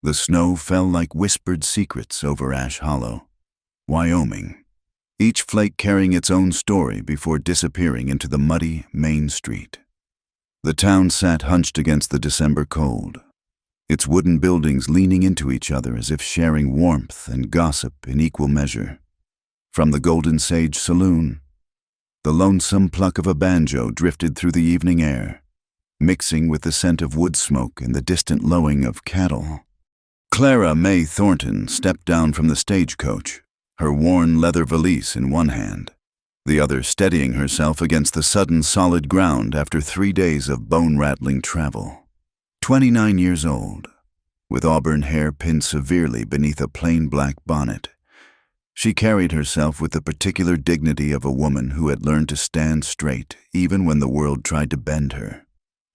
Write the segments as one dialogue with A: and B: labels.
A: The snow fell like whispered secrets over Ash Hollow, Wyoming, each flake carrying its own story before disappearing into the muddy main street. The town sat hunched against the December cold, its wooden buildings leaning into each other as if sharing warmth and gossip in equal measure. From the Golden Sage Saloon, the lonesome pluck of a banjo drifted through the evening air, mixing with the scent of wood smoke and the distant lowing of cattle. Clara May Thornton stepped down from the stagecoach, her worn leather valise in one hand, the other steadying herself against the sudden solid ground after 3 days of bone-rattling travel. 29 years old, with auburn hair pinned severely beneath a plain black bonnet, she carried herself with the particular dignity of a woman who had learned to stand straight even when the world tried to bend her.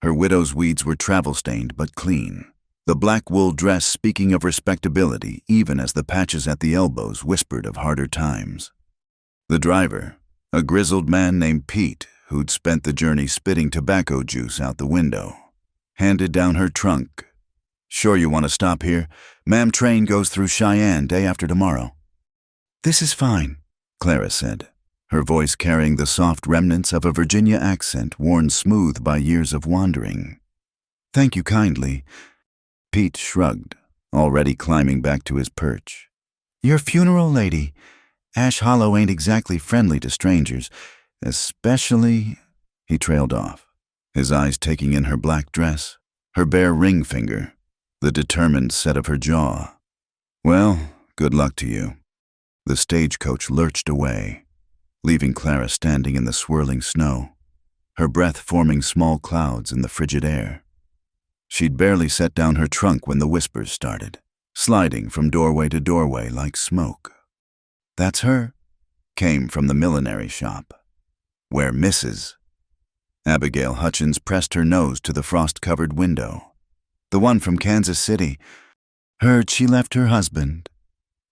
A: Her widow's weeds were travel-stained but clean, the black wool dress speaking of respectability even as the patches at the elbows whispered of harder times. The driver, a grizzled man named Pete, who'd spent the journey spitting tobacco juice out the window, handed down her trunk. "Sure you want to stop here? Ma'am, train goes through Cheyenne day after tomorrow." "This is fine," Clara said, her voice carrying the soft remnants of a Virginia accent worn smooth by years of wandering. "Thank you kindly." Pete shrugged, already climbing back to his perch. "Your funeral lady. Ash Hollow ain't exactly friendly to strangers, especially—" He trailed off, his eyes taking in her black dress, her bare ring finger, the determined set of her jaw. "Well, good luck to you." The stagecoach lurched away, leaving Clara standing in the swirling snow, her breath forming small clouds in the frigid air. She'd barely set down her trunk when the whispers started, sliding from doorway to doorway like smoke. "That's her," came from the millinery shop, where Mrs. Abigail Hutchins pressed her nose to the frost-covered window. "The one from Kansas City. Heard she left her husband."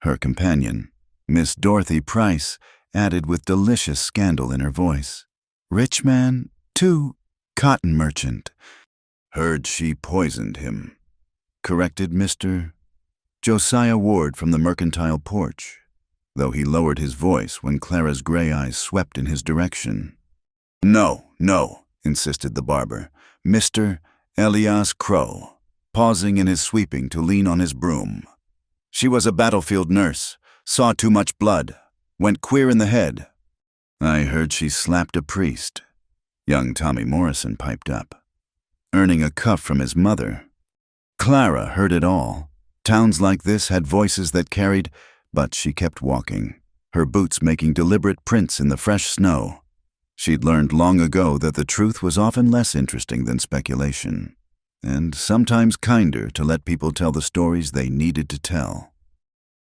A: Her companion, Miss Dorothy Price, added with delicious scandal in her voice, "Rich man, too, cotton merchant." "Heard she poisoned him," corrected Mr. Josiah Ward from the mercantile porch, though he lowered his voice when Clara's gray eyes swept in his direction. No, insisted the barber, Mr. Elias Crow, pausing in his sweeping to lean on his broom. "She was a battlefield nurse, saw too much blood, went queer in the head." "I heard she slapped a priest," young Tommy Morrison piped up, earning a cuff from his mother. Clara heard it all. Towns like this had voices that carried, but she kept walking, her boots making deliberate prints in the fresh snow. She'd learned long ago that the truth was often less interesting than speculation, and sometimes kinder to let people tell the stories they needed to tell.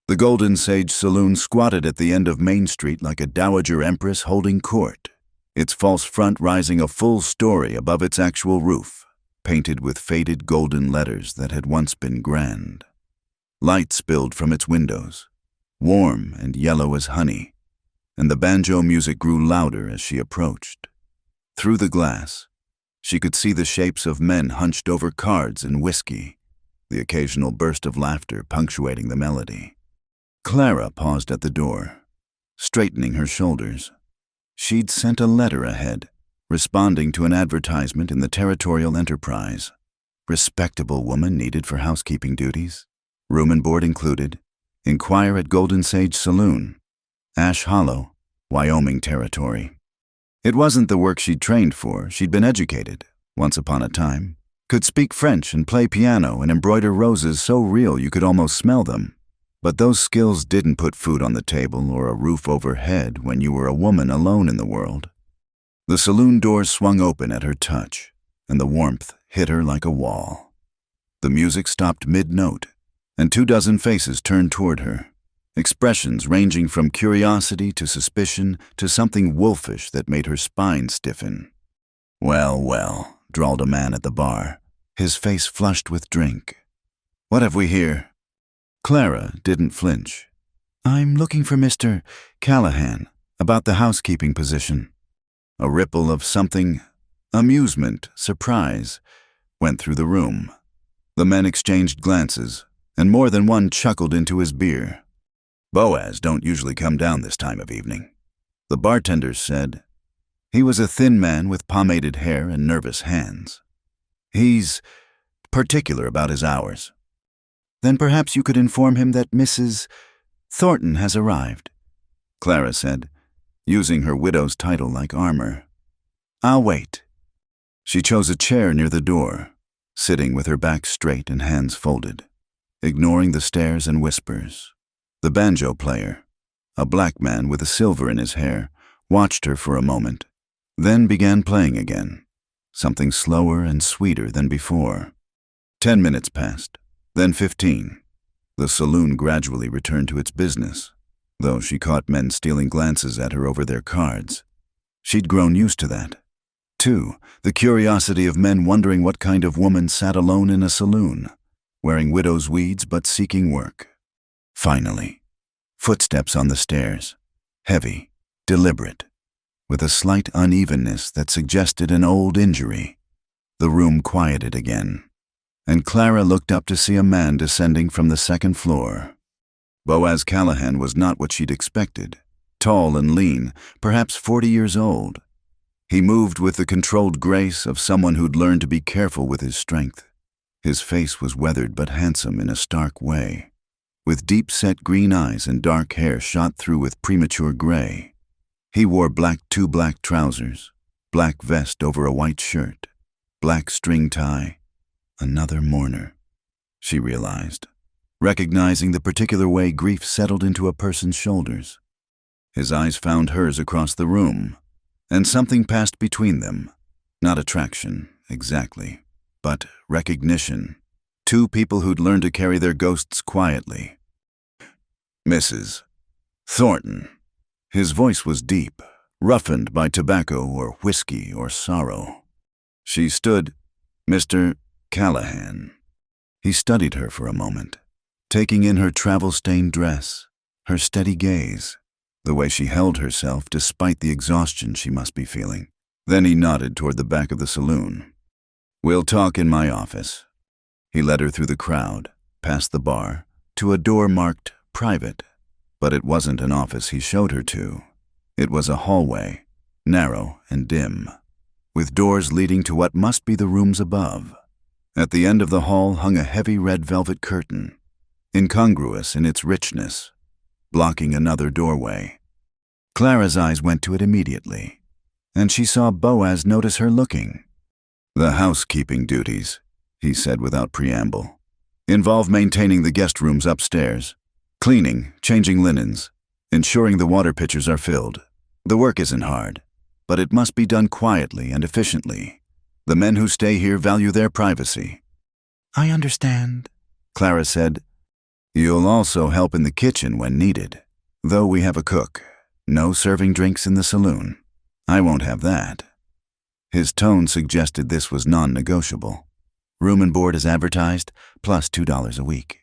A: The Golden Sage Saloon squatted at the end of Main Street like a dowager empress holding court, its false front rising a full story above its actual roof, painted with faded golden letters that had once been grand. Light spilled from its windows, warm and yellow as honey, and the banjo music grew louder as she approached. Through the glass, she could see the shapes of men hunched over cards and whiskey, the occasional burst of laughter punctuating the melody. Clara paused at the door, straightening her shoulders. She'd sent a letter ahead, responding to an advertisement in the Territorial Enterprise. Respectable woman needed for housekeeping duties, room and board included. Inquire at Golden Sage Saloon, Ash Hollow, Wyoming Territory. It wasn't the work she'd trained for. She'd been educated, once upon a time, could speak French and play piano and embroider roses so real you could almost smell them. But those skills didn't put food on the table or a roof overhead when you were a woman alone in the world. The saloon doors swung open at her touch, and the warmth hit her like a wall. The music stopped mid-note, and 24 faces turned toward her, expressions ranging from curiosity to suspicion to something wolfish that made her spine stiffen. Well, drawled a man at the bar, his face flushed with drink. "What have we here?" Clara didn't flinch. "I'm looking for Mr. Callahan, about the housekeeping position." A ripple of something, amusement, surprise, went through the room. The men exchanged glances, and more than one chuckled into his beer. Boaz don't usually come down this time of evening, the bartender said. He was a thin man with pomaded hair and nervous hands. He's particular about his hours. Then perhaps you could inform him that Mrs. Thornton has arrived, Clara said, using her widow's title like armor. I'll wait. She chose a chair near the door, sitting with her back straight and hands folded, ignoring the stares and whispers. The banjo player, a black man with a silver in his hair, watched her for a moment, then began playing again, something slower and sweeter than before. 10 minutes passed, then 15. The saloon gradually returned to its business, though she caught men stealing glances at her over their cards. She'd grown used to that. 2. The curiosity of men wondering what kind of woman sat alone in a saloon, wearing widow's weeds but seeking work. Finally, footsteps on the stairs, heavy, deliberate, with a slight unevenness that suggested an old injury. The room quieted again, and Clara looked up to see a man descending from the second floor. Boaz Callahan was not what she'd expected, tall and lean, perhaps 40 years old. He moved with the controlled grace of someone who'd learned to be careful with his strength. His face was weathered but handsome in a stark way, with deep-set green eyes and dark hair shot through with premature gray. He wore two black trousers, black vest over a white shirt, black string tie. Another mourner, she realized, recognizing the particular way grief settled into a person's shoulders. His eyes found hers across the room, and something passed between them. Not attraction, exactly, but recognition. Two people who'd learned to carry their ghosts quietly. Mrs. Thornton. His voice was deep, roughened by tobacco or whiskey or sorrow. She stood, Mr. Callahan. He studied her for a moment, taking in her travel-stained dress, her steady gaze, the way she held herself despite the exhaustion she must be feeling. Then he nodded toward the back of the saloon. We'll talk in my office. He led her through the crowd, past the bar, to a door marked private. But it wasn't an office he showed her to. It was a hallway, narrow and dim, with doors leading to what must be the rooms above. At the end of the hall hung a heavy red velvet curtain, incongruous in its richness, blocking another doorway. Clara's eyes went to it immediately, and she saw Boaz notice her looking. The housekeeping duties, he said without preamble, involve maintaining the guest rooms upstairs, cleaning, changing linens, ensuring the water pitchers are filled. The work isn't hard, but it must be done quietly and efficiently. The men who stay here value their privacy. I understand, Clara said. You'll also help in the kitchen when needed. Though we have a cook, no serving drinks in the saloon. I won't have that. His tone suggested this was non-negotiable. Room and board as advertised, plus $2 a week.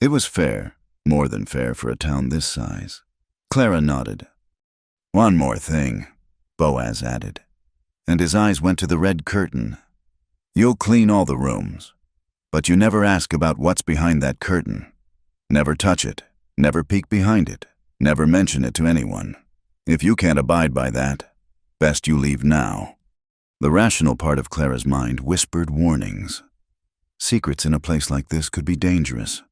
A: It was fair, more than fair for a town this size. Clara nodded. One more thing, Boaz added, and his eyes went to the red curtain. You'll clean all the rooms, but you never ask about what's behind that curtain. Never touch it, never peek behind it, never mention it to anyone. If you can't abide by that, best you leave now. The rational part of Clara's mind whispered warnings. Secrets in a place like this could be dangerous,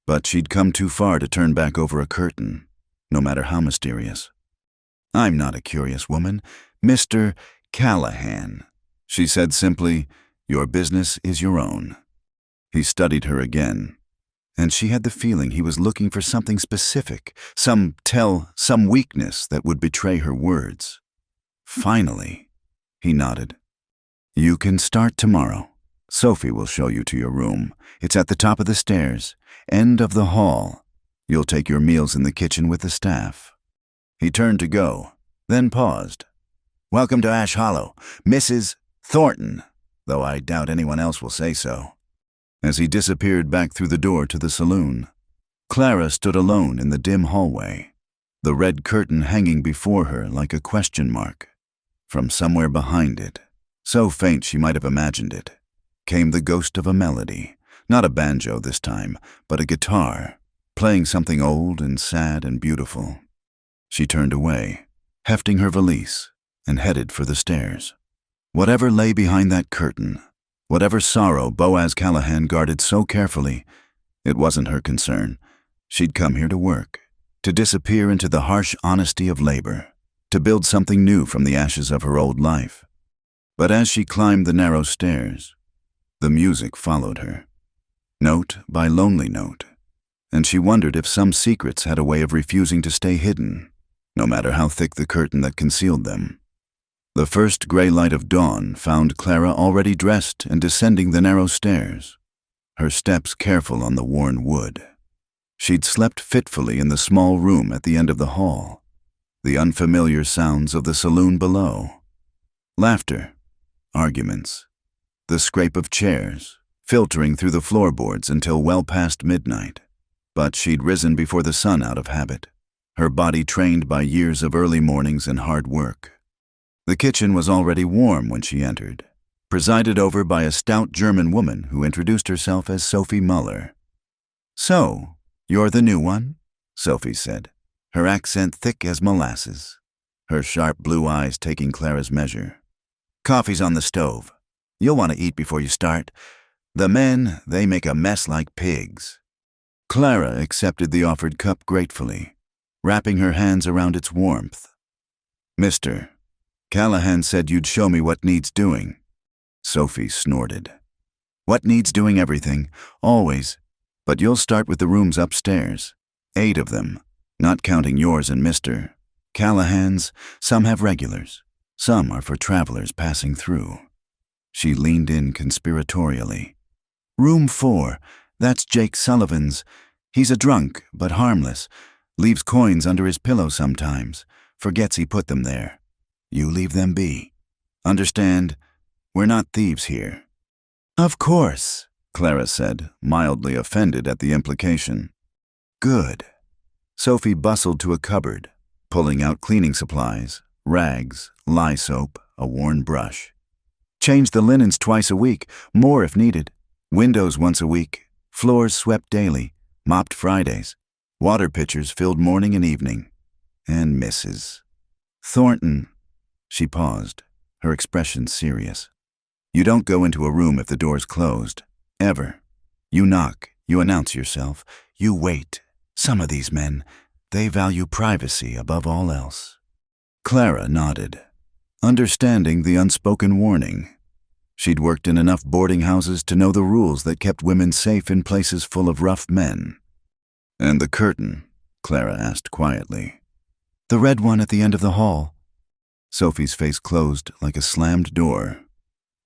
A: but she'd come too far to turn back over a curtain, no matter how mysterious. I'm not a curious woman, Mr. Callahan, she said simply. Your business is your own. He studied her again, and she had the feeling he was looking for something specific, some weakness that would betray her words. Finally, he nodded. You can start tomorrow. Sophie will show you to your room. It's at the top of the stairs, end of the hall. You'll take your meals in the kitchen with the staff. He turned to go, then paused. Welcome to Ash Hollow, Mrs. Thornton, though I doubt anyone else will say so. As he disappeared back through the door to the saloon, Clara stood alone in the dim hallway, the red curtain hanging before her like a question mark. From somewhere behind it, so faint she might have imagined it, came the ghost of a melody, Not a banjo this time, but a guitar, playing something old and sad and beautiful. She turned away, hefting her valise, and headed for the stairs. Whatever lay behind that curtain, whatever sorrow Boaz Callahan guarded so carefully, it wasn't her concern. She'd come here to work, to disappear into the harsh honesty of labor, to build something new from the ashes of her old life. But as she climbed the narrow stairs, the music followed her, note by lonely note, and she wondered if some secrets had a way of refusing to stay hidden, no matter how thick the curtain that concealed them. The first gray light of dawn found Clara already dressed and descending the narrow stairs, her steps careful on the worn wood. She'd slept fitfully in the small room at the end of the hall, the unfamiliar sounds of the saloon below. Laughter, arguments, the scrape of chairs, filtering through the floorboards until well past midnight. But she'd risen before the sun out of habit, her body trained by years of early mornings and hard work. The kitchen was already warm when she entered, presided over by a stout German woman who introduced herself as Sophie Muller. "So, you're the new one?" Sophie said, her accent thick as molasses, her sharp blue eyes taking Clara's measure. "Coffee's on the stove. You'll want to eat before you start. The men, they make a mess like pigs." Clara accepted the offered cup gratefully, wrapping her hands around its warmth. "Mister, Callahan said you'd show me what needs doing." Sophie snorted. "What needs doing? Everything, always. But you'll start with the rooms upstairs. 8 of them, not counting yours and Mr. Callahan's. Some have regulars. Some are for travelers passing through." She leaned in conspiratorially. "Room 4, that's Jake Sullivan's. He's a drunk, but harmless. Leaves coins under his pillow sometimes. Forgets he put them there. You leave them be. Understand? We're not thieves here." "Of course," Clara said, mildly offended at the implication. "Good." Sophie bustled to a cupboard, pulling out cleaning supplies, rags, lye soap, a worn brush. "Change the linens twice a week, more if needed. Windows once a week, floors swept daily, mopped Fridays, water pitchers filled morning and evening. And Mrs. Thornton." She paused, her expression serious. "You don't go into a room if the door's closed. Ever. You knock, you announce yourself, you wait. Some of these men, they value privacy above all else." Clara nodded, understanding the unspoken warning. She'd worked in enough boarding houses to know the rules that kept women safe in places full of rough men. "And the curtain?" Clara asked quietly. "The red one at the end of the hall." Sophie's face closed like a slammed door.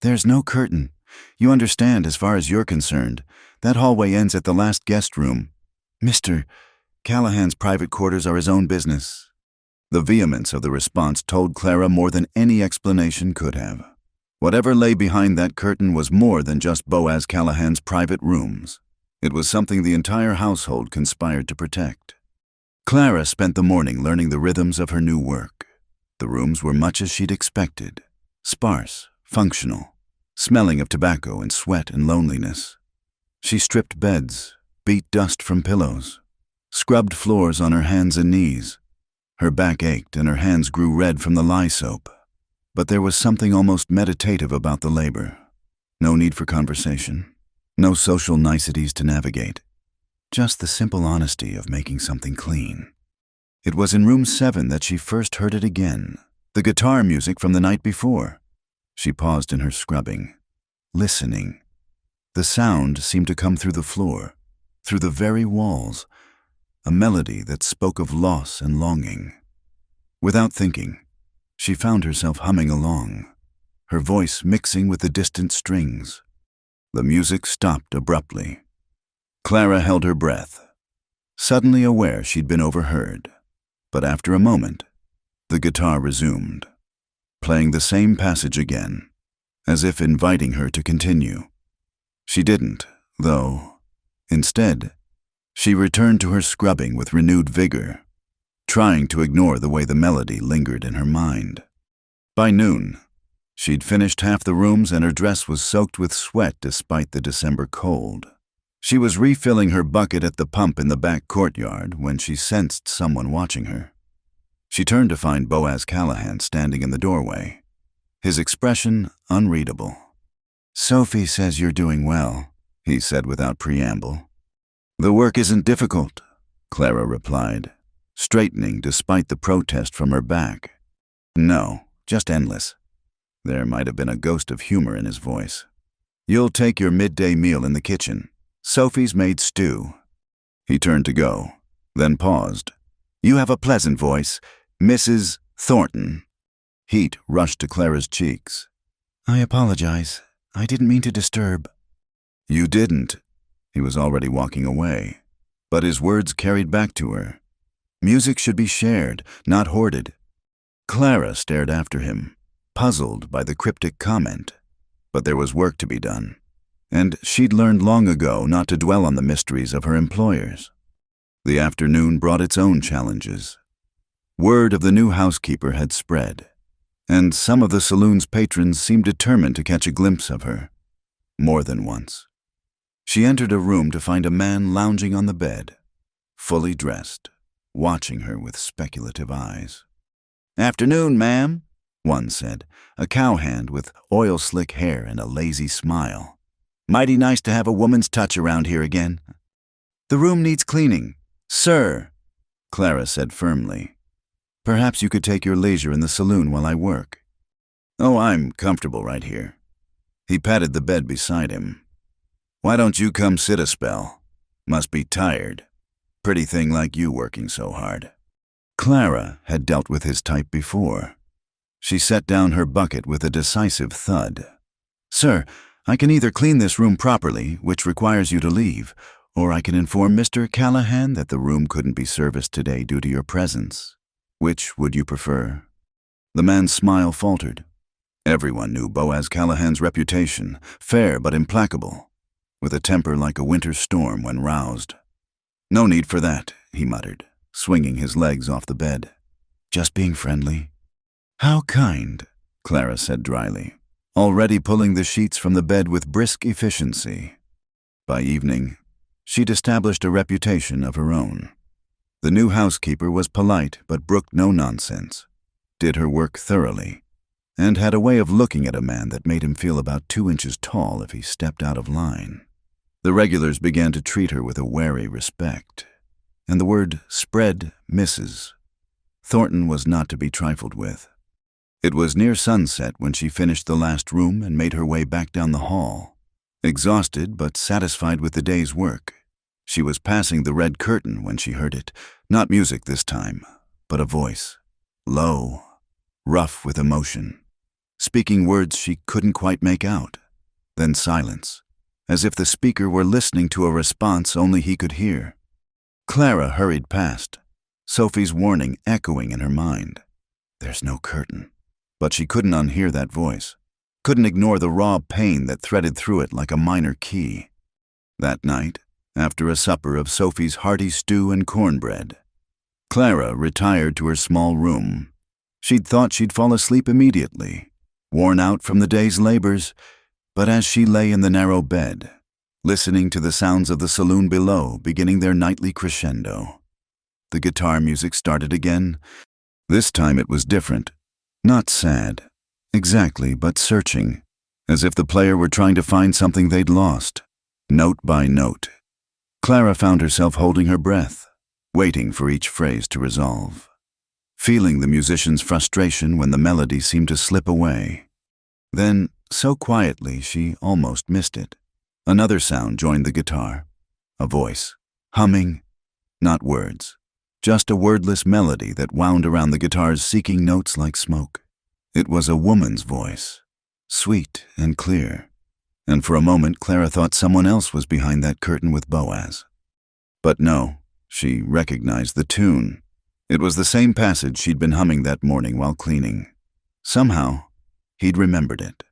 A: "There's no curtain. You understand as far as you're concerned. That hallway ends at the last guest room. Mr. Callahan's private quarters are his own business." The vehemence of the response told Clara more than any explanation could have. Whatever lay behind that curtain was more than just Boaz Callahan's private rooms. It was something the entire household conspired to protect. Clara spent the morning learning the rhythms of her new work. The rooms were much as she'd expected, sparse, functional, smelling of tobacco and sweat and loneliness. She stripped beds, beat dust from pillows, scrubbed floors on her hands and knees. Her back ached and her hands grew red from the lye soap. But there was something almost meditative about the labor. No need for conversation, no social niceties to navigate, just the simple honesty of making something clean. It was in room 7 that she first heard it again, the guitar music from the night before. She paused in her scrubbing, listening. The sound seemed to come through the floor, through the very walls, a melody that spoke of loss and longing. Without thinking, she found herself humming along, her voice mixing with the distant strings. The music stopped abruptly. Clara held her breath, suddenly aware she'd been overheard. But after a moment, the guitar resumed, playing the same passage again, as if inviting her to continue. She didn't, though. Instead, she returned to her scrubbing with renewed vigor, trying to ignore the way the melody lingered in her mind. By noon, she'd finished half the rooms and her dress was soaked with sweat despite the December cold. She was refilling her bucket at the pump in the back courtyard when she sensed someone watching her. She turned to find Boaz Callahan standing in the doorway, his expression unreadable. "Sophie says you're doing well," he said without preamble. "The work isn't difficult," Clara replied, straightening despite the protest from her back. "No, just endless." There might have been a ghost of humor in his voice. "You'll take your midday meal in the kitchen. Sophie's made stew." He turned to go, then paused. "You have a pleasant voice, Mrs. Thornton." Heat rushed to Clara's cheeks. "I apologize. I didn't mean to disturb." "You didn't." He was already walking away, but his words carried back to her. Music should be shared, not hoarded. Clara stared after him, puzzled by the cryptic comment. But there was work to be done, and she'd learned long ago not to dwell on the mysteries of her employers. The afternoon brought its own challenges. Word of the new housekeeper had spread, and some of the saloon's patrons seemed determined to catch a glimpse of her. More than once. She entered a room to find a man lounging on the bed, fully dressed, watching her with speculative eyes. "Afternoon, ma'am," one said, a cowhand with oil-slick hair and a lazy smile. "Mighty nice to have a woman's touch around here again." "The room needs cleaning, sir," Clara said firmly. "Perhaps you could take your leisure in the saloon while I work." "Oh, I'm comfortable right here." He patted the bed beside him. "Why don't you come sit a spell? Must be tired. Pretty thing like you working so hard." Clara had dealt with his type before. She set down her bucket with a decisive thud. "Sir, I can either clean this room properly, which requires you to leave, or I can inform Mr. Callahan that the room couldn't be serviced today due to your presence. Which would you prefer?" The man's smile faltered. Everyone knew Boaz Callahan's reputation, fair but implacable, with a temper like a winter storm when roused. "No need for that," he muttered, swinging his legs off the bed. "Just being friendly." "How kind," Clara said dryly, already pulling the sheets from the bed with brisk efficiency. By evening, she'd established a reputation of her own. The new housekeeper was polite but brooked no nonsense, did her work thoroughly, and had a way of looking at a man that made him feel about 2 inches tall if he stepped out of line. The regulars began to treat her with a wary respect, and the word spread Mrs. Thornton was not to be trifled with. It was near sunset when she finished the last room and made her way back down the hall. Exhausted but satisfied with the day's work, she was passing the red curtain when she heard it, not music this time, but a voice, low, rough with emotion, speaking words she couldn't quite make out, then silence, as if the speaker were listening to a response only he could hear. Clara hurried past, Sophie's warning echoing in her mind. There's no curtain. But she couldn't unhear that voice, couldn't ignore the raw pain that threaded through it like a minor key. That night, after a supper of Sophie's hearty stew and cornbread, Clara retired to her small room. She'd thought she'd fall asleep immediately, worn out from the day's labors, but as she lay in the narrow bed, listening to the sounds of the saloon below beginning their nightly crescendo, the guitar music started again. This time it was different. Not sad, exactly, but searching, as if the player were trying to find something they'd lost, note by note. Clara found herself holding her breath, waiting for each phrase to resolve, feeling the musician's frustration when the melody seemed to slip away. Then, so quietly she almost missed it, another sound joined the guitar, a voice, humming, not words. Just a wordless melody that wound around the guitar's seeking notes like smoke. It was a woman's voice, sweet and clear, and for a moment Clara thought someone else was behind that curtain with Boaz. But no, she recognized the tune. It was the same passage she'd been humming that morning while cleaning. Somehow, he'd remembered it,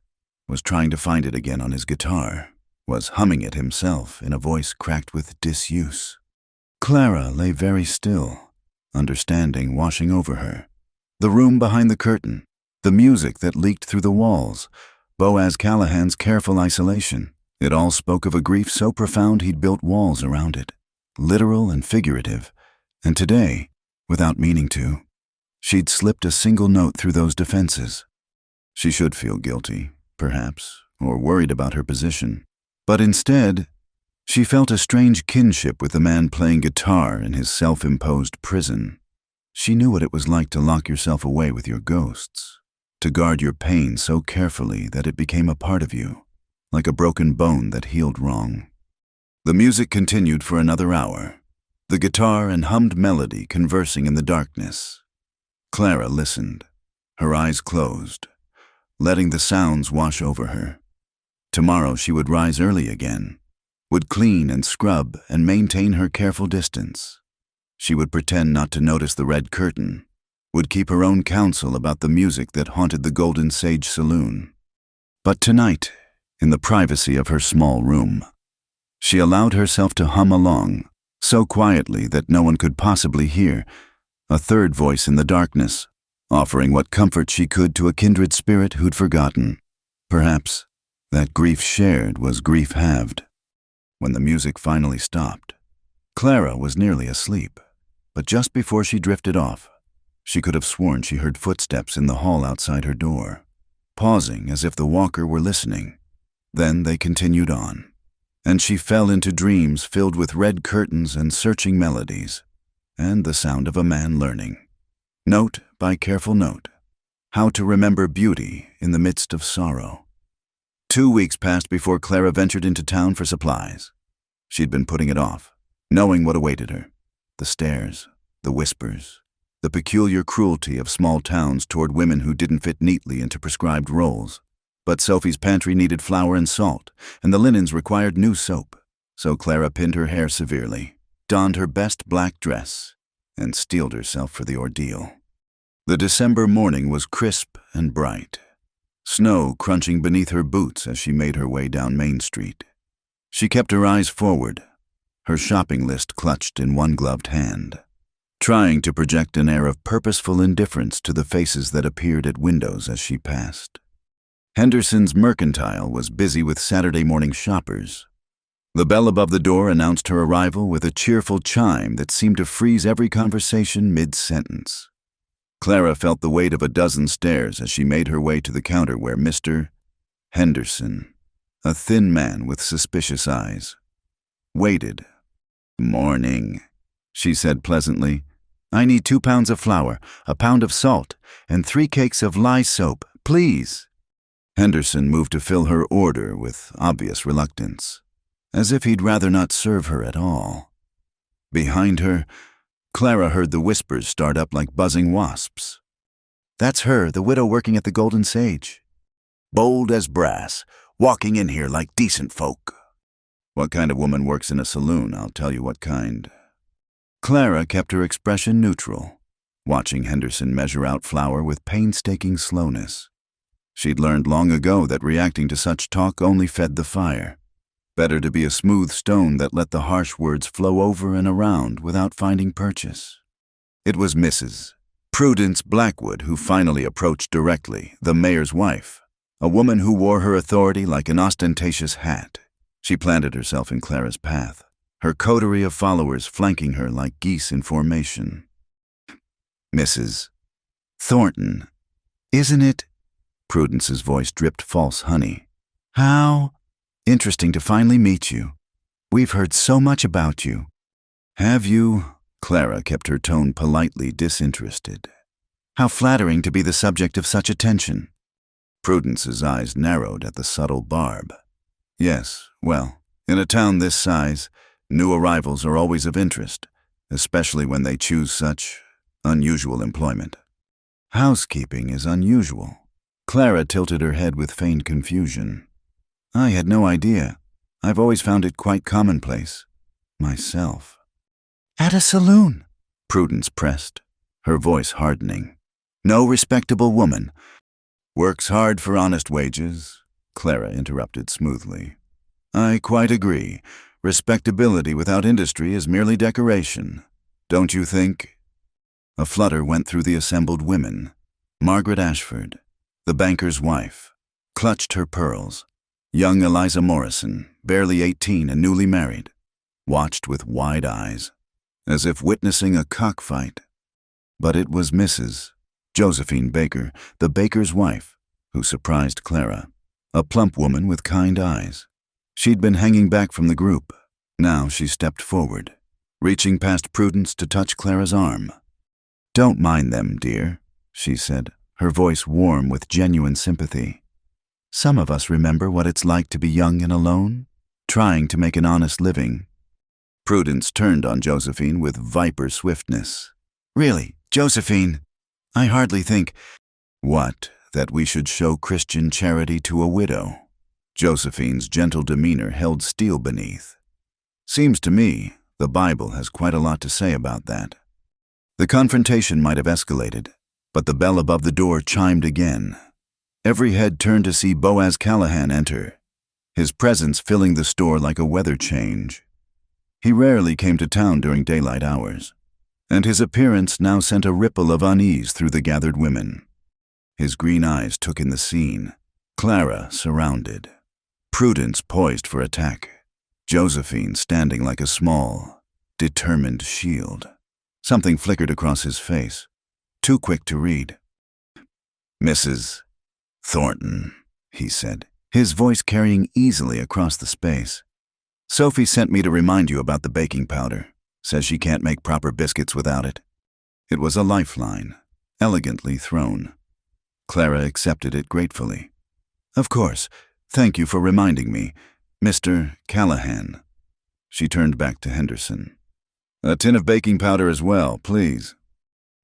A: was trying to find it again on his guitar, was humming it himself in a voice cracked with disuse. Clara lay very still, understanding washing over her. The room behind the curtain, the music that leaked through the walls, Boaz Callahan's careful isolation. It all spoke of a grief so profound he'd built walls around it, literal and figurative, and today, without meaning to, she'd slipped a single note through those defenses. She should feel guilty, perhaps, or worried about her position. But instead, she felt a strange kinship with the man playing guitar in his self-imposed prison. She knew what it was like to lock yourself away with your ghosts, to guard your pain so carefully that it became a part of you, like a broken bone that healed wrong. The music continued for another hour, the guitar and hummed melody conversing in the darkness. Clara listened, her eyes closed, letting the sounds wash over her. Tomorrow she would rise early again, would clean and scrub and maintain her careful distance. She would pretend not to notice the red curtain, would keep her own counsel about the music that haunted the Golden Sage Saloon. But tonight, in the privacy of her small room, she allowed herself to hum along, so quietly that no one could possibly hear, a third voice in the darkness, offering what comfort she could to a kindred spirit who'd forgotten. Perhaps that grief shared was grief halved. When the music finally stopped, Clara was nearly asleep, but just before she drifted off, she could have sworn she heard footsteps in the hall outside her door, pausing as if the walker were listening. Then they continued on, and she fell into dreams filled with red curtains and searching melodies, and the sound of a man learning, note by careful note, how to remember beauty in the midst of sorrow. 2 weeks passed before Clara ventured into town for supplies. She'd been putting it off, knowing what awaited her: the stares, the whispers, the peculiar cruelty of small towns toward women who didn't fit neatly into prescribed roles. But Sophie's pantry needed flour and salt, and the linens required new soap. So Clara pinned her hair severely, donned her best black dress, and steeled herself for the ordeal. The December morning was crisp and bright, snow crunching beneath her boots as she made her way down Main Street. She kept her eyes forward, her shopping list clutched in one gloved hand, trying to project an air of purposeful indifference to the faces that appeared at windows as she passed. Henderson's Mercantile was busy with Saturday morning shoppers. The bell above the door announced her arrival with a cheerful chime that seemed to freeze every conversation mid-sentence. Clara felt the weight of a dozen stares as she made her way to the counter where Mr. Henderson, a thin man with suspicious eyes, waited. "Morning," she said pleasantly. "I need 2 pounds of flour, a pound of salt, and 3 cakes of lye soap, please." Henderson moved to fill her order with obvious reluctance, as if he'd rather not serve her at all. Behind her, Clara heard the whispers start up like buzzing wasps. "That's her, the widow working at the Golden Sage. Bold as brass, walking in here like decent folk." "What kind of woman works in a saloon? I'll tell you what kind." Clara kept her expression neutral, watching Henderson measure out flour with painstaking slowness. She'd learned long ago that reacting to such talk only fed the fire. Better to be a smooth stone that let the harsh words flow over and around without finding purchase. It was Mrs. Prudence Blackwood who finally approached directly, the mayor's wife, a woman who wore her authority like an ostentatious hat. She planted herself in Clara's path, her coterie of followers flanking her like geese in formation. "Mrs. Thornton, isn't it?" Prudence's voice dripped false honey. "How interesting to finally meet you. We've heard so much about you." "Have you?" Clara kept her tone politely disinterested. "How flattering to be the subject of such attention." Prudence's eyes narrowed at the subtle barb. "Yes, well, in a town this size, new arrivals are always of interest, especially when they choose such unusual employment." "Housekeeping is unusual." Clara tilted her head with feigned confusion. "I had no idea. I've always found it quite commonplace, myself." "At a saloon," Prudence pressed, her voice hardening. "No respectable woman works hard for honest wages," Clara interrupted smoothly. "I quite agree. Respectability without industry is merely decoration. Don't you think?" A flutter went through the assembled women. Margaret Ashford, the banker's wife, clutched her pearls. Young Eliza Morrison, barely 18 and newly married, watched with wide eyes, as if witnessing a cockfight. But it was Mrs. Josephine Baker, the baker's wife, who surprised Clara, a plump woman with kind eyes. She'd been hanging back from the group. Now she stepped forward, reaching past Prudence to touch Clara's arm. "Don't mind them, dear," she said, her voice warm with genuine sympathy. "Some of us remember what it's like to be young and alone, trying to make an honest living." Prudence turned on Josephine with viper swiftness. "Really, Josephine, I hardly think—" "What, that we should show Christian charity to a widow?" Josephine's gentle demeanor held steel beneath. "Seems to me the Bible has quite a lot to say about that." The confrontation might have escalated, but the bell above the door chimed again. Every head turned to see Boaz Callahan enter, his presence filling the store like a weather change. He rarely came to town during daylight hours, and his appearance now sent a ripple of unease through the gathered women. His green eyes took in the scene. Clara surrounded, Prudence poised for attack, Josephine standing like a small, determined shield. Something flickered across his face, too quick to read. "Mrs. Thornton," he said, his voice carrying easily across the space. "Sophie sent me to remind you about the baking powder. Says she can't make proper biscuits without it." It was a lifeline, elegantly thrown. Clara accepted it gratefully. "Of course. Thank you for reminding me, Mr. Callahan." She turned back to Henderson. "A tin of baking powder as well, please."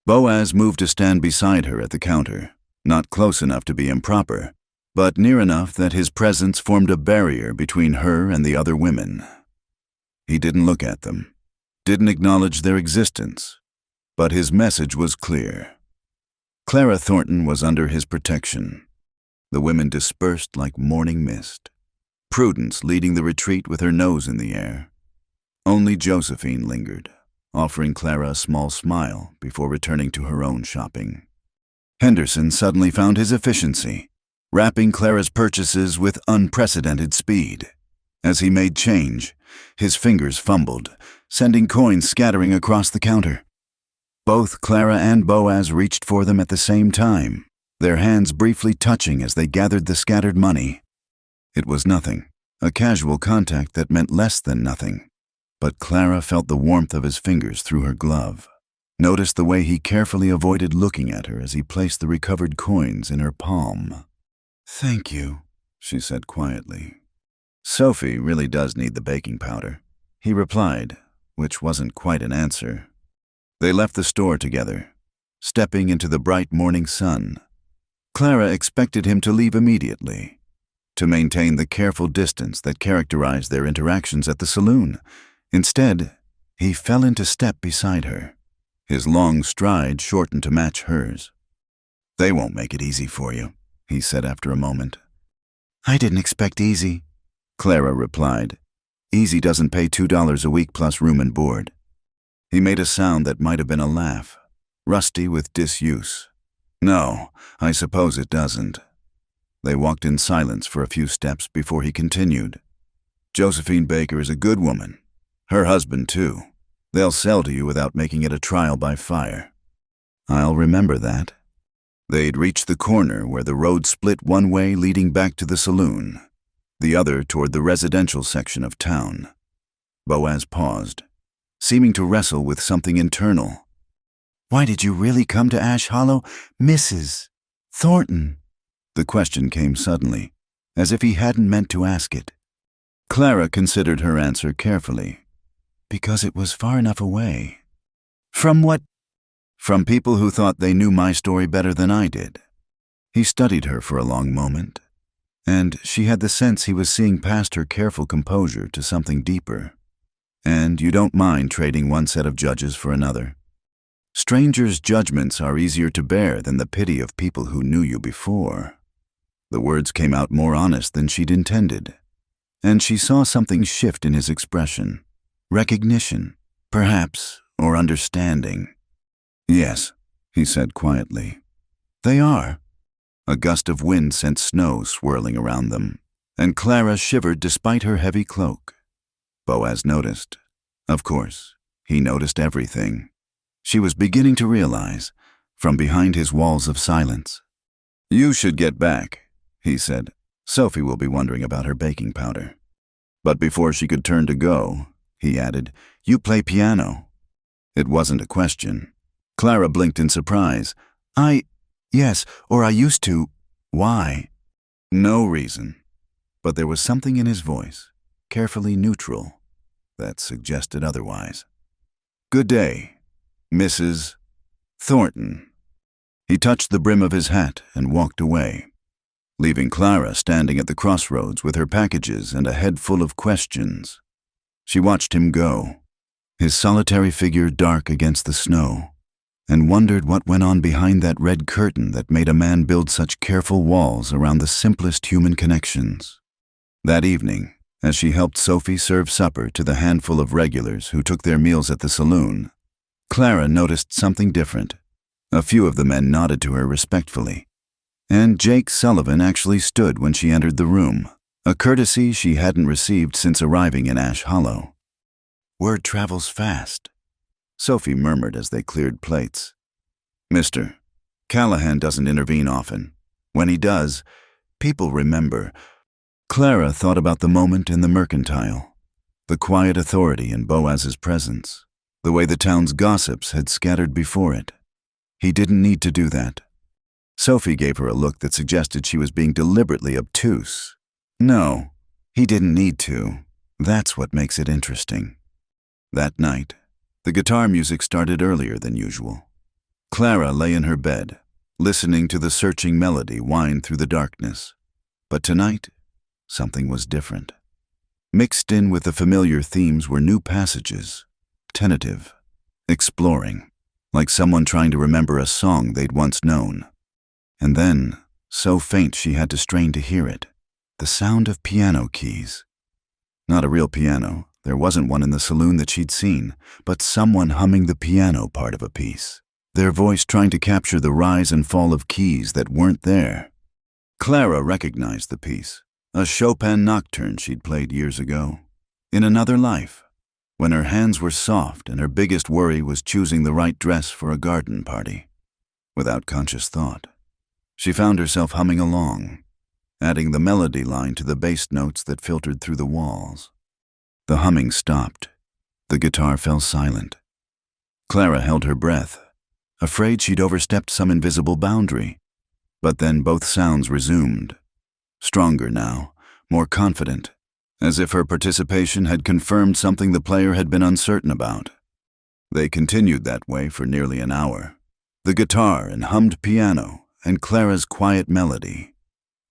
A: Boaz moved to stand beside her at the counter, not close enough to be improper, but near enough that his presence formed a barrier between her and the other women. He didn't look at them, didn't acknowledge their existence, but his message was clear. Clara Thornton was under his protection. The women dispersed like morning mist, Prudence leading the retreat with her nose in the air. Only Josephine lingered, offering Clara a small smile before returning to her own shopping. Henderson suddenly found his efficiency, wrapping Clara's purchases with unprecedented speed. As he made change, his fingers fumbled, sending coins scattering across the counter. Both Clara and Boaz reached for them at the same time, their hands briefly touching as they gathered the scattered money. It was nothing, a casual contact that meant less than nothing. But Clara felt the warmth of his fingers through her glove, noticed the way he carefully avoided looking at her as he placed the recovered coins in her palm. "Thank you," she said quietly. "Sophie really does need the baking powder," he replied, which wasn't quite an answer. They left the store together, stepping into the bright morning sun. Clara expected him to leave immediately, to maintain the careful distance that characterized their interactions at the saloon. Instead, he fell into step beside her, his long stride shortened to match hers. "They won't make it easy for you," he said after a moment. "I didn't expect easy," Clara replied. "Easy doesn't pay $2 a week plus room and board." He made a sound that might have been a laugh, rusty with disuse. "No, I suppose it doesn't." They walked in silence for a few steps before he continued. "Josephine Baker is a good woman. Her husband, too. They'll sell to you without making it a trial by fire." "I'll remember that." They'd reached the corner where the road split one way leading back to the saloon, the other toward the residential section of town. Boaz paused, seeming to wrestle with something internal. "Why did you really come to Ash Hollow, Mrs. Thornton?" The question came suddenly, as if he hadn't meant to ask it. Clara considered her answer carefully. "Because it was far enough away." "From what?" "From people who thought they knew my story better than I did." He studied her for a long moment, and she had the sense he was seeing past her careful composure to something deeper. "And you don't mind trading one set of judges for another? Strangers' judgments are easier to bear than the pity of people who knew you before." The words came out more honest than she'd intended, and she saw something shift in his expression. Recognition, perhaps, or understanding. "Yes," he said quietly. "They are." A gust of wind sent snow swirling around them, and Clara shivered despite her heavy cloak. Boaz noticed. Of course, he noticed everything. She was beginning to realize, from behind his walls of silence. "You should get back," he said. "Sophie will be wondering about her baking powder." But before she could turn to go, he added, "You play piano." It wasn't a question. Clara blinked in surprise. Yes, or I used to. Why?" No reason. But there was something in his voice, carefully neutral, that suggested otherwise. "Good day, Mrs. Thornton." He touched the brim of his hat and walked away, leaving Clara standing at the crossroads with her packages and a head full of questions. She watched him go, his solitary figure dark against the snow, and wondered what went on behind that red curtain that made a man build such careful walls around the simplest human connections. That evening, as she helped Sophie serve supper to the handful of regulars who took their meals at the saloon, Clara noticed something different. A few of the men nodded to her respectfully, and Jake Sullivan actually stood when she entered the room, a courtesy she hadn't received since arriving in Ash Hollow. "Word travels fast," Sophie murmured as they cleared plates. "Mr. Callahan doesn't intervene often. When he does, people remember." Clara thought about the moment in the mercantile, the quiet authority in Boaz's presence, the way the town's gossips had scattered before it. He didn't need to do that. Sophie gave her a look that suggested she was being deliberately obtuse. No, he didn't need to. That's what makes it interesting. That night, the guitar music started earlier than usual. Clara lay in her bed, listening to the searching melody wind through the darkness. But tonight, something was different. Mixed in with the familiar themes were new passages, tentative, exploring, like someone trying to remember a song they'd once known. And then, so faint she had to strain to hear it, the sound of piano keys. Not a real piano. There wasn't one in the saloon that she'd seen, but someone humming the piano part of a piece, their voice trying to capture the rise and fall of keys that weren't there. Clara recognized the piece, a Chopin nocturne she'd played years ago, in another life, when her hands were soft and her biggest worry was choosing the right dress for a garden party. Without conscious thought, she found herself humming along, adding the melody line to the bass notes that filtered through the walls. The humming stopped. The guitar fell silent. Clara held her breath, afraid she'd overstepped some invisible boundary. But then both sounds resumed, stronger now, more confident, as if her participation had confirmed something the player had been uncertain about. They continued that way for nearly an hour. The guitar and hummed piano, and Clara's quiet melody.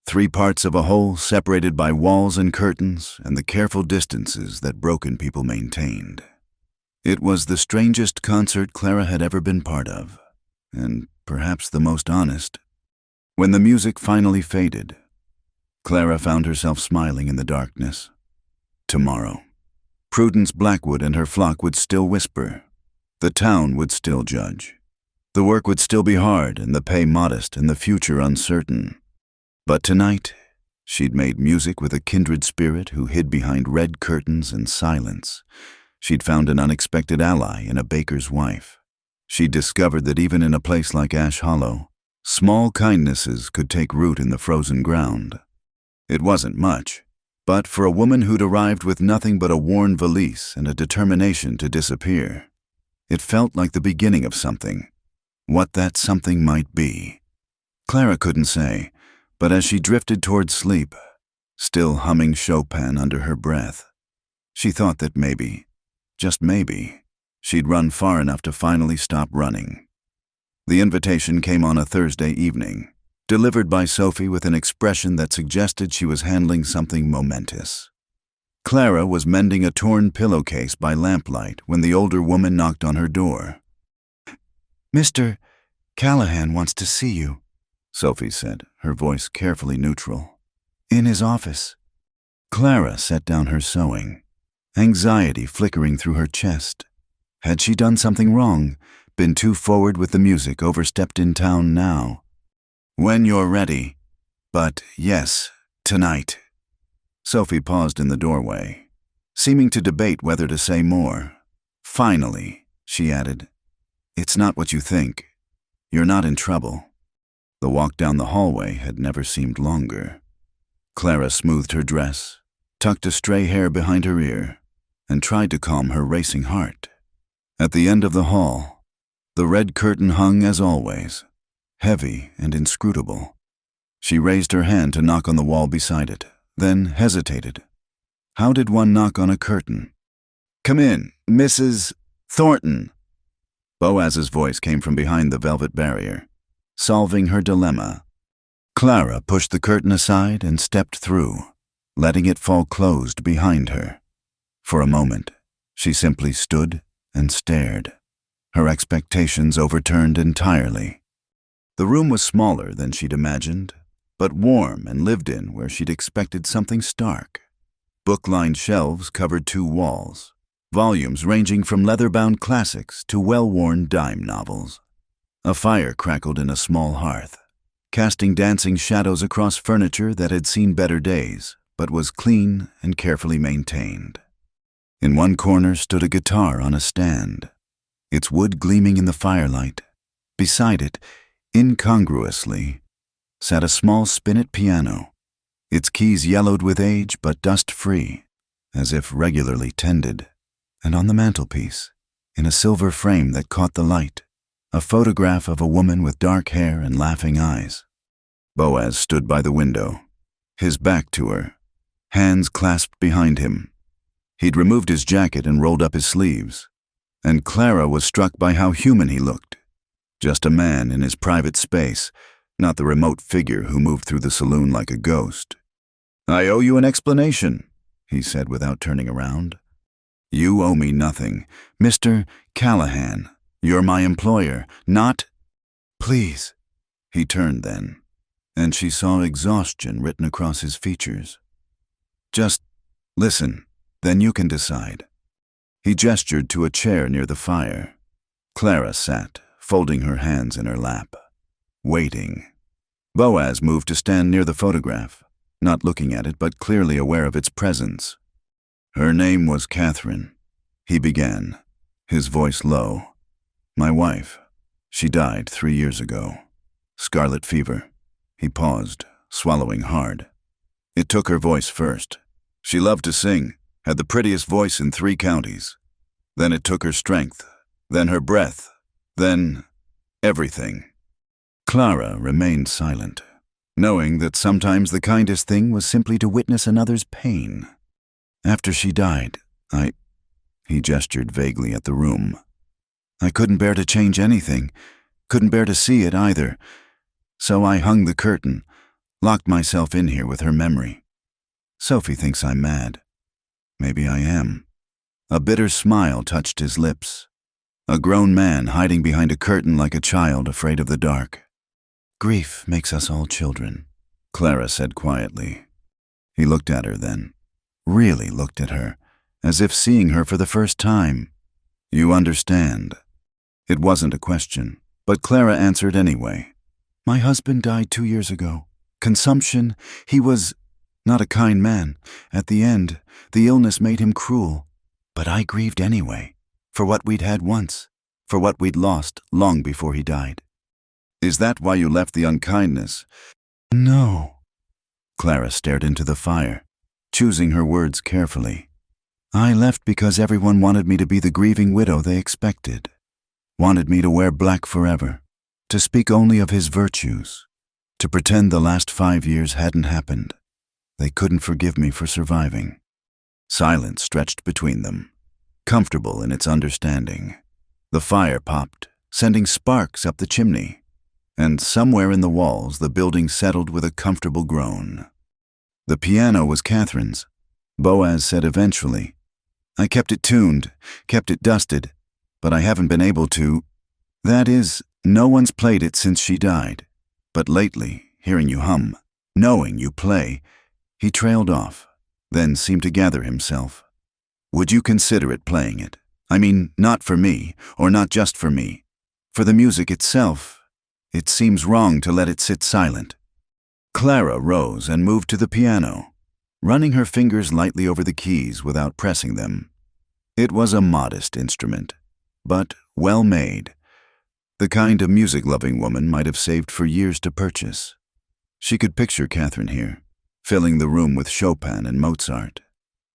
A: 3 parts of a whole separated by walls and curtains and the careful distances that broken people maintained. It was the strangest concert Clara had ever been part of, and perhaps the most honest. When the music finally faded, Clara found herself smiling in the darkness. Tomorrow, Prudence Blackwood and her flock would still whisper. The town would still judge. The work would still be hard and the pay modest and the future uncertain. But tonight, she'd made music with a kindred spirit who hid behind red curtains and silence. She'd found an unexpected ally in a baker's wife. She'd discovered that even in a place like Ash Hollow, small kindnesses could take root in the frozen ground. It wasn't much, but for a woman who'd arrived with nothing but a worn valise and a determination to disappear, it felt like the beginning of something. What that something might be, Clara couldn't say. But as she drifted toward sleep, still humming Chopin under her breath, she thought that maybe, just maybe, she'd run far enough to finally stop running. The invitation came on a Thursday evening, delivered by Sophie with an expression that suggested she was handling something momentous. Clara was mending a torn pillowcase by lamplight when the older woman knocked on her door. "Mr. Callahan wants to see you," Sophie said, her voice carefully neutral. "In his office." Clara set down her sewing, anxiety flickering through her chest. Had she done something wrong, been too forward with the music, overstepped in town now? "When you're ready. But yes, tonight." Sophie paused in the doorway, seeming to debate whether to say more. Finally, she added, "It's not what you think. You're not in trouble." The walk down the hallway had never seemed longer. Clara smoothed her dress, tucked a stray hair behind her ear, and tried to calm her racing heart. At the end of the hall, the red curtain hung as always, heavy and inscrutable. She raised her hand to knock on the wall beside it, then hesitated. How did one knock on a curtain? "Come in, Mrs. Thornton." Boaz's voice came from behind the velvet barrier, solving her dilemma. Clara pushed the curtain aside and stepped through, letting it fall closed behind her. For a moment, she simply stood and stared, her expectations overturned entirely. The room was smaller than she'd imagined, but warm and lived in where she'd expected something stark. Book-lined shelves covered 2 walls, volumes ranging from leather-bound classics to well-worn dime novels. A fire crackled in a small hearth, casting dancing shadows across furniture that had seen better days, but was clean and carefully maintained. In one corner stood a guitar on a stand, its wood gleaming in the firelight. Beside it, incongruously, sat a small spinet piano, its keys yellowed with age but dust-free, as if regularly tended. And on the mantelpiece, in a silver frame that caught the light, a photograph of a woman with dark hair and laughing eyes. Boaz stood by the window, his back to her, hands clasped behind him. He'd removed his jacket and rolled up his sleeves, and Clara was struck by how human he looked. Just a man in his private space, not the remote figure who moved through the saloon like a ghost. "I owe you an explanation," he said without turning around. "You owe me nothing. Mr. Callahan, you're my employer, not—" "Please." He turned then, and she saw exhaustion written across his features. "Just listen, then you can decide." He gestured to a chair near the fire. Clara sat, folding her hands in her lap, waiting. Boaz moved to stand near the photograph, not looking at it but clearly aware of its presence. "Her name was Catherine," he began, his voice low. "My wife. She died 3 years ago. Scarlet fever." He paused, swallowing hard. It took her voice first. She loved to sing, had the prettiest voice in 3 counties. Then it took her strength, then her breath, then everything. Clara remained silent, knowing that sometimes the kindest thing was simply to witness another's pain. "After she died, he gestured vaguely at the room. "I couldn't bear to change anything, couldn't bear to see it either. So I hung the curtain, locked myself in here with her memory. Sophie thinks I'm mad. Maybe I am." A bitter smile touched his lips. A grown man hiding behind a curtain like a child afraid of the dark. "Grief makes us all children," Clara said quietly. He looked at her then, really looked at her, as if seeing her for the first time. "You understand." It wasn't a question, but Clara answered anyway. "My husband died 2 years ago. Consumption. He was not a kind man. At the end, the illness made him cruel. But I grieved anyway, for what we'd had once, for what we'd lost long before he died." "Is that why you left the unkindness?" "No." Clara stared into the fire, choosing her words carefully. "I left because everyone wanted me to be the grieving widow they expected. Wanted me to wear black forever, to speak only of his virtues, to pretend the last 5 years hadn't happened. They couldn't forgive me for surviving." Silence stretched between them, comfortable in its understanding. The fire popped, sending sparks up the chimney, and somewhere in the walls the building settled with a comfortable groan. "The piano was Catherine's," Boaz said eventually. "I kept it tuned, kept it dusted, but I haven't been able to. That is, no one's played it since she died. But lately, hearing you hum, knowing you play," he trailed off, then seemed to gather himself. "Would you consider it playing it? I mean, not for me, or not just for me. For the music itself, it seems wrong to let it sit silent." Clara rose and moved to the piano. running her fingers lightly over the keys without pressing them. It was a modest instrument, but well made, the kind a music-loving woman might have saved for years to purchase. She could picture Catherine here, filling the room with Chopin and Mozart,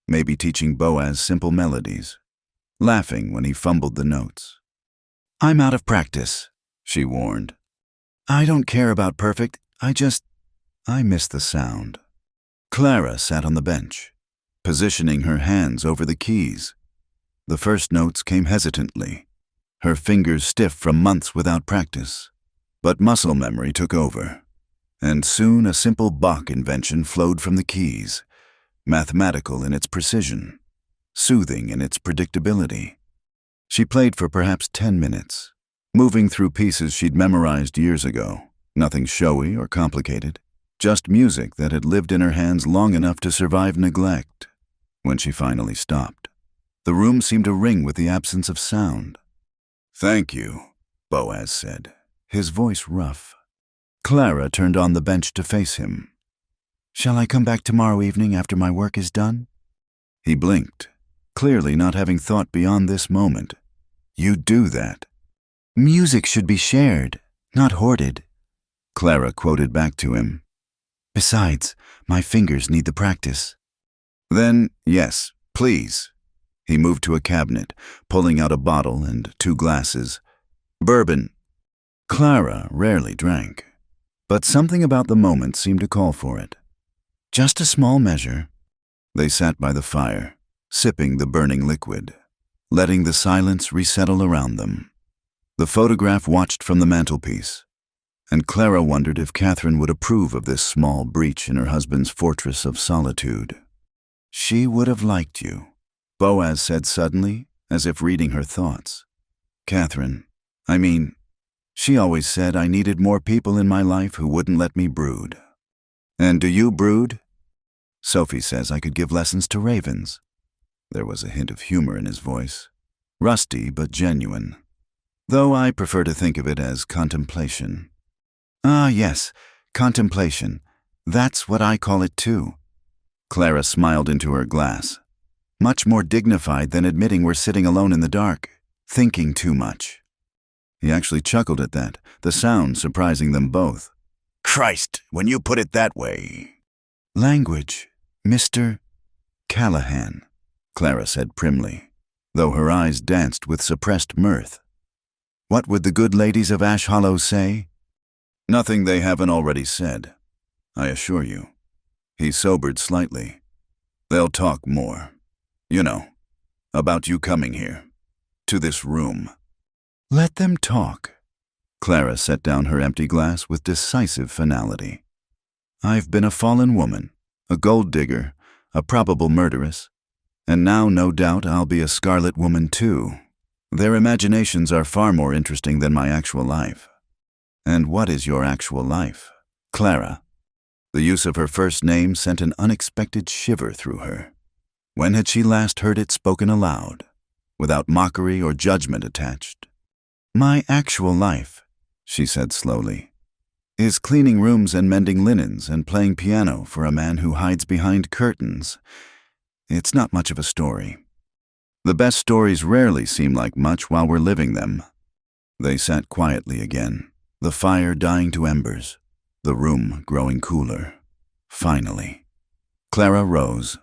A: maybe teaching Boaz simple melodies, laughing when he fumbled the notes. "I'm out of practice," she warned. "I don't care about perfect, I miss the sound." Clara sat on the bench, positioning her hands over the keys. The first notes came hesitantly, her fingers stiff from months without practice. But muscle memory took over, and soon a simple Bach invention flowed from the keys, mathematical in its precision, soothing in its predictability. She played for perhaps 10 minutes, moving through pieces she'd memorized years ago, nothing showy or complicated, just music that had lived in her hands long enough to survive neglect. When she finally stopped, the room seemed to ring with the absence of sound. "Thank you," Boaz said, his voice rough. Clara turned on the bench to face him. "Shall I come back tomorrow evening after my work is done?" He blinked, clearly not having thought beyond this moment. "You do that." "Music should be shared, not hoarded," Clara quoted back to him. "Besides, my fingers need the practice." "Then, yes, please." He moved to a cabinet, pulling out a bottle and 2 glasses. "Bourbon." Clara rarely drank, but something about the moment seemed to call for it. "Just a small measure." They sat by the fire, sipping the burning liquid, letting the silence resettle around them. The photograph watched from the mantelpiece, and Clara wondered if Catherine would approve of this small breach in her husband's fortress of solitude. "She would have liked you," Boaz said suddenly, as if reading her thoughts. She always said I needed more people in my life who wouldn't let me brood." "And do you brood?" "Sophie says I could give lessons to ravens." There was a hint of humor in his voice, rusty but genuine, though I prefer to think of it as contemplation. "Ah, yes, contemplation. That's what I call it too." Clara smiled into her glass, much more dignified than admitting we're sitting alone in the dark, thinking too much. He actually chuckled at that, the sound surprising them both. "Christ, when you put it that way." "Language, Mr. Callahan," Clara said primly, though her eyes danced with suppressed mirth. "What would the good ladies of Ash Hollow say?" "Nothing they haven't already said, I assure you." He sobered slightly. "They'll talk more. You know, about you coming here, to this room." "Let them talk." Clara set down her empty glass with decisive finality. "I've been a fallen woman, a gold digger, a probable murderess, and now no doubt I'll be a scarlet woman too. Their imaginations are far more interesting than my actual life." "And what is your actual life, Clara?" The use of her first name sent an unexpected shiver through her. When had she last heard it spoken aloud, without mockery or judgment attached? "My actual life," she said slowly, "is cleaning rooms and mending linens and playing piano for a man who hides behind curtains. It's not much of a story. The best stories rarely seem like much while we're living them." They sat quietly again, the fire dying to embers, the room growing cooler. Finally, Clara rose.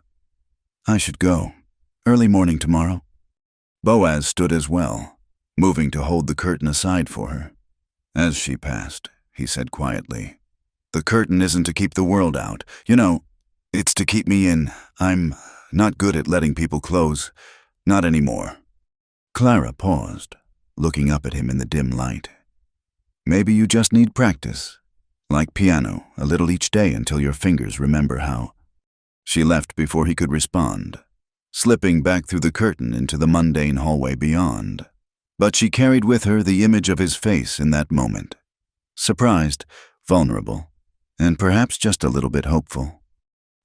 A: "I should go. Early morning tomorrow." Boaz stood as well, moving to hold the curtain aside for her. As she passed, he said quietly, "The curtain isn't to keep the world out. You know, it's to keep me in. I'm not good at letting people close. Not anymore." Clara paused, looking up at him in the dim light. "Maybe you just need practice. Like piano, a little each day until your fingers remember how." She left before he could respond, slipping back through the curtain into the mundane hallway beyond. But she carried with her the image of his face in that moment. Surprised, vulnerable, and perhaps just a little bit hopeful.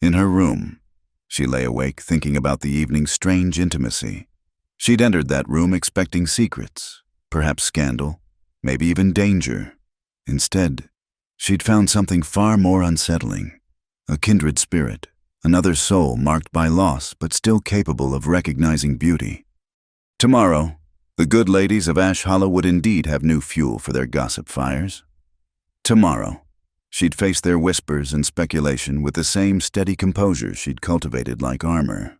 A: In her room, she lay awake thinking about the evening's strange intimacy. She'd entered that room expecting secrets, perhaps scandal, maybe even danger. Instead, she'd found something far more unsettling, a kindred spirit, another soul marked by loss but still capable of recognizing beauty. Tomorrow, the good ladies of Ash Hollow would indeed have new fuel for their gossip fires. Tomorrow, she'd face their whispers and speculation with the same steady composure she'd cultivated like armor.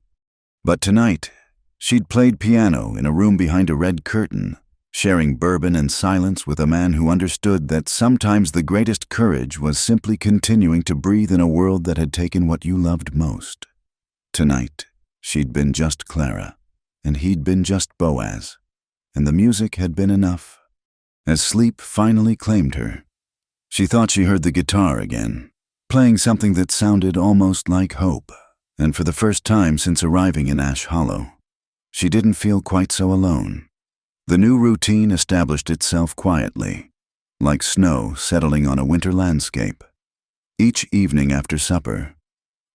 A: But tonight, she'd played piano in a room behind a red curtain, sharing bourbon and silence with a man who understood that sometimes the greatest courage was simply continuing to breathe in a world that had taken what you loved most. Tonight, she'd been just Clara, and he'd been just Boaz, and the music had been enough. As sleep finally claimed her, she thought she heard the guitar again, playing something that sounded almost like hope, and for the first time since arriving in Ash Hollow, she didn't feel quite so alone. The new routine established itself quietly, like snow settling on a winter landscape. Each evening after supper,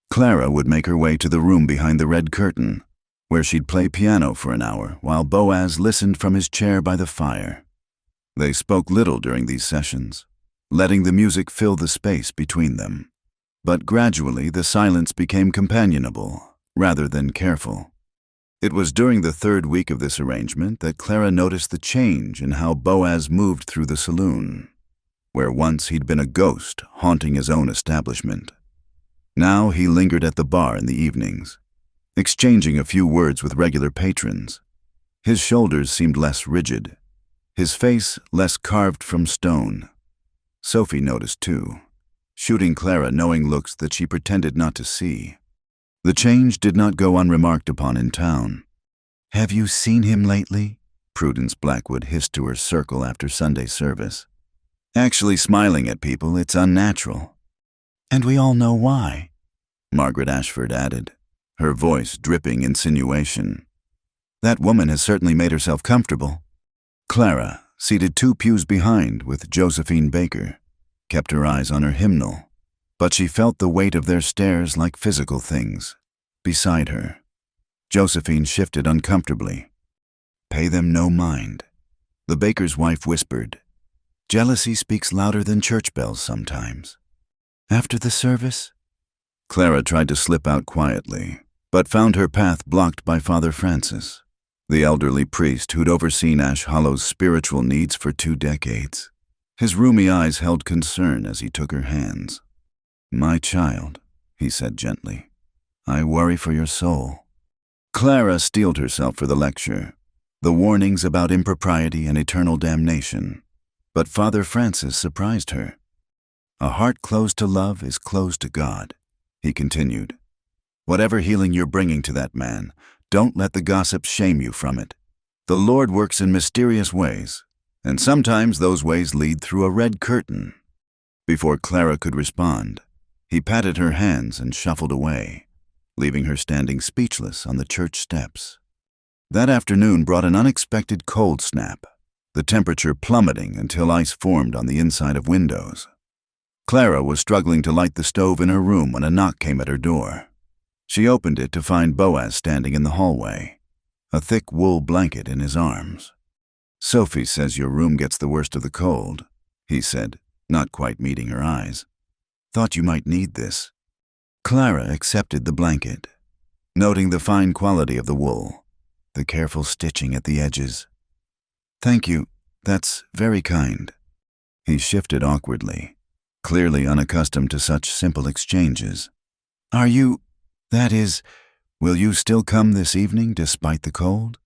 A: Clara would make her way to the room behind the red curtain, where she'd play piano for an hour while Boaz listened from his chair by the fire. They spoke little during these sessions, letting the music fill the space between them. But gradually the silence became companionable rather than careful. It was during the third week of this arrangement that Clara noticed the change in how Boaz moved through the saloon, where once he'd been a ghost haunting his own establishment. Now he lingered at the bar in the evenings, exchanging a few words with regular patrons. His shoulders seemed less rigid, his face less carved from stone. Sophie noticed too, shooting Clara knowing looks that she pretended not to see. The change did not go unremarked upon in town. "Have you seen him lately?" Prudence Blackwood hissed to her circle after Sunday service. "Actually smiling at people, it's unnatural." "And we all know why," Margaret Ashford added, her voice dripping insinuation. "That woman has certainly made herself comfortable." Clara, seated 2 pews behind with Josephine Baker, kept her eyes on her hymnal, but she felt the weight of their stares like physical things. Beside her, Josephine shifted uncomfortably. "Pay them no mind," the baker's wife whispered. "Jealousy speaks louder than church bells sometimes." "After the service?" Clara tried to slip out quietly, but found her path blocked by Father Francis, the elderly priest who'd overseen Ash Hollow's spiritual needs for 2 decades. His rheumy eyes held concern as he took her hands. "My child," he said gently, "I worry for your soul." Clara steeled herself for the lecture, the warnings about impropriety and eternal damnation. But Father Francis surprised her. "A heart closed to love is closed to God," he continued. "Whatever healing you're bringing to that man, don't let the gossip shame you from it. The Lord works in mysterious ways, and sometimes those ways lead through a red curtain." Before Clara could respond, he patted her hands and shuffled away, leaving her standing speechless on the church steps. That afternoon brought an unexpected cold snap, the temperature plummeting until ice formed on the inside of windows. Clara was struggling to light the stove in her room when a knock came at her door. She opened it to find Boaz standing in the hallway, a thick wool blanket in his arms. "Sophie says your room gets the worst of the cold," he said, not quite meeting her eyes. "Thought you might need this." Clara accepted the blanket, noting the fine quality of the wool, the careful stitching at the edges. "Thank you, that's very kind." He shifted awkwardly, clearly unaccustomed to such simple exchanges. Will you still come this evening despite the cold?"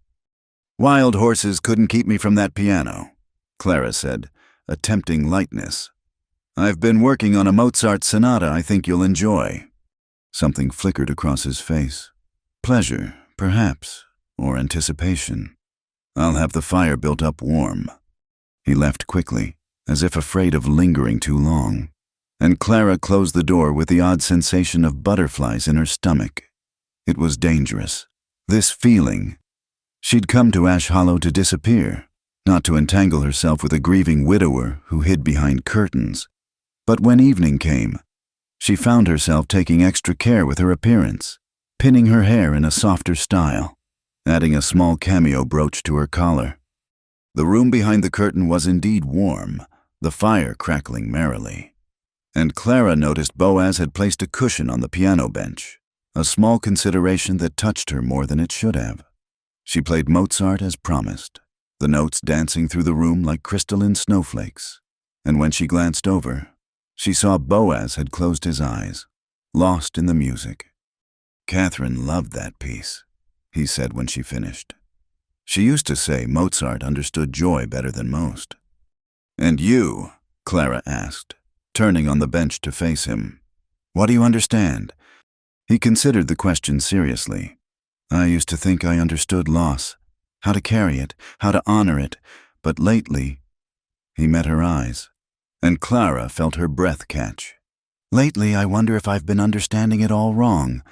A: "Wild horses couldn't keep me from that piano," Clara said, a tempting lightness. "I've been working on a Mozart sonata I think you'll enjoy." Something flickered across his face. Pleasure, perhaps, or anticipation. "I'll have the fire built up warm." He left quickly, as if afraid of lingering too long, and Clara closed the door with the odd sensation of butterflies in her stomach. It was dangerous. This feeling. She'd come to Ash Hollow to disappear, not to entangle herself with a grieving widower who hid behind curtains. But when evening came, she found herself taking extra care with her appearance, pinning her hair in a softer style, adding a small cameo brooch to her collar. The room behind the curtain was indeed warm, the fire crackling merrily. And Clara noticed Boaz had placed a cushion on the piano bench, a small consideration that touched her more than it should have. She played Mozart as promised, the notes dancing through the room like crystalline snowflakes. And when she glanced over, she saw Boaz had closed his eyes, lost in the music. "Catherine loved that piece," he said when she finished. "She used to say Mozart understood joy better than most." "And you?" Clara asked, turning on the bench to face him. "What do you understand?" He considered the question seriously. "I used to think I understood loss, how to carry it, how to honor it, but lately—" He met her eyes, and Clara felt her breath catch. "Lately, I wonder if I've been understanding it all wrong."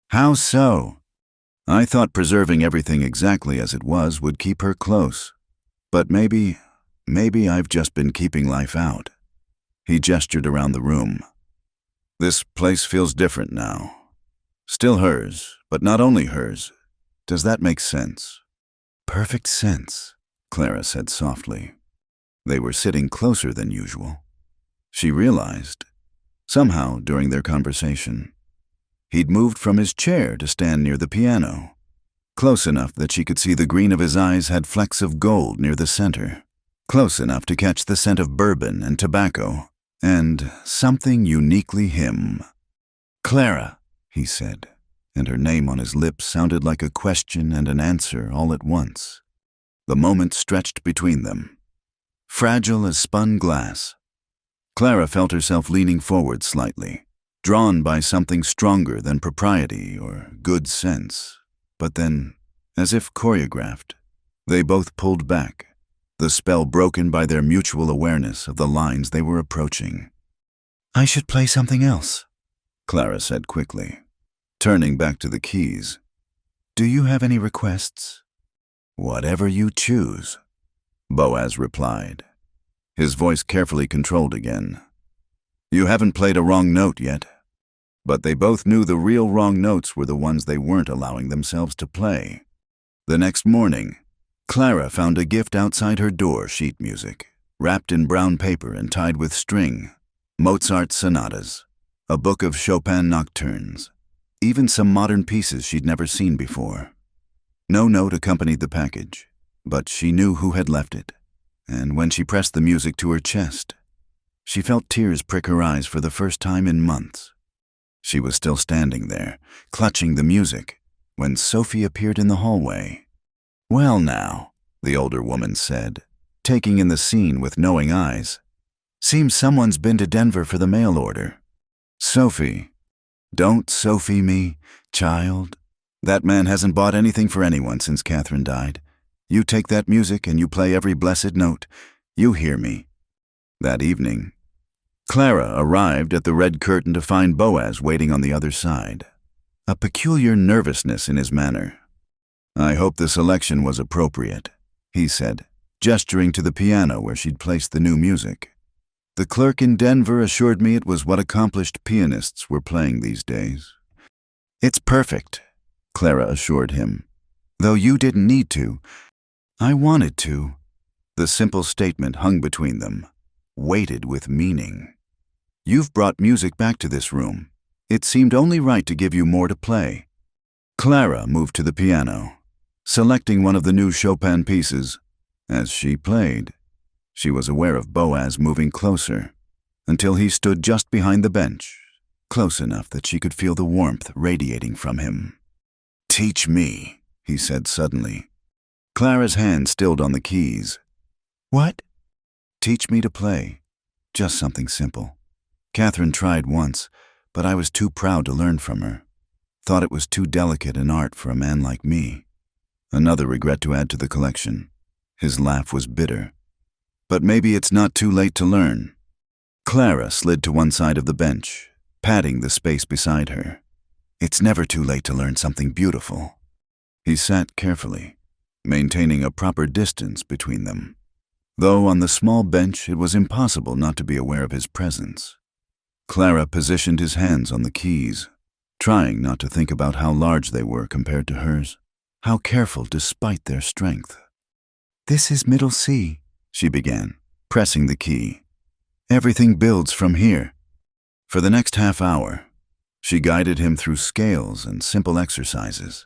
A: "How so?" "I thought preserving everything exactly as it was would keep her close. But maybe I've just been keeping life out." He gestured around the room. "This place feels different now. Still hers, but not only hers. Does that make sense?" "Perfect sense," Clara said softly. They were sitting closer than usual. She realized, somehow during their conversation, he'd moved from his chair to stand near the piano, close enough that she could see the green of his eyes had flecks of gold near the center, close enough to catch the scent of bourbon and tobacco, and something uniquely him. "Clara," he said, and her name on his lips sounded like a question and an answer all at once. The moment stretched between them, fragile as spun glass. Clara felt herself leaning forward slightly, drawn by something stronger than propriety or good sense. But then, as if choreographed, they both pulled back, the spell broken by their mutual awareness of the lines they were approaching. "I should play something else," Clara said quickly, turning back to the keys. "Do you have any requests?" "Whatever you choose," Boaz replied, his voice carefully controlled again. "You haven't played a wrong note yet." But they both knew the real wrong notes were the ones they weren't allowing themselves to play. The next morning, Clara found a gift outside her door, sheet music, wrapped in brown paper and tied with string, Mozart sonatas, a book of Chopin nocturnes, even some modern pieces she'd never seen before. No note accompanied the package, but she knew who had left it, and when she pressed the music to her chest, she felt tears prick her eyes for the first time in months. She was still standing there, clutching the music, when Sophie appeared in the hallway. "Well now," the older woman said, taking in the scene with knowing eyes. "Seems someone's been to Denver for the mail order." "Sophie." "Don't Sophie me, child. That man hasn't bought anything for anyone since Catherine died. You take that music and you play every blessed note. You hear me." That evening, Clara arrived at the red curtain to find Boaz waiting on the other side, a peculiar nervousness in his manner. "I hope the selection was appropriate," he said, gesturing to the piano where she'd placed the new music. "The clerk in Denver assured me it was what accomplished pianists were playing these days." "It's perfect," Clara assured him, "though you didn't need to." "I wanted to." The simple statement hung between them, weighted with meaning. "You've brought music back to this room. It seemed only right to give you more to play." Clara moved to the piano, selecting one of the new Chopin pieces. As she played, she was aware of Boaz moving closer, until he stood just behind the bench, close enough that she could feel the warmth radiating from him. "Teach me," he said suddenly. Clara's hand stilled on the keys. "What?" "Teach me to play. Just something simple. Catherine tried once, but I was too proud to learn from her. Thought it was too delicate an art for a man like me." Another regret to add to the collection. His laugh was bitter. "But maybe it's not too late to learn." Clara slid to one side of the bench, patting the space beside her. "It's never too late to learn something beautiful." He sat carefully, maintaining a proper distance between them, though on the small bench it was impossible not to be aware of his presence. Clara positioned his hands on the keys, trying not to think about how large they were compared to hers, how careful despite their strength. "This is middle C," she began, pressing the key. "Everything builds from here." For the next half hour, She guided him through scales and simple exercises,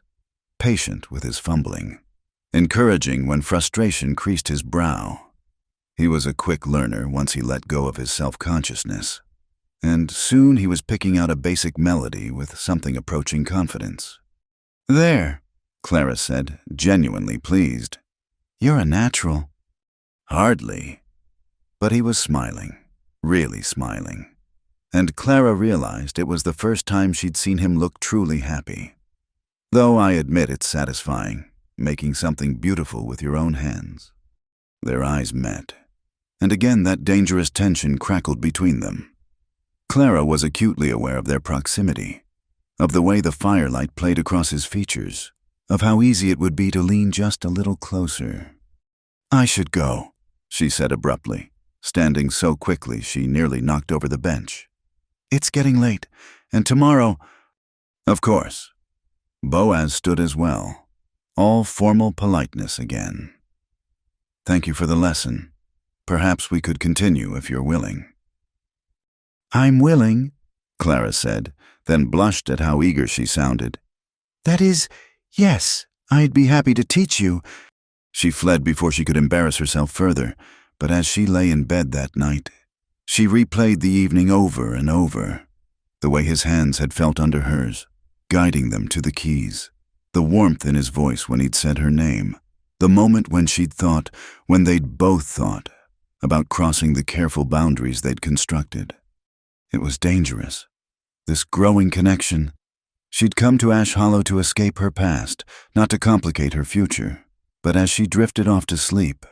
A: patient with his fumbling, encouraging when frustration creased his brow. He was a quick learner once he let go of his self-consciousness, and soon he was picking out a basic melody with something approaching confidence. "There," Clara said, genuinely pleased. "You're a natural." "Hardly." But he was smiling, really smiling. And Clara realized it was the first time she'd seen him look truly happy. Though I admit it's satisfying, making something beautiful with your own hands. Their eyes met, and again that dangerous tension crackled between them. Clara was acutely aware of their proximity, of the way the firelight played across his features, of how easy it would be to lean just a little closer. "I should go," she said abruptly, standing so quickly she nearly knocked over the bench. "It's getting late, and tomorrow—" "Of course." Boaz stood as well, all formal politeness again. "Thank you for the lesson. Perhaps we could continue if you're willing." "I'm willing," Clara said, then blushed at how eager she sounded. "That is, yes, I'd be happy to teach you." She fled before she could embarrass herself further, but as she lay in bed that night, she replayed the evening over and over, the way his hands had felt under hers, guiding them to the keys, the warmth in his voice when he'd said her name, the moment when she'd thought, when they'd both thought, about crossing the careful boundaries they'd constructed. It was dangerous, this growing connection. She'd come to Ash Hollow to escape her past, not to complicate her future, but as she drifted off to sleep,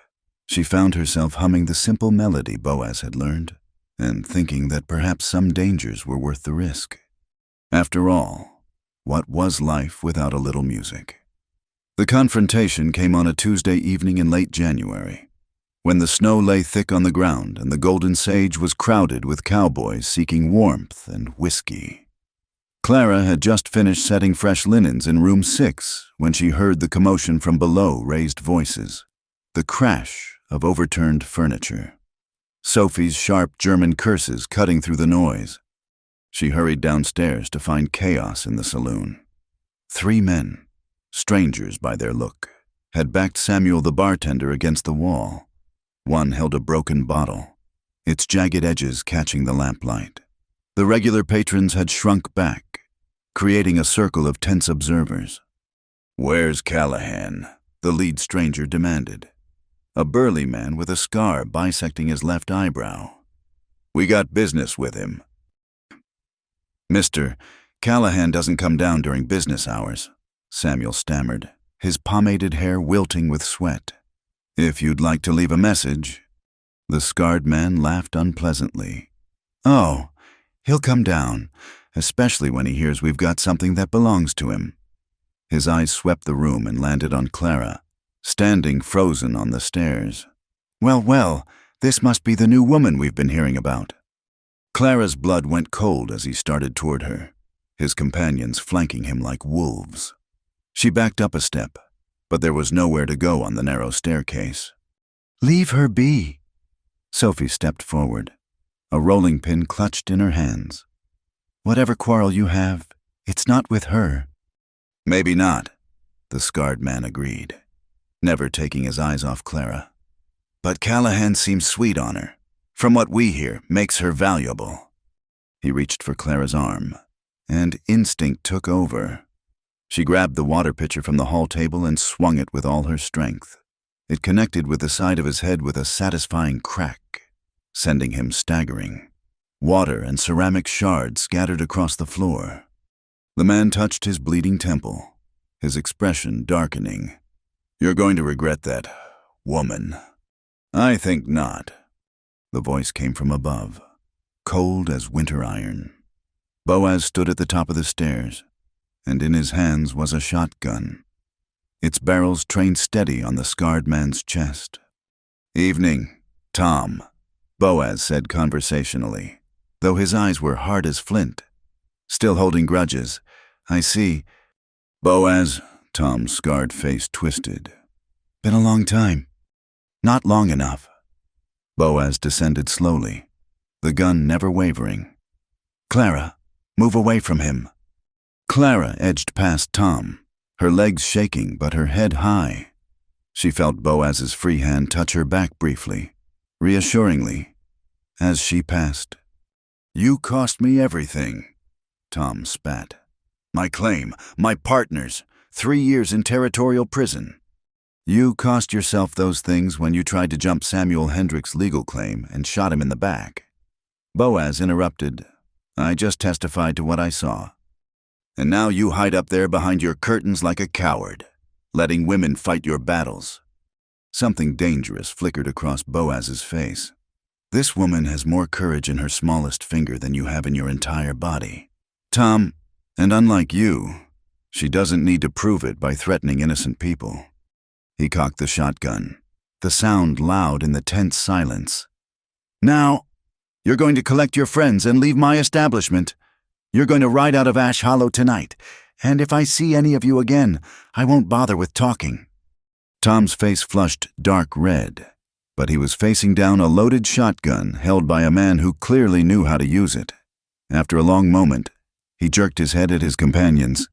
A: she found herself humming the simple melody Boaz had learned, and thinking that perhaps some dangers were worth the risk. After all, what was life without a little music? The confrontation came on a Tuesday evening in late January, when the snow lay thick on the ground and the Golden Sage was crowded with cowboys seeking warmth and whiskey. Clara had just finished setting fresh linens in room 6 when she heard the commotion from below, raised voices, the crash of overturned furniture, Sophie's sharp German curses cutting through the noise. She hurried downstairs to find chaos in the saloon. 3 men, strangers by their look, had backed Samuel the bartender against the wall. One held a broken bottle, its jagged edges catching the lamplight. The regular patrons had shrunk back, creating a circle of tense observers. "Where's Callahan?" the lead stranger demanded, a burly man with a scar bisecting his left eyebrow. "We got business with him." "Mister, Callahan doesn't come down during business hours," Samuel stammered, his pomaded hair wilting with sweat. "If you'd like to leave a message." The scarred man laughed unpleasantly. "Oh, he'll come down, especially when he hears we've got something that belongs to him." His eyes swept the room and landed on Clara, standing frozen on the stairs. Well, this must be the new woman we've been hearing about." Clara's blood went cold as he started toward her, his companions flanking him like wolves. She backed up a step, but there was nowhere to go on the narrow staircase. "Leave her be." Sophie stepped forward, a rolling pin clutched in her hands. "Whatever quarrel you have, it's not with her." "Maybe not," the scarred man agreed, never taking his eyes off Clara. "But Callahan seems sweet on her. From what we hear, makes her valuable." He reached for Clara's arm, and instinct took over. She grabbed the water pitcher from the hall table and swung it with all her strength. It connected with the side of his head with a satisfying crack, sending him staggering. Water and ceramic shards scattered across the floor. The man touched his bleeding temple, his expression darkening. "You're going to regret that, woman." "I think not." The voice came from above, cold as winter iron. Boaz stood at the top of the stairs, and in his hands was a shotgun, its barrels trained steady on the scarred man's chest. "Evening, Tom," Boaz said conversationally, though his eyes were hard as flint. "Still holding grudges, I see." "Boaz," Tom's scarred face twisted. "Been a long time." "Not long enough." Boaz descended slowly, the gun never wavering. "Clara, Move away from him." Clara edged past Tom, her legs shaking but her head high. She felt Boaz's free hand touch her back briefly, reassuringly, as she passed. "You cost me everything," Tom spat. "My claim, my partners, 3 years in territorial prison." "You cost yourself those things when you tried to jump Samuel Hendrick's legal claim and shot him in the back." Boaz interrupted. "I just testified to what I saw. And now you hide up there behind your curtains like a coward, letting women fight your battles." Something dangerous flickered across Boaz's face. "This woman has more courage in her smallest finger than you have in your entire body, Tom, and unlike you, she doesn't need to prove it by threatening innocent people." He cocked the shotgun, the sound loud in the tense silence. "Now, you're going to collect your friends and leave my establishment. You're going to ride out of Ash Hollow tonight, and if I see any of you again, I won't bother with talking." Tom's face flushed dark red, but he was facing down a loaded shotgun held by a man who clearly knew how to use it. After a long moment, he jerked his head at his companions.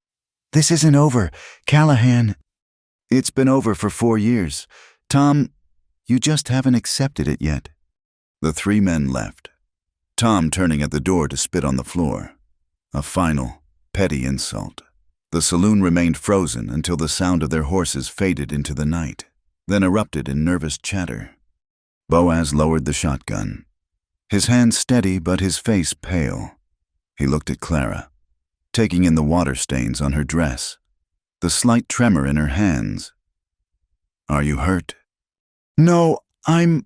A: "This isn't over, Callahan." "It's been over for 4 years. Tom, you just haven't accepted it yet." The 3 men left, Tom turning at the door to spit on the floor. A final, petty insult. The saloon remained frozen until the sound of their horses faded into the night, then erupted in nervous chatter. Boaz lowered the shotgun, his hand steady but his face pale. He looked at Clara, taking in the water stains on her dress, the slight tremor in her hands. "Are you hurt?" "No, I'm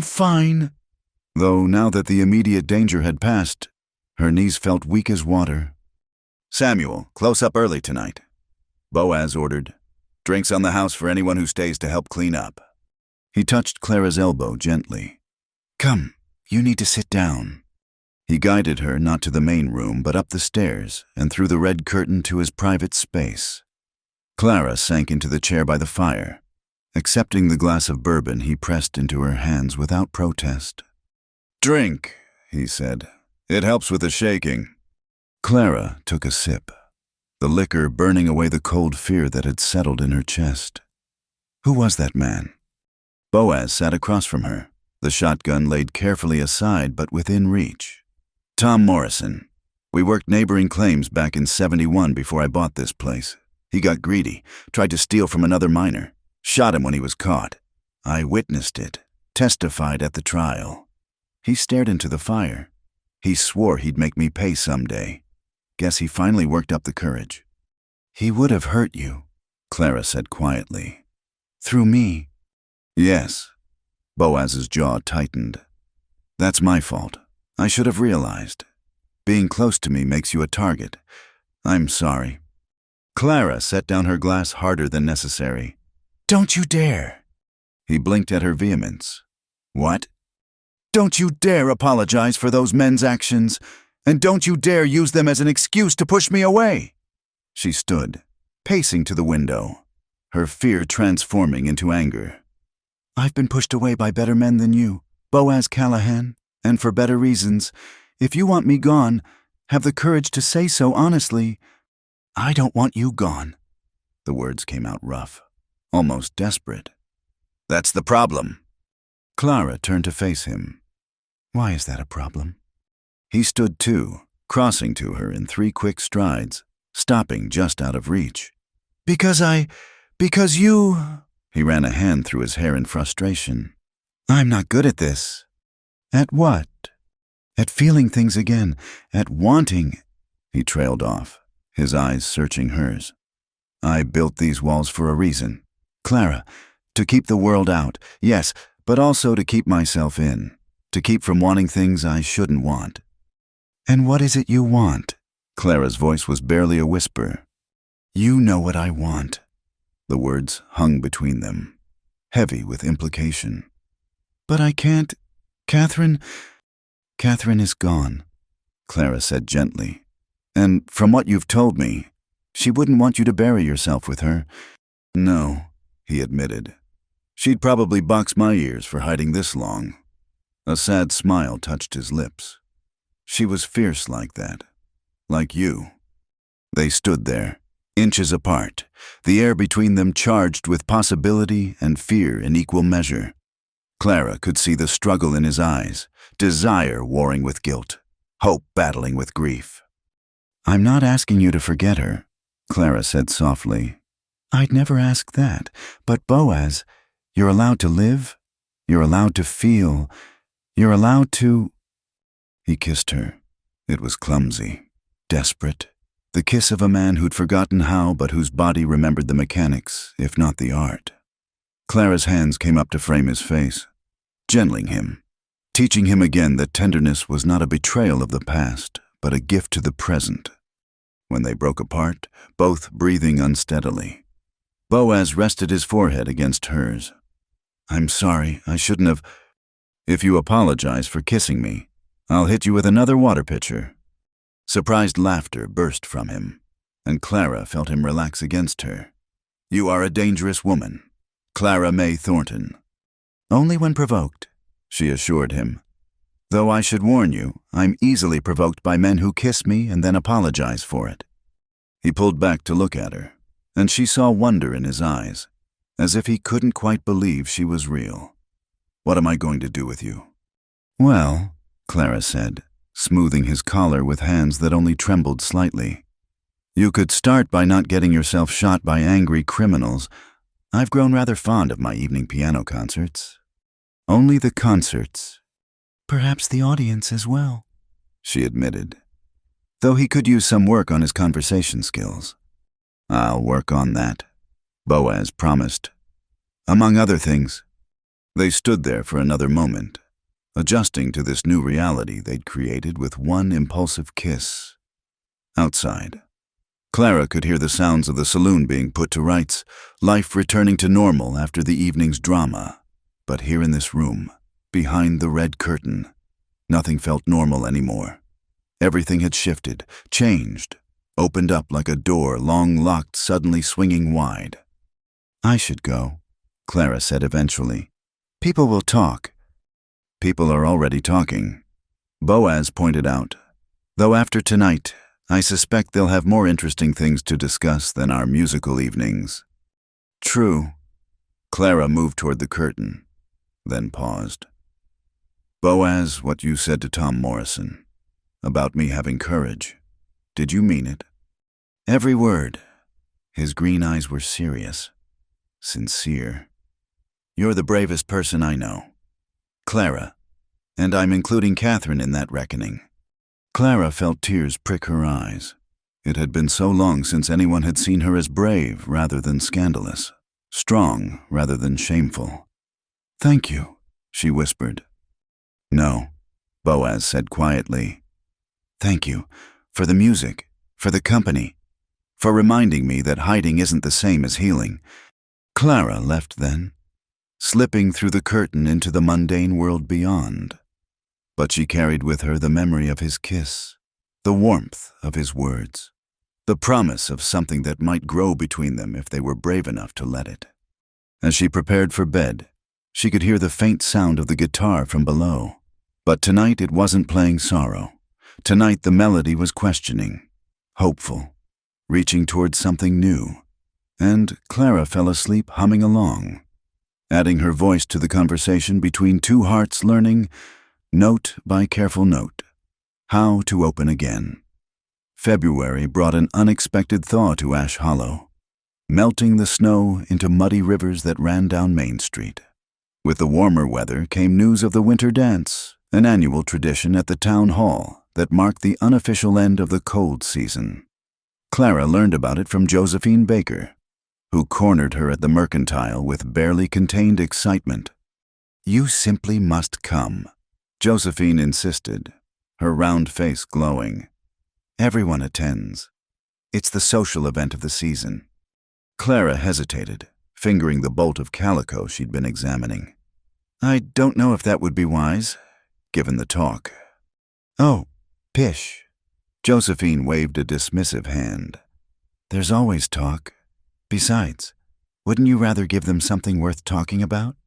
A: fine." Though now that the immediate danger had passed, her knees felt weak as water. "Samuel, close up early tonight," Boaz ordered. "Drinks on the house for anyone who stays to help clean up." He touched Clara's elbow gently. "Come, you need to sit down." He guided her not to the main room but up the stairs and through the red curtain to his private space. Clara sank into the chair by the fire. Accepting the glass of bourbon he pressed into her hands without protest. "Drink," he said. "It helps with the shaking." Clara took a sip, the liquor burning away the cold fear that had settled in her chest. Who was that man? Boaz sat across from her, the shotgun laid carefully aside but within reach. "Tom Morrison. We worked neighboring claims back in '71 before I bought this place. He got greedy, tried to steal from another miner, shot him when he was caught. I witnessed it, testified at the trial." He stared into the fire. He swore he'd make me pay someday. Guess he finally worked up the courage. "He would have hurt you," Clara said quietly. "Through me." "Yes." Boaz's jaw tightened. "That's my fault. I should have realized. Being close to me makes you a target. I'm sorry." Clara set down her glass harder than necessary. "Don't you dare!" He blinked at her vehemence. "What?" "Don't you dare apologize for those men's actions, and don't you dare use them as an excuse to push me away." She stood, pacing to the window, her fear transforming into anger. "I've been pushed away by better men than you, Boaz Callahan, and for better reasons. If you want me gone, have the courage to say so honestly. I don't want you gone." The words came out rough, almost desperate. "That's the problem." Clara turned to face him. "Why is that a problem?" He stood too, crossing to her in 3 quick strides, stopping just out of reach. Because you..." He ran a hand through his hair in frustration. "I'm not good at this." "At what?" "At feeling things again, at wanting..." He trailed off, his eyes searching hers. "I built these walls for a reason, Clara, to keep the world out, yes, but also to keep myself in, to keep from wanting things I shouldn't want." "And what is it you want?" Clara's voice was barely a whisper. "You know what I want." The words hung between them, heavy with implication. "But I can't. Catherine is gone," Clara said gently. "And from what you've told me, she wouldn't want you to bury yourself with her." "No," he admitted. "She'd probably box my ears for hiding this long." A sad smile touched his lips. She was fierce like that. like you. They stood there, inches apart, the air between them charged with possibility and fear in equal measure. Clara could see the struggle in his eyes, desire warring with guilt, hope battling with grief. "I'm not asking you to forget her," Clara said softly. "I'd never ask that, but Boaz, you're allowed to live, you're allowed to feel, you're allowed to—" He kissed her. It was clumsy, desperate, the kiss of a man who'd forgotten how but whose body remembered the mechanics, if not the art. Clara's hands came up to frame his face, gentling him, teaching him again that tenderness was not a betrayal of the past, but a gift to the present. When they broke apart, both breathing unsteadily, Boaz rested his forehead against hers. "I'm sorry, I shouldn't have—" "If you apologize for kissing me, I'll hit you with another water pitcher." Surprised laughter burst from him, and Clara felt him relax against her. "You are a dangerous woman, Clara May Thornton." "Only when provoked," she assured him. "Though I should warn you, I'm easily provoked by men who kiss me and then apologize for it." He pulled back to look at her, and she saw wonder in his eyes, as if he couldn't quite believe she was real. "What am I going to do with you?" "Well," Clara said, smoothing his collar with hands that only trembled slightly, "you could start by not getting yourself shot by angry criminals. I've grown rather fond of my evening piano concerts." "Only the concerts." "Perhaps the audience as well," she admitted, though he could use some work on his conversation skills. "I'll work on that," Boaz promised. "Among other things." They stood there for another moment, adjusting to this new reality they'd created with one impulsive kiss. Outside, Clara could hear the sounds of the saloon being put to rights, life returning to normal after the evening's drama. But here in this room, behind the red curtain, nothing felt normal anymore. Everything had shifted, changed, opened up like a door long locked suddenly swinging wide. "I should go," Clara said eventually. "People will talk." "People are already talking," Boaz pointed out, "though after tonight, I suspect they'll have more interesting things to discuss than our musical evenings." "True." Clara moved toward the curtain, then paused. "Boaz, what you said to Tom Morrison, about me having courage, did you mean it?" "Every word." His green eyes were serious, sincere. "You're the bravest person I know, Clara, and I'm including Catherine in that reckoning." Clara felt tears prick her eyes. It had been so long since anyone had seen her as brave rather than scandalous, strong rather than shameful. "Thank you," she whispered. "No," Boaz said quietly. "Thank you for the music, for the company, for reminding me that hiding isn't the same as healing." Clara left then, slipping through the curtain into the mundane world beyond. But she carried with her the memory of his kiss, the warmth of his words, the promise of something that might grow between them if they were brave enough to let it. As she prepared for bed, she could hear the faint sound of the guitar from below. But tonight it wasn't playing sorrow. Tonight the melody was questioning, hopeful, reaching towards something new. And Clara fell asleep humming along, adding her voice to the conversation between two hearts learning, note by careful note, how to open again. February brought an unexpected thaw to Ash Hollow, melting the snow into muddy rivers that ran down Main Street. With the warmer weather came news of the winter dance, an annual tradition at the town hall that marked the unofficial end of the cold season. Clara learned about it from Josephine Baker, who cornered her at the Mercantile with barely contained excitement. "You simply must come," Josephine insisted, her round face glowing. "Everyone attends. It's the social event of the season." Clara hesitated, fingering the bolt of calico she'd been examining. "I don't know if that would be wise, given the talk." "Oh, pish." Josephine waved a dismissive hand. "There's always talk. Besides, wouldn't you rather give them something worth talking about?"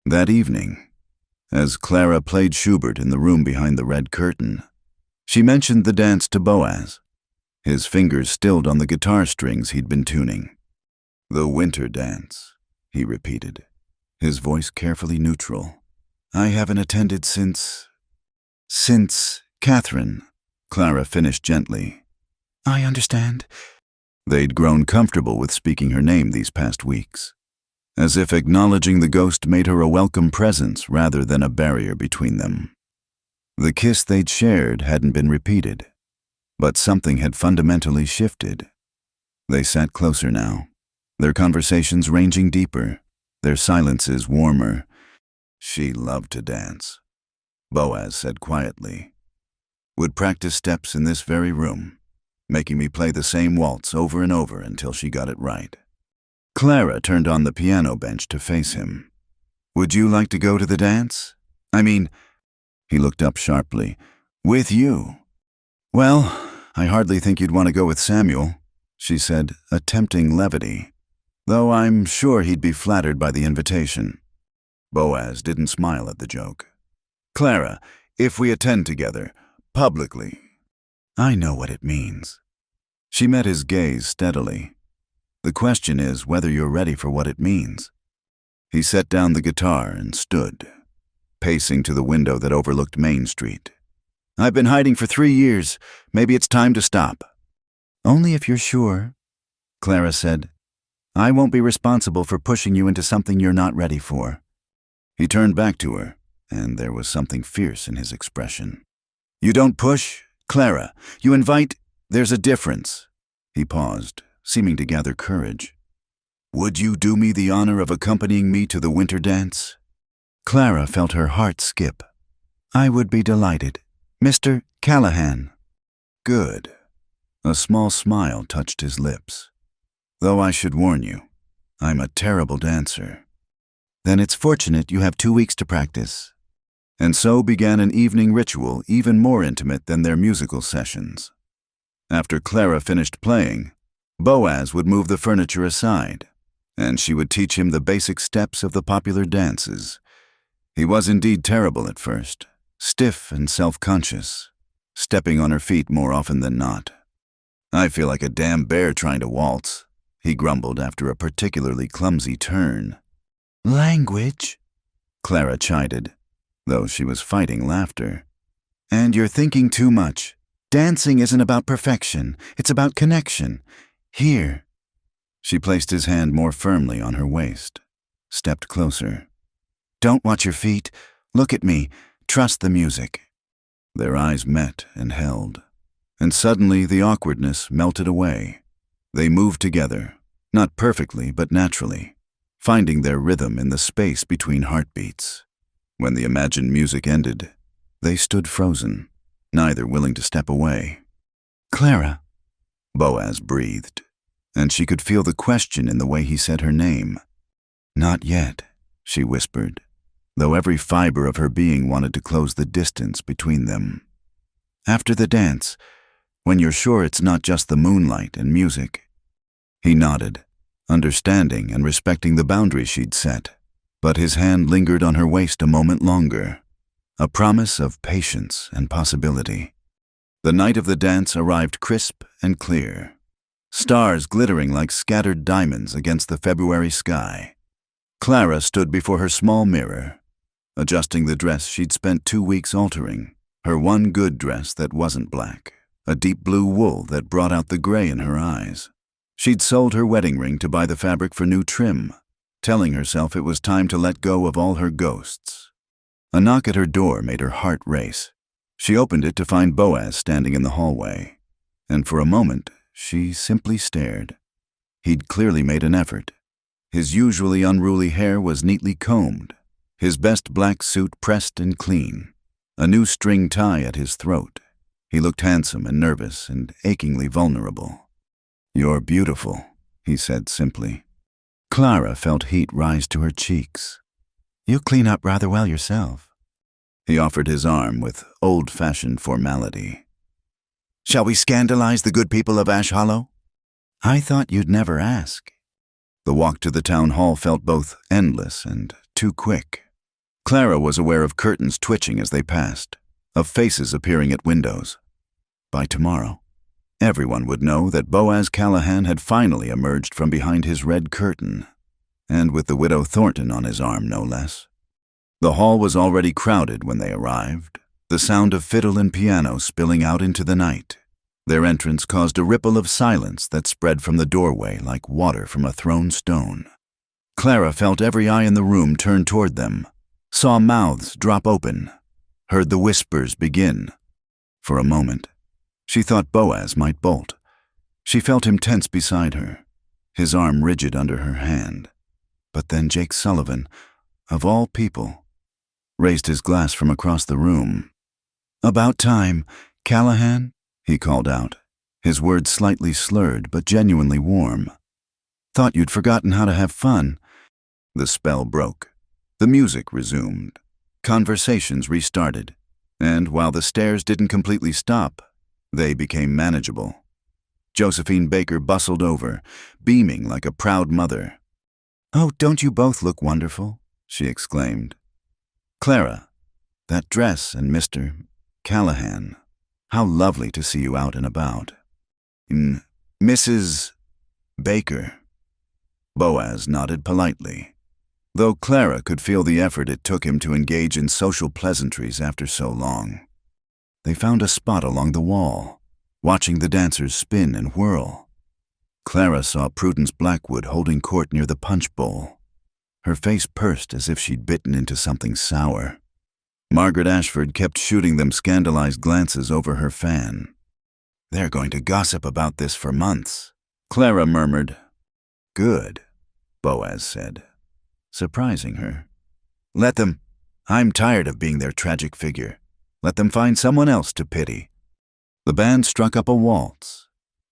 A: That evening, as Clara played Schubert in the room behind the red curtain, she mentioned the dance to Boaz, His fingers stilled on the guitar strings he'd been tuning. "The winter dance," he repeated, his voice carefully neutral. "I haven't attended since Catherine," Clara finished gently. "I understand." They'd grown comfortable with speaking her name these past weeks, as if acknowledging the ghost made her a welcome presence rather than a barrier between them. The kiss they'd shared hadn't been repeated, but something had fundamentally shifted. They sat closer now, their conversations ranging deeper, their silences warmer. "She loved to dance," Boaz said quietly. "Would practice steps in this very room, making me play the same waltz over and over until she got it right." Clara turned on the piano bench to face him. "Would you like to go to the dance? I mean," he looked up sharply, "with you." "Well, I hardly think you'd want to go with Samuel," she said, attempting levity, though I'm sure he'd be flattered by the invitation. Boaz didn't smile at the joke. "Clara, if we attend together, publicly." "I know what it means." She met his gaze steadily. "The question is whether you're ready for what it means." He set down the guitar and stood, pacing to the window that overlooked Main Street. "I've been hiding for 3 years. Maybe it's time to stop." "Only if you're sure," Clara said. "I won't be responsible for pushing you into something you're not ready for." He turned back to her, and there was something fierce in his expression. "You don't push, Clara. You invite. There's a difference." He paused, seeming to gather courage. "Would you do me the honor of accompanying me to the winter dance?" Clara felt her heart skip. "I would be delighted. Mr. Callahan." "Good." A small smile touched his lips. "Though I should warn you, I'm a terrible dancer." "Then it's fortunate you have 2 weeks to practice." And so began an evening ritual even more intimate than their musical sessions. After Clara finished playing, Boaz would move the furniture aside, and she would teach him the basic steps of the popular dances. He was indeed terrible at first, stiff and self-conscious, stepping on her feet more often than not. "I feel like a damn bear trying to waltz," he grumbled after a particularly clumsy turn. "Language," Clara chided, though she was fighting laughter. "And you're thinking too much. Dancing isn't about perfection, it's about connection. Here." She placed his hand more firmly on her waist, stepped closer. "Don't watch your feet. Look at me. Trust the music." Their eyes met and held, and suddenly the awkwardness melted away. They moved together, not perfectly but naturally, finding their rhythm in the space between heartbeats. When the imagined music ended, they stood frozen, neither willing to step away. "Clara," Boaz breathed, and she could feel the question in the way he said her name. "Not yet," she whispered, though every fiber of her being wanted to close the distance between them. "After the dance, when you're sure it's not just the moonlight and music." He nodded, understanding and respecting the boundaries she'd set, but his hand lingered on her waist a moment longer, a promise of patience and possibility. The night of the dance arrived crisp and clear, stars glittering like scattered diamonds against the February sky. Clara stood before her small mirror, adjusting the dress she'd spent 2 weeks altering, her one good dress that wasn't black, a deep blue wool that brought out the gray in her eyes. She'd sold her wedding ring to buy the fabric for new trim, telling herself it was time to let go of all her ghosts. A knock at her door made her heart race. She opened it to find Boaz standing in the hallway, and for a moment she simply stared. He'd clearly made an effort. His usually unruly hair was neatly combed, his best black suit pressed and clean, a new string tie at his throat. He looked handsome and nervous and achingly vulnerable. "You're beautiful," he said simply. Clara felt heat rise to her cheeks. "You clean up rather well yourself." He offered his arm with old-fashioned formality. "Shall we scandalize the good people of Ash Hollow?" "I thought you'd never ask." The walk to the town hall felt both endless and too quick. Clara was aware of curtains twitching as they passed, of faces appearing at windows. By tomorrow, Everyone would know that Boaz Callahan had finally emerged from behind his red curtain, and with the widow Thornton on his arm, no less. The hall was already crowded when they arrived, the sound of fiddle and piano spilling out into the night. Their entrance caused a ripple of silence that spread from the doorway like water from a thrown stone. Clara felt every eye in the room turn toward them, saw mouths drop open, heard the whispers begin. For a moment, she thought Boaz might bolt. She felt him tense beside her, his arm rigid under her hand. But then Jake Sullivan, of all people, raised his glass from across the room. "About time, Callahan," he called out, his words slightly slurred but genuinely warm. "Thought you'd forgotten how to have fun." The spell broke. The music resumed. Conversations restarted. And while the stares didn't completely stop, they became manageable. Josephine Baker bustled over, beaming like a proud mother. "Oh, don't you both look wonderful?" she exclaimed. "Clara, that dress and Mr. Callahan, how lovely to see you out and about." "Mrs. Baker." Boaz nodded politely, though Clara could feel the effort it took him to engage in social pleasantries after so long. They found a spot along the wall, watching the dancers spin and whirl. Clara saw Prudence Blackwood holding court near the punch bowl. Her face pursed as if she'd bitten into something sour. Margaret Ashford kept shooting them scandalized glances over her fan. "They're going to gossip about this for months," Clara murmured. "Good," Boaz said, surprising her. "Let them. I'm tired of being their tragic figure. Let them find someone else to pity." The band struck up a waltz,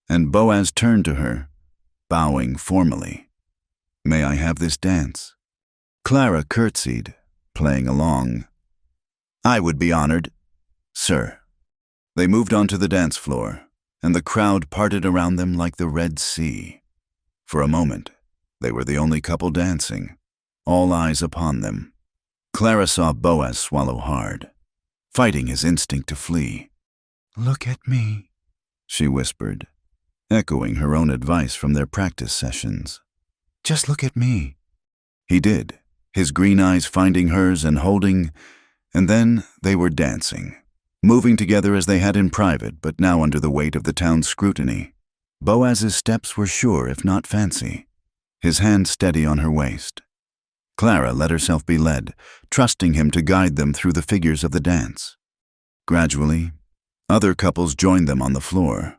A: and Boaz turned to her, bowing formally. "May I have this dance?" Clara curtsied, playing along. "I would be honored, sir." They moved onto the dance floor, and the crowd parted around them like the Red Sea. For a moment, they were the only couple dancing, all eyes upon them. Clara saw Boaz swallow hard, fighting his instinct to flee. "Look at me," she whispered, echoing her own advice from their practice sessions. "Just look at me." He did, his green eyes finding hers and holding, and then they were dancing, moving together as they had in private, but now under the weight of the town's scrutiny. Boaz's steps were sure, if not fancy, his hand steady on her waist. Clara let herself be led, trusting him to guide them through the figures of the dance. Gradually, other couples joined them on the floor.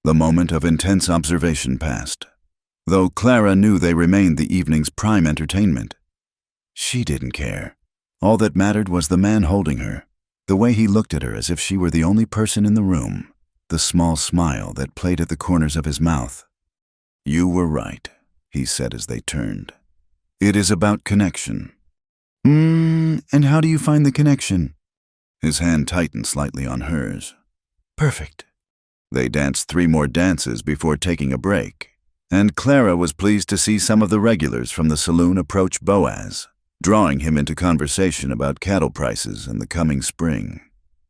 A: The moment of intense observation passed, though Clara knew they remained the evening's prime entertainment. She didn't care. All that mattered was the man holding her, the way he looked at her as if she were the only person in the room, the small smile that played at the corners of his mouth. "You were right," he said as they turned. "It is about connection." And how do you find the connection?" His hand tightened slightly on hers. "Perfect." They danced 3 more dances before taking a break, and Clara was pleased to see some of the regulars from the saloon approach Boaz, drawing him into conversation about cattle prices and the coming spring.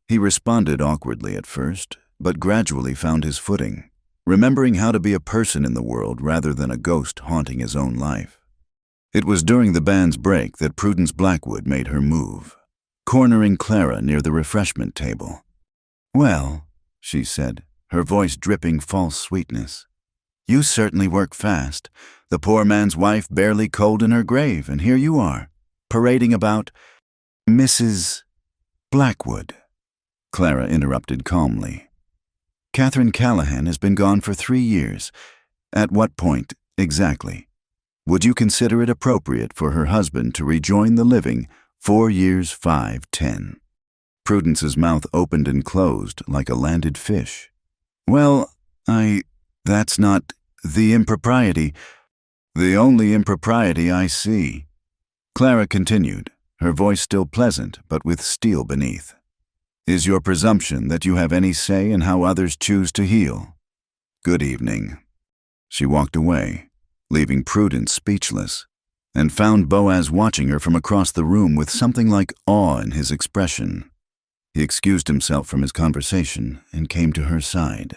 A: He responded awkwardly at first, but gradually found his footing, remembering how to be a person in the world rather than a ghost haunting his own life. It was during the band's break that Prudence Blackwood made her move, cornering Clara near the refreshment table. "Well," she said, her voice dripping false sweetness, "you certainly work fast. The poor man's wife barely cold in her grave, and here you are, parading about." "Mrs. Blackwood," Clara interrupted calmly. "Catherine Callahan has been gone for 3 years. At what point, exactly, would you consider it appropriate for her husband to rejoin the living 4 years, 5, 10? Prudence's mouth opened and closed like a landed fish. "Well, that's not the impropriety. The only impropriety I see," Clara continued, her voice still pleasant but with steel beneath, "is your presumption that you have any say in how others choose to heal. Good evening." She walked away, leaving Prudence speechless, and found Boaz watching her from across the room with something like awe in his expression. He excused himself from his conversation and came to her side.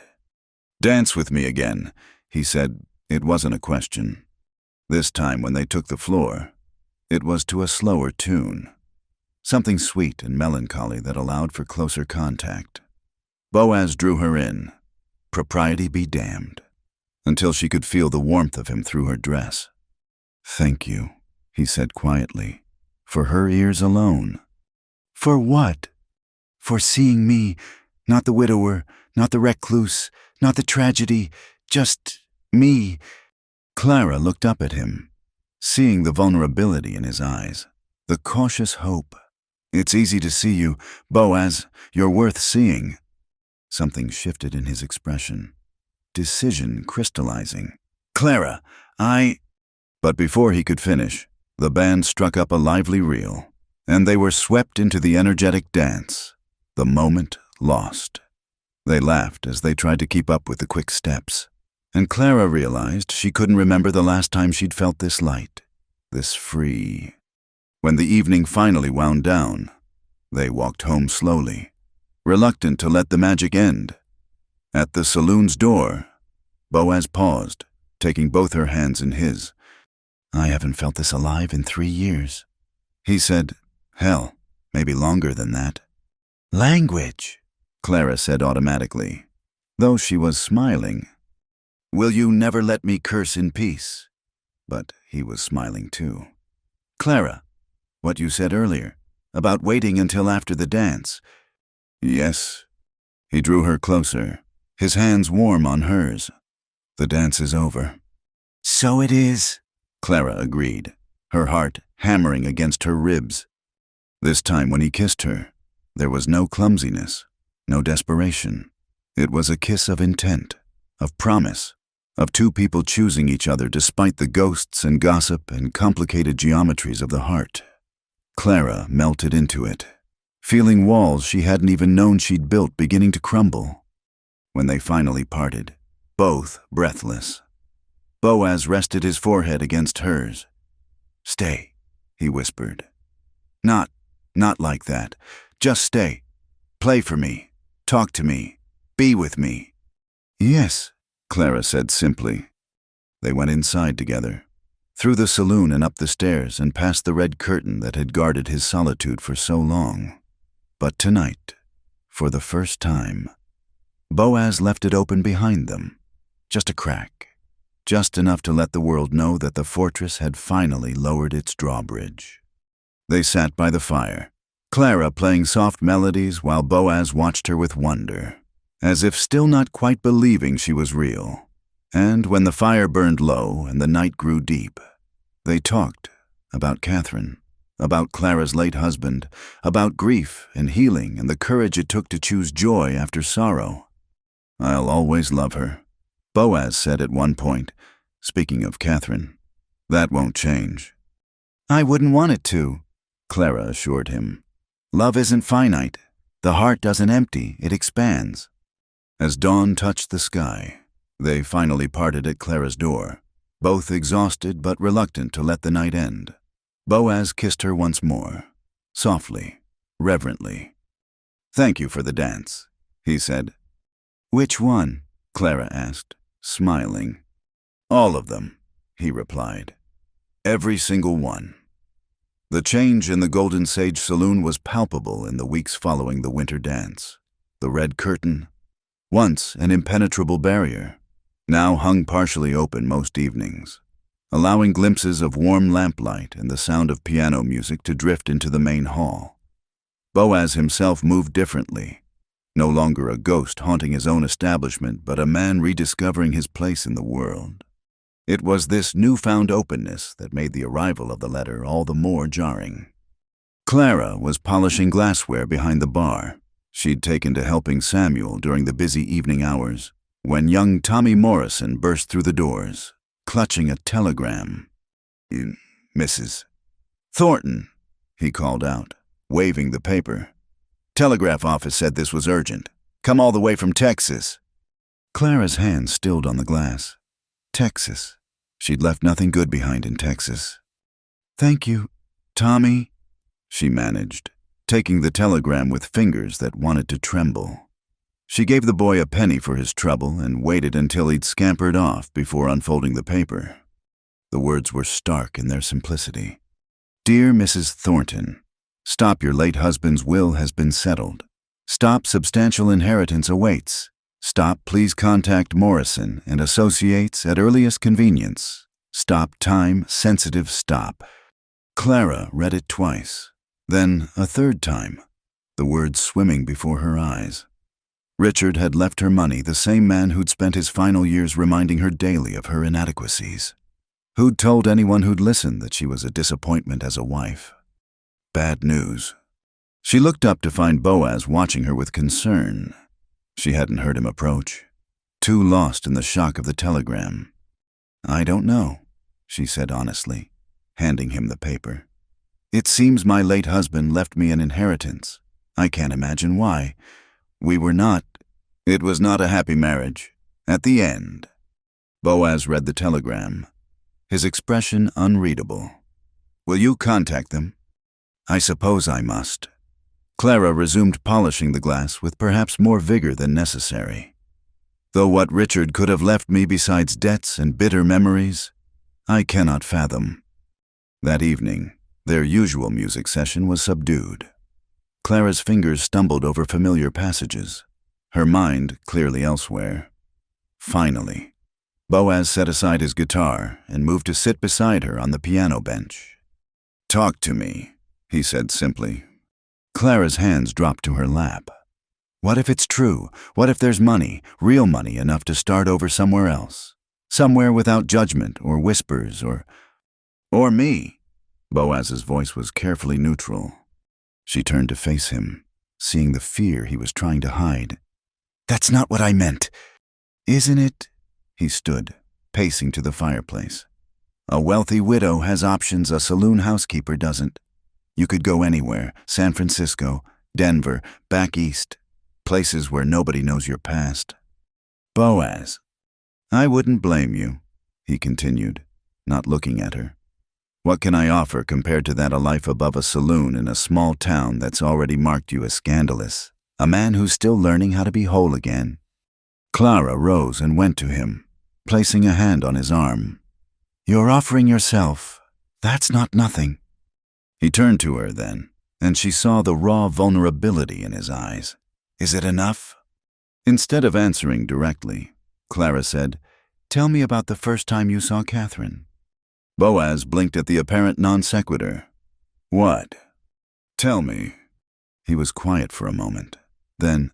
A: "Dance with me again," he said. It wasn't a question. This time when they took the floor, it was to a slower tune. Something sweet and melancholy that allowed for closer contact. Boaz drew her in, propriety be damned, until she could feel the warmth of him through her dress. "Thank you," he said quietly, "for her ears alone." "For what?" "For seeing me, not the widower, not the recluse, not the tragedy, just me." Clara looked up at him, seeing the vulnerability in his eyes, the cautious hope. "It's easy to see you, Boaz. You're worth seeing." Something shifted in his expression. Decision crystallizing. "Clara, But before he could finish, the band struck up a lively reel, and they were swept into the energetic dance, the moment lost. They laughed as they tried to keep up with the quick steps, and Clara realized she couldn't remember the last time she'd felt this light, this free. When the evening finally wound down, they walked home slowly, reluctant to let the magic end. At the saloon's door, Boaz paused, taking both her hands in his. "I haven't felt this alive in 3 years. He said, "Hell, maybe longer than that." "Language," Clara said automatically, though she was smiling. "Will you never let me curse in peace?" But he was smiling too. "Clara, what you said earlier, about waiting until after the dance." "Yes." He drew her closer, his hands warm on hers. "The dance is over." "So it is," Clara agreed, her heart hammering against her ribs. This time when he kissed her, there was no clumsiness, no desperation. It was a kiss of intent, of promise, of two people choosing each other despite the ghosts and gossip and complicated geometries of the heart. Clara melted into it, feeling walls she hadn't even known she'd built beginning to crumble. When they finally parted, both breathless, Boaz rested his forehead against hers. "Stay," he whispered. Not like that. Just stay. Play for me. Talk to me. Be with me." "Yes," Clara said simply. They went inside together, through the saloon and up the stairs and past the red curtain that had guarded his solitude for so long. But tonight, for the first time, Boaz left it open behind them, just a crack, just enough to let the world know that the fortress had finally lowered its drawbridge. They sat by the fire, Clara playing soft melodies while Boaz watched her with wonder, as if still not quite believing she was real. And when the fire burned low and the night grew deep, they talked about Catherine, about Clara's late husband, about grief and healing and the courage it took to choose joy after sorrow. "I'll always love her," Boaz said at one point, speaking of Catherine. "That won't change." "I wouldn't want it to," Clara assured him. "Love isn't finite. The heart doesn't empty, it expands." As dawn touched the sky, they finally parted at Clara's door, both exhausted but reluctant to let the night end. Boaz kissed her once more, softly, reverently. "Thank you for the dance," he said. "Which one?" Clara asked, smiling. "All of them," he replied. "Every single one." The change in the Golden Sage Saloon was palpable in the weeks following the winter dance. The red curtain, once an impenetrable barrier, now hung partially open most evenings, allowing glimpses of warm lamplight and the sound of piano music to drift into the main hall. Boaz himself moved differently, no longer a ghost haunting his own establishment, but a man rediscovering his place in the world. It was this newfound openness that made the arrival of the letter all the more jarring. Clara was polishing glassware behind the bar she'd taken to helping Samuel during the busy evening hours, when young Tommy Morrison burst through the doors, clutching a telegram. "Mrs. Thornton," he called out, waving the paper. "Telegraph office said this was urgent. Come all the way from Texas." Clara's hand stilled on the glass. Texas. She'd left nothing good behind in Texas. "Thank you, Tommy," she managed, taking the telegram with fingers that wanted to tremble. She gave the boy a penny for his trouble and waited until he'd scampered off before unfolding the paper. The words were stark in their simplicity. Dear Mrs. Thornton, stop, your late husband's will has been settled. Stop, substantial inheritance awaits. Stop, please contact Morrison and Associates at earliest convenience. Stop, time sensitive, stop. Clara read it twice, then a third time, the words swimming before her eyes. Richard had left her money, the same man who'd spent his final years reminding her daily of her inadequacies. Who'd told anyone who'd listened that she was a disappointment as a wife. Bad news. She looked up to find Boaz watching her with concern. She hadn't heard him approach, too lost in the shock of the telegram. I don't know, she said honestly, handing him the paper. It seems my late husband left me an inheritance. I can't imagine why. It was not a happy marriage. At the end. Boaz read the telegram, his expression unreadable. Will you contact them? I suppose I must. Clara resumed polishing the glass with perhaps more vigor than necessary. Though what Richard could have left me besides debts and bitter memories, I cannot fathom. That evening, their usual music session was subdued. Clara's fingers stumbled over familiar passages, her mind clearly elsewhere. Finally, Boaz set aside his guitar and moved to sit beside her on the piano bench. Talk to me, he said simply. Clara's hands dropped to her lap. What if it's true? What if there's money, real money enough to start over somewhere else? Somewhere without judgment or whispers or me? Boaz's voice was carefully neutral. She turned to face him, seeing the fear he was trying to hide. That's not what I meant. Isn't it? He stood, pacing to the fireplace. A wealthy widow has options a saloon housekeeper doesn't. You could go anywhere, San Francisco, Denver, back east, places where nobody knows your past. Boaz, I wouldn't blame you, he continued, not looking at her. What can I offer compared to that, a life above a saloon in a small town that's already marked you as scandalous, a man who's still learning how to be whole again? Clara rose and went to him, placing a hand on his arm. You're offering yourself. That's not nothing. He turned to her then, and she saw the raw vulnerability in his eyes. Is it enough? Instead of answering directly, Clara said, Tell me about the first time you saw Catherine. Boaz blinked at the apparent non sequitur. What? Tell me. He was quiet for a moment. Then,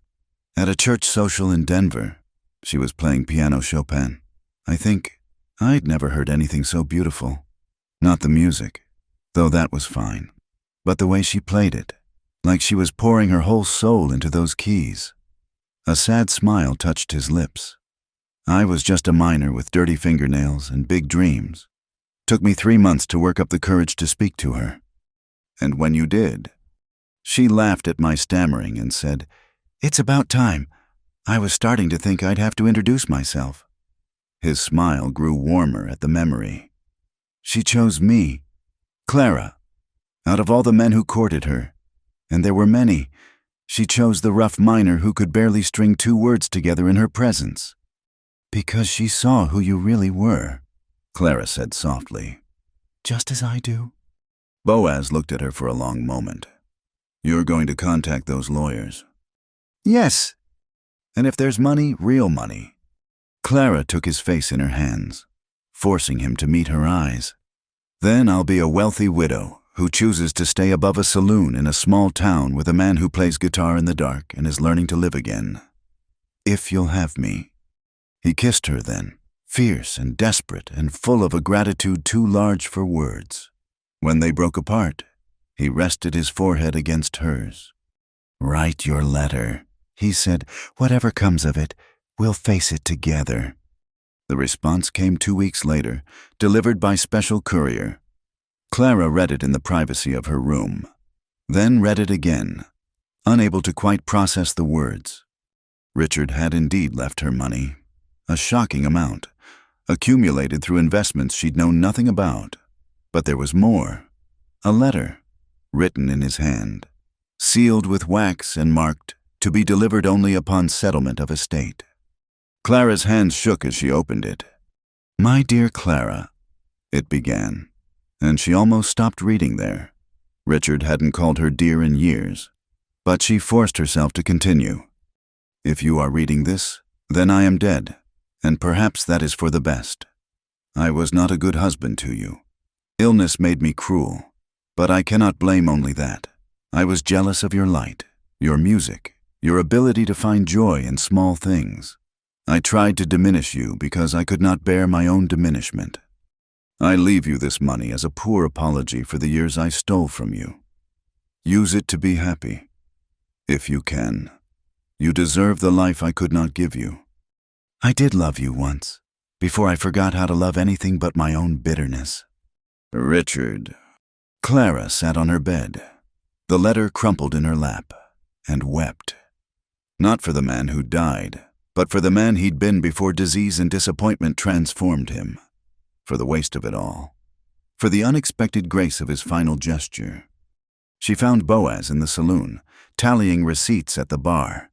A: at a church social in Denver, she was playing piano Chopin. I think I'd never heard anything so beautiful. Not the music, though that was fine, but the way she played it, like she was pouring her whole soul into those keys. A sad smile touched his lips. I was just a miner with dirty fingernails and big dreams. Took me 3 months to work up the courage to speak to her. And when you did, she laughed at my stammering and said, It's about time. I was starting to think I'd have to introduce myself. His smile grew warmer at the memory. She chose me, Clara, out of all the men who courted her, and there were many, she chose the rough miner who could barely string 2 words together in her presence. Because she saw who you really were, Clara said softly. Just as I do. Boaz looked at her for a long moment. You're going to contact those lawyers? Yes. And if there's money, real money. Clara took his face in her hands, forcing him to meet her eyes. Then I'll be a wealthy widow who chooses to stay above a saloon in a small town with a man who plays guitar in the dark and is learning to live again. If you'll have me. He kissed her then, fierce and desperate and full of a gratitude too large for words. When they broke apart, he rested his forehead against hers. Write your letter, he said. Whatever comes of it, we'll face it together. The response came 2 weeks later, delivered by special courier. Clara read it in the privacy of her room, then read it again, unable to quite process the words. Richard had indeed left her money, a shocking amount, accumulated through investments she'd known nothing about. But there was more. A letter, written in his hand, sealed with wax and marked to be delivered only upon settlement of estate. Clara's hands shook as she opened it. "My dear Clara," it began, and she almost stopped reading there. Richard hadn't called her dear in years, but she forced herself to continue. "If you are reading this, then I am dead, and perhaps that is for the best. I was not a good husband to you. Illness made me cruel, but I cannot blame only that. I was jealous of your light, your music, your ability to find joy in small things. I tried to diminish you because I could not bear my own diminishment. I leave you this money as a poor apology for the years I stole from you. Use it to be happy, if you can. You deserve the life I could not give you. I did love you once, before I forgot how to love anything but my own bitterness." Richard. Clara sat on her bed, the letter crumpled in her lap, and wept. Not for the man who died, but for the man he'd been before disease and disappointment transformed him. For the waste of it all. For the unexpected grace of his final gesture. She found Boaz in the saloon, tallying receipts at the bar.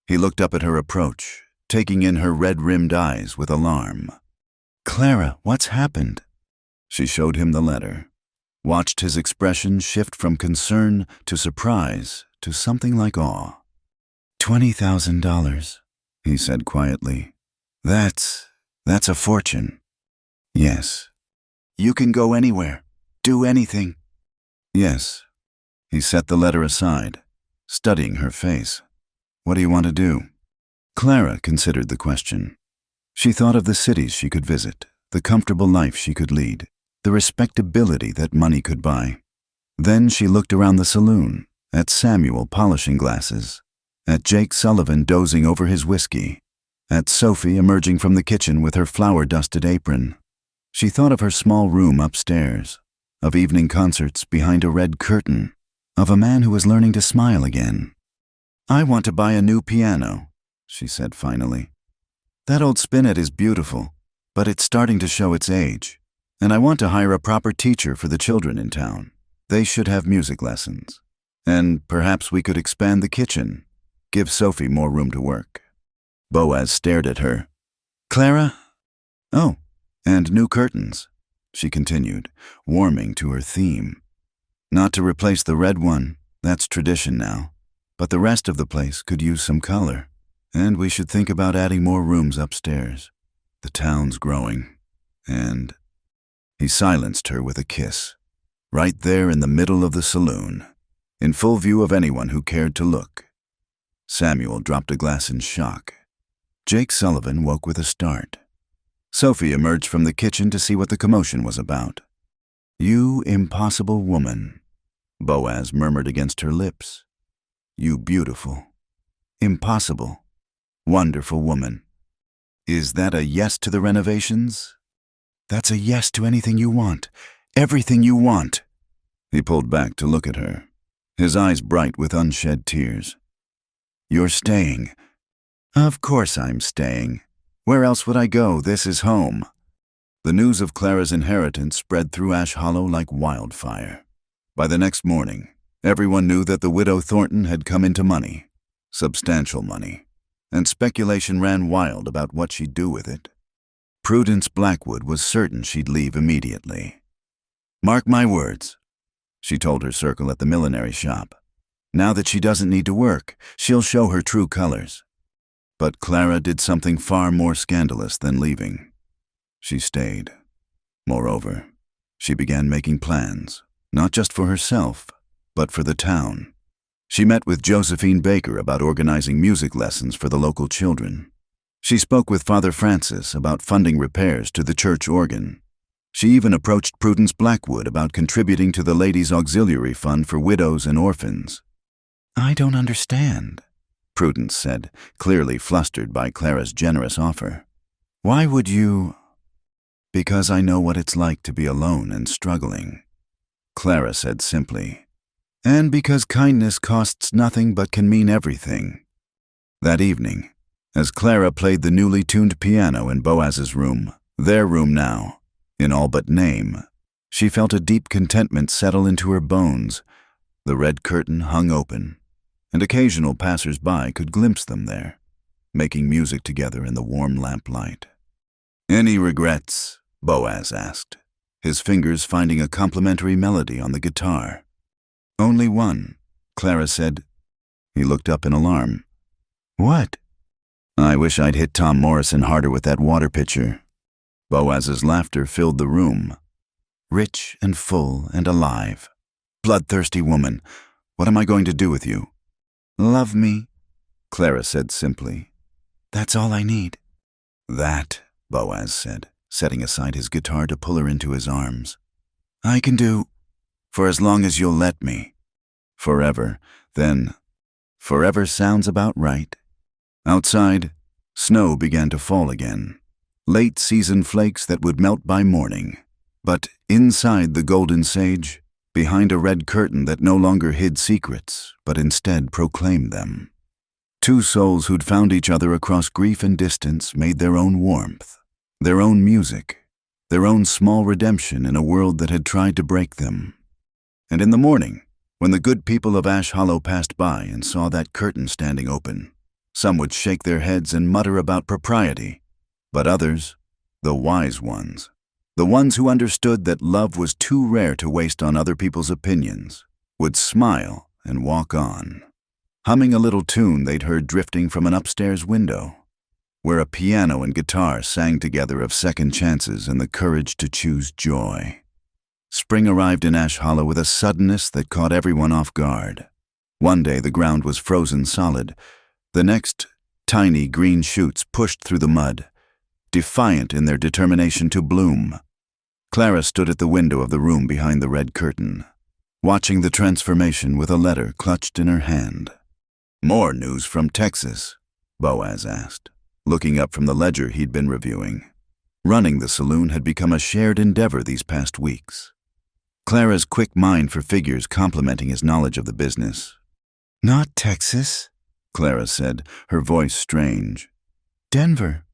A: He looked up at her approach, taking in her red-rimmed eyes with alarm. "Clara, what's happened?" She showed him the letter, watched his expression shift from concern to surprise to something like awe. $20,000, he said quietly. That's a fortune." "Yes." "You can go anywhere, do anything." "Yes." He set the letter aside, studying her face. "What do you want to do?" Clara considered the question. She thought of the cities she could visit, the comfortable life she could lead, the respectability that money could buy. Then she looked around the saloon, at Samuel polishing glasses, at Jake Sullivan dozing over his whiskey, at Sophie emerging from the kitchen with her flour-dusted apron. She thought of her small room upstairs, of evening concerts behind a red curtain, of a man who was learning to smile again. "I want to buy a new piano," she said finally. "That old spinet is beautiful, but it's starting to show its age. And I want to hire a proper teacher for the children in town. They should have music lessons. And perhaps we could expand the kitchen, give Sophie more room to work." Boaz stared at her. "Clara? Oh, and new curtains," she continued, warming to her theme. "Not to replace the red one, that's tradition now, but the rest of the place could use some color. And we should think about adding more rooms upstairs. The town's growing, and—" He silenced her with a kiss, right there in the middle of the saloon, in full view of anyone who cared to look. Samuel dropped a glass in shock. Jake Sullivan woke with a start. Sophie emerged from the kitchen to see what the commotion was about. "You impossible woman," Boaz murmured against her lips. "You beautiful, impossible, wonderful woman. Is that a yes to the renovations?" "That's a yes to anything you want, everything you want." He pulled back to look at her, his eyes bright with unshed tears. "You're staying." "Of course I'm staying. Where else would I go? This is home." The news of Clara's inheritance spread through Ash Hollow like wildfire. By the next morning, everyone knew that the widow Thornton had come into money, substantial money, and speculation ran wild about what she'd do with it. Prudence Blackwood was certain she'd leave immediately. "Mark my words," she told her circle at the millinery shop. "Now that she doesn't need to work, she'll show her true colors." But Clara did something far more scandalous than leaving. She stayed. Moreover, she began making plans, not just for herself, but for the town. She met with Josephine Baker about organizing music lessons for the local children. She spoke with Father Francis about funding repairs to the church organ. She even approached Prudence Blackwood about contributing to the Ladies' Auxiliary Fund for widows and orphans. "I don't understand," Prudence said, clearly flustered by Clara's generous offer. "Why would you—" "Because I know what it's like to be alone and struggling," Clara said simply. "And because kindness costs nothing but can mean everything." That evening, as Clara played the newly tuned piano in Boaz's room, their room now, in all but name, she felt a deep contentment settle into her bones. The red curtain hung open. and occasional passers-by could glimpse them there, making music together in the warm lamplight. "Any regrets?" Boaz asked, his fingers finding a complimentary melody on the guitar. "Only one," Clara said. He looked up in alarm. "What?" "I wish I'd hit Tom Morrison harder with that water pitcher." Boaz's laughter filled the room. "Rich and full and alive. Bloodthirsty woman, what am I going to do with you?" "Love me," Clara said simply. "That's all I need." "That," Boaz said, setting aside his guitar to pull her into his arms, "I can do for as long as you'll let me." "Forever, then." "Forever sounds about right." Outside, snow began to fall again, late-season flakes that would melt by morning. But inside the golden sage, behind a red curtain that no longer hid secrets, but instead proclaimed them, two souls who'd found each other across grief and distance made their own warmth, their own music, their own small redemption in a world that had tried to break them. And in the morning, when the good people of Ash Hollow passed by and saw that curtain standing open, some would shake their heads and mutter about propriety, but others, the wise ones, the ones who understood that love was too rare to waste on other people's opinions, would smile and walk on, humming a little tune they'd heard drifting from an upstairs window, where a piano and guitar sang together of second chances and the courage to choose joy. Spring arrived in Ash Hollow with a suddenness that caught everyone off guard. One day the ground was frozen solid. The next, tiny green shoots pushed through the mud, defiant in their determination to bloom. Clara stood at the window of the room behind the red curtain, watching the transformation with a letter clutched in her hand. "More news from Texas?" Boaz asked, looking up from the ledger he'd been reviewing. Running the saloon had become a shared endeavor these past weeks. Clara's quick mind for figures complimenting his knowledge of the business. "Not Texas," Clara said, her voice strange. "Denver."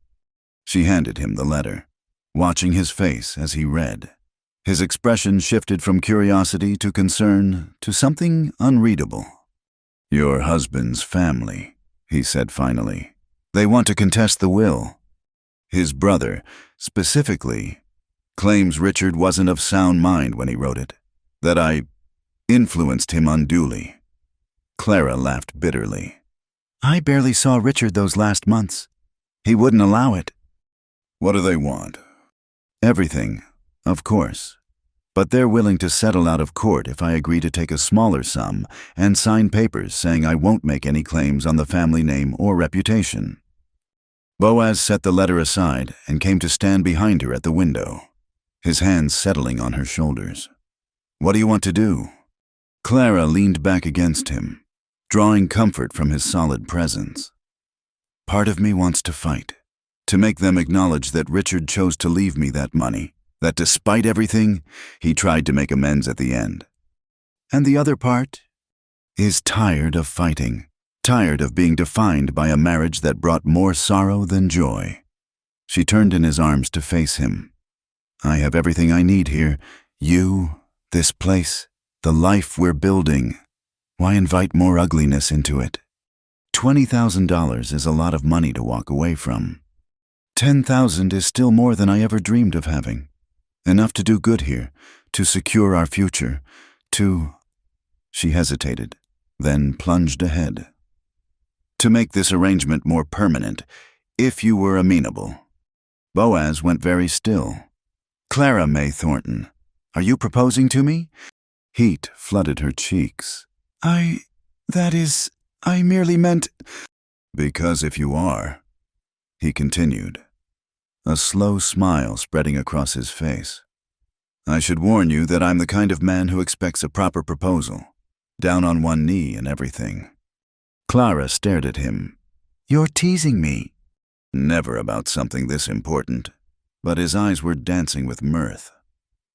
A: She handed him the letter, watching his face as he read. His expression shifted from curiosity to concern to something unreadable. "Your husband's family," he said finally. "They want to contest the will. His brother, specifically, claims Richard wasn't of sound mind when he wrote it, that I influenced him unduly." Clara laughed bitterly. "I barely saw Richard those last months. He wouldn't allow it." "What do they want?" "Everything, of course. But they're willing to settle out of court if I agree to take a smaller sum and sign papers saying I won't make any claims on the family name or reputation." Boaz set the letter aside and came to stand behind her at the window, his hands settling on her shoulders. "What do you want to do?" Clara leaned back against him, drawing comfort from his solid presence. "Part of me wants to fight, to make them acknowledge that Richard chose to leave me that money, that despite everything, he tried to make amends at the end. And the other part is tired of fighting, tired of being defined by a marriage that brought more sorrow than joy." She turned in his arms to face him. "I have everything I need here. You, this place, the life we're building. Why invite more ugliness into it? $20,000 is a lot of money to walk away from. 10,000 is still more than I ever dreamed of having. Enough to do good here, to secure our future, to—" She hesitated, then plunged ahead. "To make this arrangement more permanent, if you were amenable." Boaz went very still. "Clara May Thornton, are you proposing to me?" Heat flooded her cheeks. I merely meant—" "Because if you are," he continued, a slow smile spreading across his face, "I should warn you that I'm the kind of man who expects a proper proposal, down on one knee and everything." Clara stared at him. "You're teasing me." "Never about something this important," but his eyes were dancing with mirth.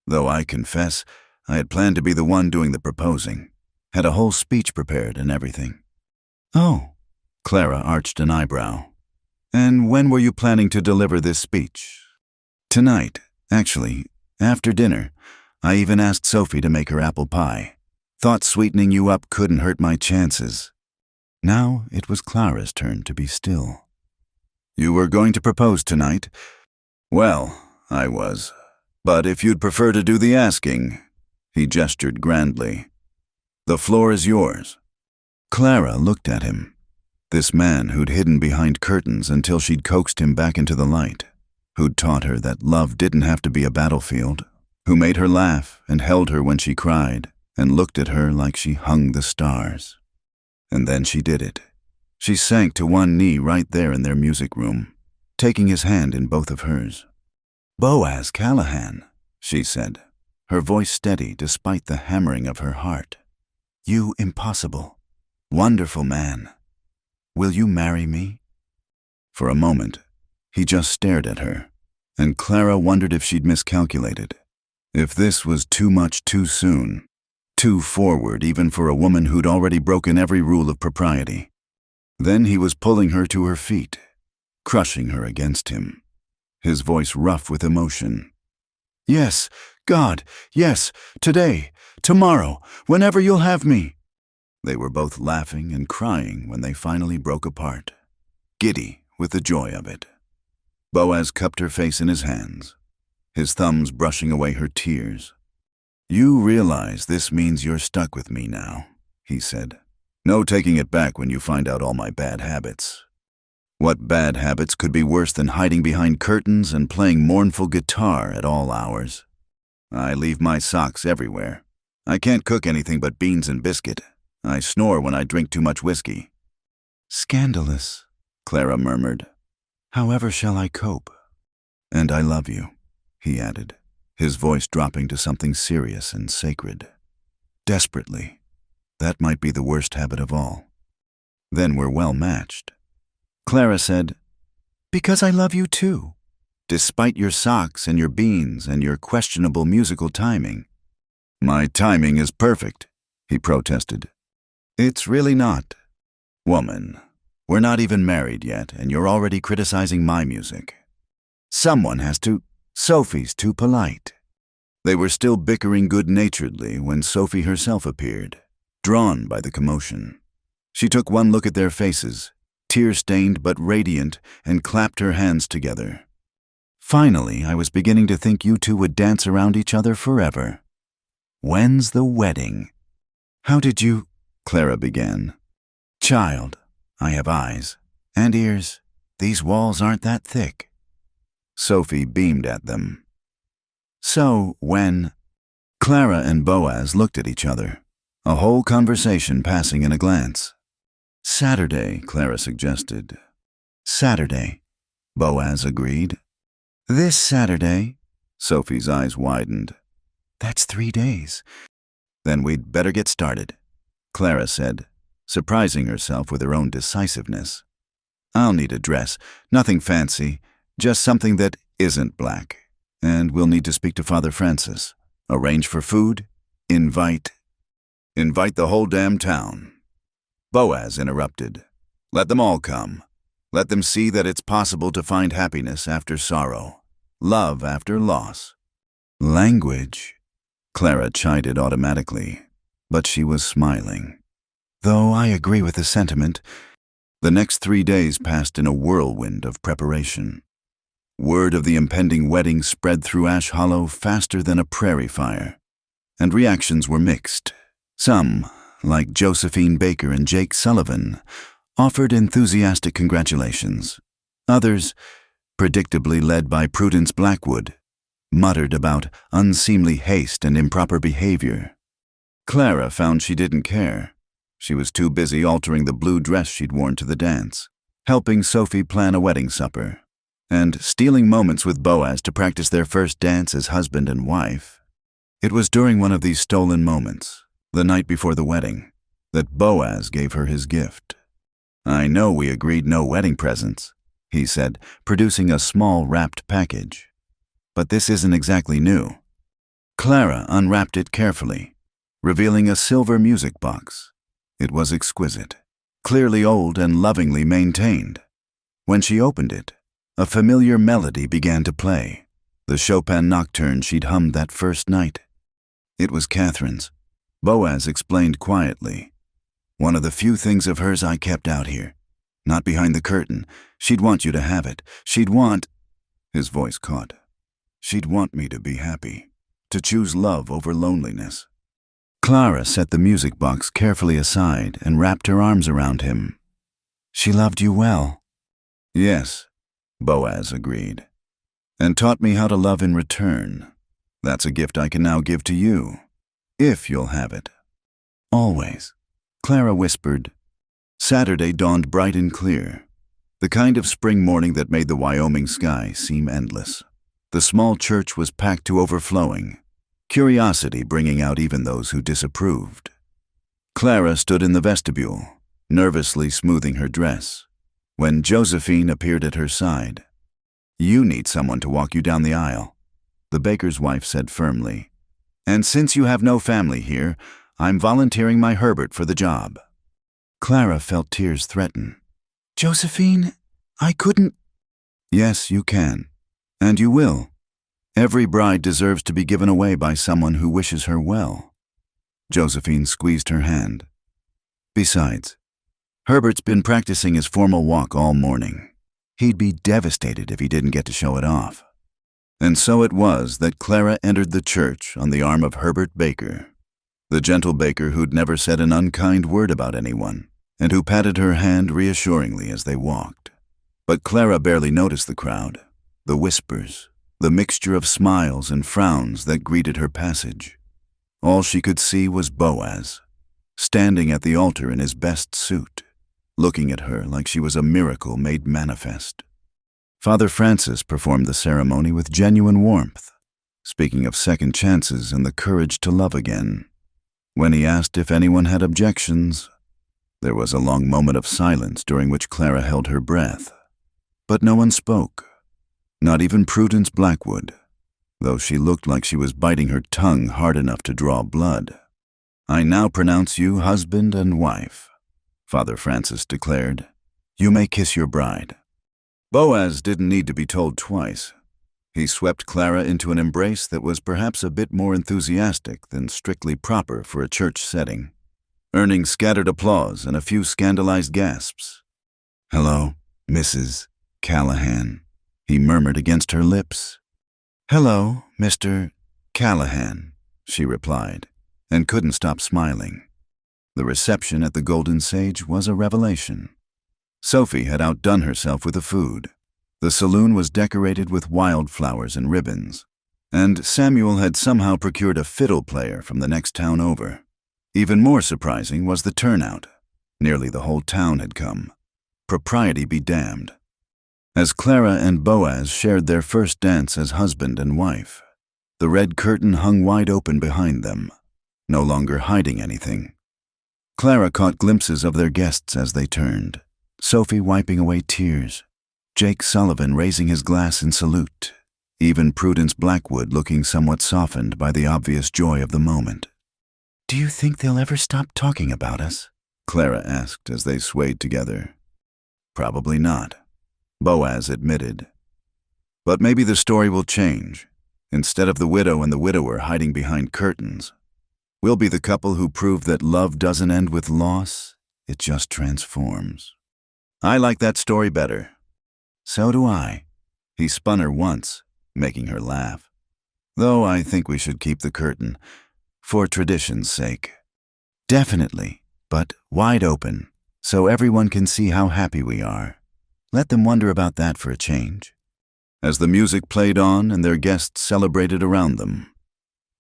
A: "Though I confess, I had planned to be the one doing the proposing, had a whole speech prepared and everything." "Oh," Clara arched an eyebrow. "And when were you planning to deliver this speech?" "Tonight, actually, after dinner. I even asked Sophie to make her apple pie. Thought sweetening you up couldn't hurt my chances." Now it was Clara's turn to be still. "You were going to propose tonight?" "Well, I was. But if you'd prefer to do the asking," he gestured grandly. "The floor is yours." Clara looked at him. This man who'd hidden behind curtains until she'd coaxed him back into the light, who'd taught her that love didn't have to be a battlefield, who made her laugh and held her when she cried and looked at her like she hung the stars. And then she did it. She sank to one knee right there in their music room, taking his hand in both of hers. "Boaz Callahan," she said, her voice steady despite the hammering of her heart. "You impossible, wonderful man. Will you marry me?" For a moment, he just stared at her, and Clara wondered if she'd miscalculated, if this was too much too soon, too forward even for a woman who'd already broken every rule of propriety. Then he was pulling her to her feet, crushing her against him, his voice rough with emotion. "Yes, God, yes, today, tomorrow, whenever you'll have me." They were both laughing and crying when they finally broke apart, giddy with the joy of it. Boaz cupped her face in his hands, his thumbs brushing away her tears. "You realize this means you're stuck with me now," he said. "No taking it back when you find out all my bad habits." What bad habits could be worse than hiding behind curtains and playing mournful guitar at all hours? "I leave my socks everywhere. I can't cook anything but beans and biscuit. I snore when I drink too much whiskey." "Scandalous," Clara murmured. "However shall I cope?" "And I love you," he added, his voice dropping to something serious and sacred. "Desperately. That might be the worst habit of all." "Then we're well matched." Clara said, "Because I love you too, despite your socks and your beans and your questionable musical timing." "My timing is perfect," he protested. "It's really not. Woman, we're not even married yet, and you're already criticizing my music. Someone has to. Sophie's too polite." They were still bickering good-naturedly when Sophie herself appeared, drawn by the commotion. She took one look at their faces, tear-stained but radiant, and clapped her hands together. "Finally, I was beginning to think you two would dance around each other forever. When's the wedding?" "How did you—" Clara began. "Child, I have eyes and ears. These walls aren't that thick." Sophie beamed at them. "So, when—" Clara and Boaz looked at each other, a whole conversation passing in a glance. "Saturday," Clara suggested. "Saturday," Boaz agreed. "This Saturday?" Sophie's eyes widened. "That's 3 days." "Then we'd better get started," Clara said, surprising herself with her own decisiveness. "I'll need a dress, nothing fancy, just something that isn't black. And we'll need to speak to Father Francis. Arrange for food. Invite the whole damn town." Boaz interrupted. "Let them all come. Let them see that it's possible to find happiness after sorrow, love after loss." "Language," Clara chided automatically, but she was smiling. "Though I agree with the sentiment." The next 3 days passed in a whirlwind of preparation. Word of the impending wedding spread through Ash Hollow faster than a prairie fire, and reactions were mixed. Some, like Josephine Baker and Jake Sullivan, offered enthusiastic congratulations. Others, predictably led by Prudence Blackwood, muttered about unseemly haste and improper behavior. Clara found she didn't care. She was too busy altering the blue dress she'd worn to the dance, helping Sophie plan a wedding supper, and stealing moments with Boaz to practice their first dance as husband and wife. It was during one of these stolen moments, the night before the wedding, that Boaz gave her his gift. "I know we agreed no wedding presents," he said, producing a small wrapped package. "But this isn't exactly new." Clara unwrapped it carefully, revealing a silver music box. It was exquisite, clearly old and lovingly maintained. When she opened it, a familiar melody began to play, the Chopin nocturne she'd hummed that first night. It was Catherine's, Boaz explained quietly. One of the few things of hers I kept out here. Not behind the curtain. She'd want you to have it. She'd want—" His voice caught. "She'd want me to be happy. To choose love over loneliness." Clara set the music box carefully aside and wrapped her arms around him. "She loved you well." "Yes," Boaz agreed. "And taught me how to love in return. That's a gift I can now give to you, if you'll have it." "Always," Clara whispered. Saturday dawned bright and clear, the kind of spring morning that made the Wyoming sky seem endless. The small church was packed to overflowing, curiosity bringing out even those who disapproved. Clara stood in the vestibule, nervously smoothing her dress, when Josephine appeared at her side. "You need someone to walk you down the aisle," the baker's wife said firmly. "And since you have no family here, I'm volunteering my Herbert for the job." Clara felt tears threaten. "Josephine, I couldn't—" "Yes, you can. And you will. Every bride deserves to be given away by someone who wishes her well." Josephine squeezed her hand. "Besides, Herbert's been practicing his formal walk all morning. He'd be devastated if he didn't get to show it off." And so it was that Clara entered the church on the arm of Herbert Baker, the gentle baker who'd never said an unkind word about anyone, and who patted her hand reassuringly as they walked. But Clara barely noticed the crowd, the whispers, the mixture of smiles and frowns that greeted her passage. All she could see was Boaz, standing at the altar in his best suit, looking at her like she was a miracle made manifest. Father Francis performed the ceremony with genuine warmth, speaking of second chances and the courage to love again. When he asked if anyone had objections, there was a long moment of silence during which Clara held her breath. But no one spoke, not even Prudence Blackwood, though she looked like she was biting her tongue hard enough to draw blood. "I now pronounce you husband and wife," Father Francis declared. "You may kiss your bride." Boaz didn't need to be told twice. He swept Clara into an embrace that was perhaps a bit more enthusiastic than strictly proper for a church setting, earning scattered applause and a few scandalized gasps. "Hello, Mrs. Callahan," he murmured against her lips. "Hello, Mr. Callahan," she replied, and couldn't stop smiling. The reception at the Golden Sage was a revelation. Sophie had outdone herself with the food. The saloon was decorated with wildflowers and ribbons, and Samuel had somehow procured a fiddle player from the next town over. Even more surprising was the turnout. Nearly the whole town had come. Propriety be damned. As Clara and Boaz shared their first dance as husband and wife, the red curtain hung wide open behind them, no longer hiding anything. Clara caught glimpses of their guests as they turned, Sophie wiping away tears, Jake Sullivan raising his glass in salute, even Prudence Blackwood looking somewhat softened by the obvious joy of the moment. "Do you think they'll ever stop talking about us?" Clara asked as they swayed together. "Probably not," Boaz admitted. "But maybe the story will change. Instead of the widow and the widower hiding behind curtains, we'll be the couple who prove that love doesn't end with loss, it just transforms." "I like that story better." "So do I." He spun her once, making her laugh. "Though I think we should keep the curtain, for tradition's sake." "Definitely, but wide open, so everyone can see how happy we are. Let them wonder about that for a change." As the music played on and their guests celebrated around them,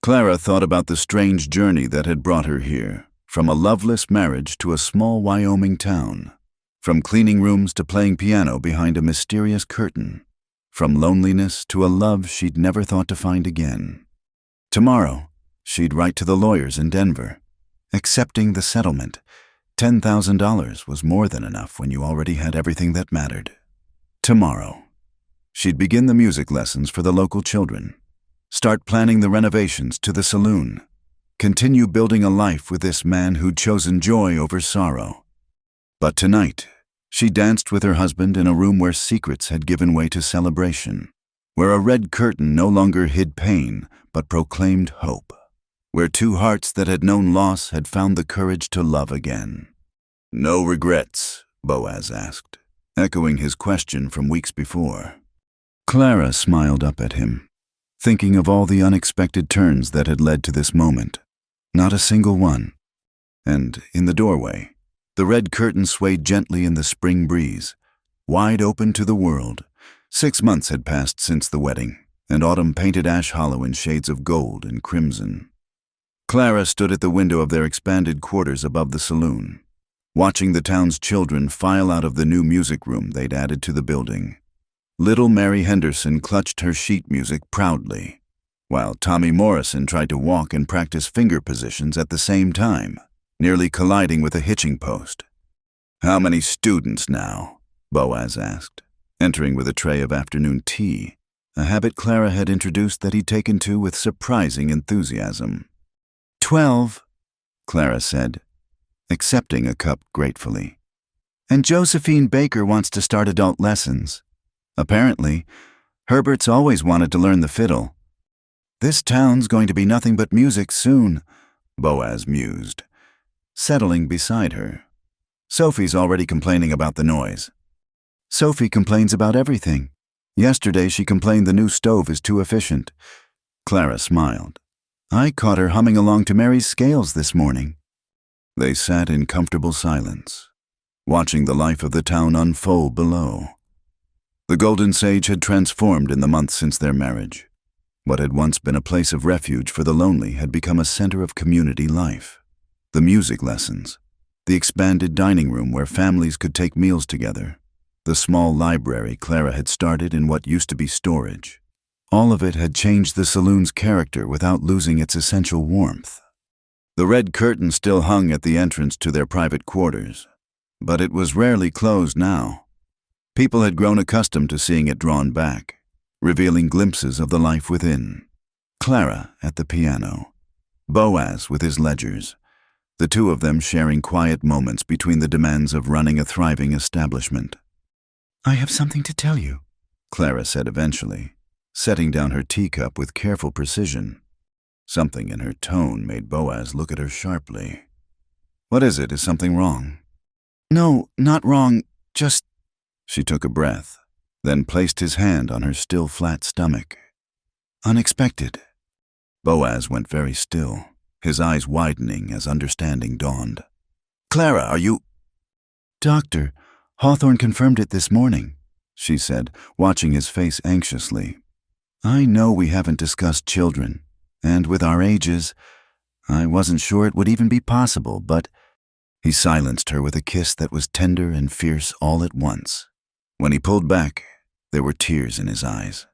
A: Clara thought about the strange journey that had brought her here, from a loveless marriage to a small Wyoming town, from cleaning rooms to playing piano behind a mysterious curtain, from loneliness to a love she'd never thought to find again. Tomorrow, she'd write to the lawyers in Denver, accepting the settlement. $10,000 was more than enough when you already had everything that mattered. Tomorrow, she'd begin the music lessons for the local children, start planning the renovations to the saloon, continue building a life with this man who'd chosen joy over sorrow. But tonight, she danced with her husband in a room where secrets had given way to celebration, where a red curtain no longer hid pain but proclaimed hope, where two hearts that had known loss had found the courage to love again. No regrets? Boaz asked, echoing his question from weeks before. Clara smiled up at him, thinking of all the unexpected turns that had led to this moment. Not a single one. And in the doorway, the red curtain swayed gently in the spring breeze, wide open to the world. 6 months had passed since the wedding, and autumn painted Ash Hollow in shades of gold and crimson. Clara stood at the window of their expanded quarters above the saloon, watching the town's children file out of the new music room they'd added to the building. Little Mary Henderson clutched her sheet music proudly, while Tommy Morrison tried to walk and practice finger positions at the same time, nearly colliding with a hitching post. "How many students now?" Boaz asked, entering with a tray of afternoon tea, a habit Clara had introduced that he'd taken to with surprising enthusiasm. 12, Clara said, accepting a cup gratefully. "And Josephine Baker wants to start adult lessons. Apparently, Herbert's always wanted to learn the fiddle. This town's going to be nothing but music soon," Boaz mused, settling beside her. "Sophie's already complaining about the noise." "Sophie complains about everything. Yesterday she complained the new stove is too efficient." Clara smiled. "I caught her humming along to Mary's scales this morning." They sat in comfortable silence, watching the life of the town unfold below. The Golden Sage had transformed in the months since their marriage. What had once been a place of refuge for the lonely had become a center of community life. The music lessons, the expanded dining room where families could take meals together, the small library Clara had started in what used to be storage. All of it had changed the saloon's character without losing its essential warmth. The red curtain still hung at the entrance to their private quarters, but it was rarely closed now. People had grown accustomed to seeing it drawn back, revealing glimpses of the life within. Clara at the piano, Boaz with his ledgers, the two of them sharing quiet moments between the demands of running a thriving establishment. "I have something to tell you," Clara said eventually, setting down her teacup with careful precision. Something in her tone made Boaz look at her sharply. "What is it? Is something wrong?" "No, not wrong, just—" She took a breath, then placed his hand on her still flat stomach. "Unexpected." Boaz went very still, his eyes widening as understanding dawned. "Clara, are you—" "Doctor, Hawthorne confirmed it this morning," she said, watching his face anxiously. "I know we haven't discussed children, and with our ages, I wasn't sure it would even be possible, but—" He silenced her with a kiss that was tender and fierce all at once. When he pulled back, there were tears in his eyes.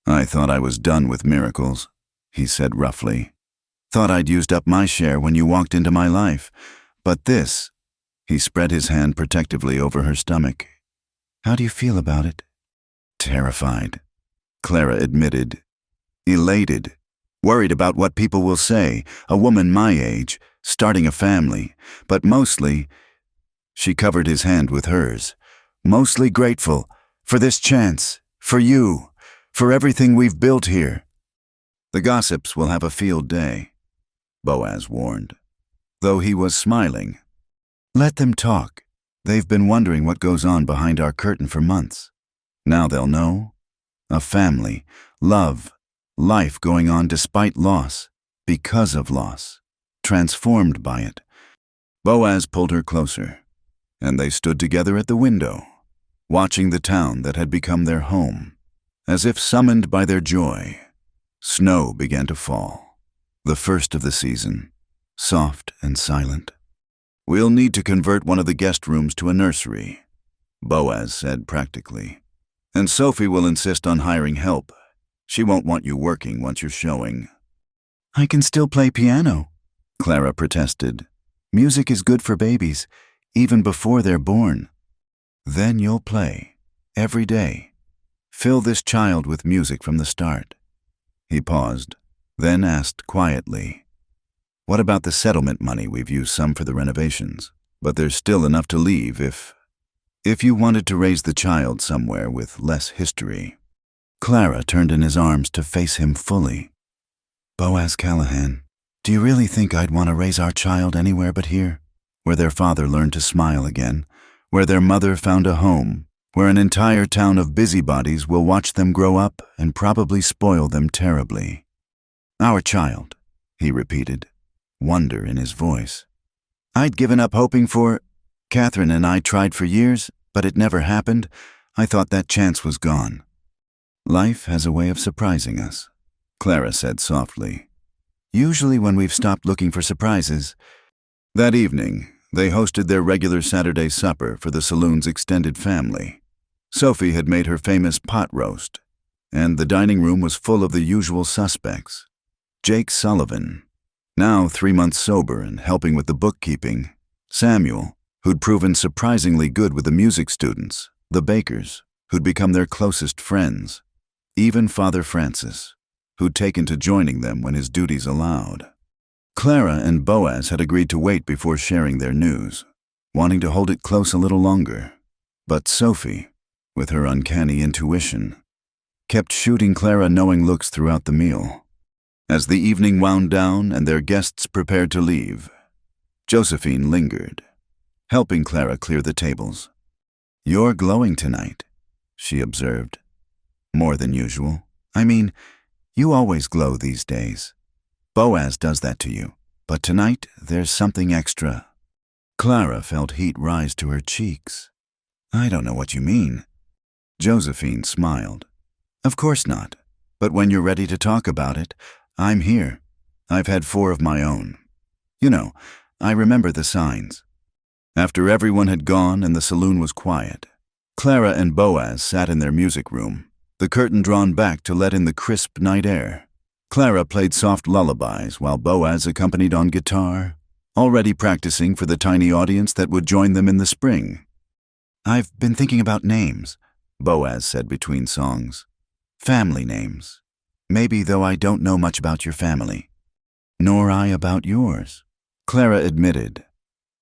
A: "I thought I was done with miracles," he said roughly. "Thought I'd used up my share when you walked into my life. But this—" He spread his hand protectively over her stomach. "How do you feel about it?" "Terrified," Clara admitted. "Elated. Worried about what people will say, a woman my age, starting a family. But mostly—" She covered his hand with hers. "Mostly grateful for this chance, for you, for everything we've built here." "The gossips will have a field day," Boaz warned, though he was smiling. "Let them talk. They've been wondering what goes on behind our curtain for months. Now they'll know. A family, love, life going on despite loss, because of loss, transformed by it." Boaz pulled her closer, and they stood together at the window, watching the town that had become their home. As if summoned by their joy, snow began to fall, the first of the season, soft and silent. "We'll need to convert one of the guest rooms to a nursery," Boaz said practically. "And Sophie will insist on hiring help. She won't want you working once you're showing." "I can still play piano," Clara protested. "Music is good for babies, even before they're born." "Then you'll play, every day. Fill this child with music from the start." He paused, then asked quietly, "What about the settlement money? We've used some for the renovations, but there's still enough to leave if you wanted to raise the child somewhere with less history." Clara turned in his arms to face him fully. "Boaz Callahan, do you really think I'd want to raise our child anywhere but here?" where their father learned to smile again, where their mother found a home, where an entire town of busybodies will watch them grow up and probably spoil them terribly. Our child, he repeated, wonder in his voice. I'd given up hoping for... Catherine and I tried for years, but it never happened. I thought that chance was gone. Life has a way of surprising us, Clara said softly. Usually when we've stopped looking for surprises. That evening, they hosted their regular Saturday supper for the saloon's extended family. Sophie had made her famous pot roast, and the dining room was full of the usual suspects. Jake Sullivan, now 3 months sober and helping with the bookkeeping. Samuel, who'd proven surprisingly good with the music students. The Bakers, who'd become their closest friends. Even Father Francis, who'd taken to joining them when his duties allowed. Clara and Boaz had agreed to wait before sharing their news, wanting to hold it close a little longer. But Sophie, with her uncanny intuition, kept shooting Clara knowing looks throughout the meal. As the evening wound down and their guests prepared to leave, Josephine lingered, helping Clara clear the tables. You're glowing tonight, she observed. More than usual. I mean, you always glow these days. Boaz does that to you, but tonight there's something extra. Clara felt heat rise to her cheeks. I don't know what you mean. Josephine smiled. Of course not, but when you're ready to talk about it, I'm here. I've had 4 of my own. You know, I remember the signs. After everyone had gone and the saloon was quiet, Clara and Boaz sat in their music room, the curtain drawn back to let in the crisp night air. Clara played soft lullabies while Boaz accompanied on guitar, already practicing for the tiny audience that would join them in the spring. I've been thinking about names, Boaz said between songs. Family names. Maybe, though I don't know much about your family. Nor I about yours, Clara admitted.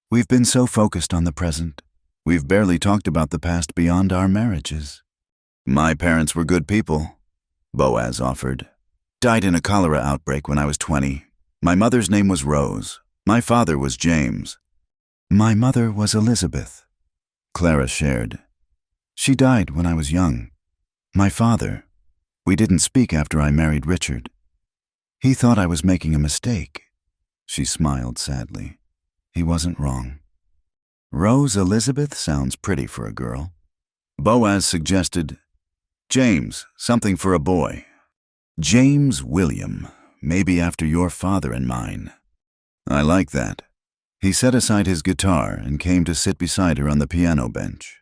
A: We've been so focused on the present, we've barely talked about the past beyond our marriages. My parents were good people, Boaz offered. Died in a cholera outbreak when I was 20. My mother's name was Rose. My father was James. My mother was Elizabeth, Clara shared. She died when I was young. My father, we didn't speak after I married Richard. He thought I was making a mistake. She smiled sadly. He wasn't wrong. Rose Elizabeth sounds pretty for a girl. Boaz suggested, James, something for a boy. James William, maybe after your father and mine. I like that. He set aside his guitar and came to sit beside her on the piano bench.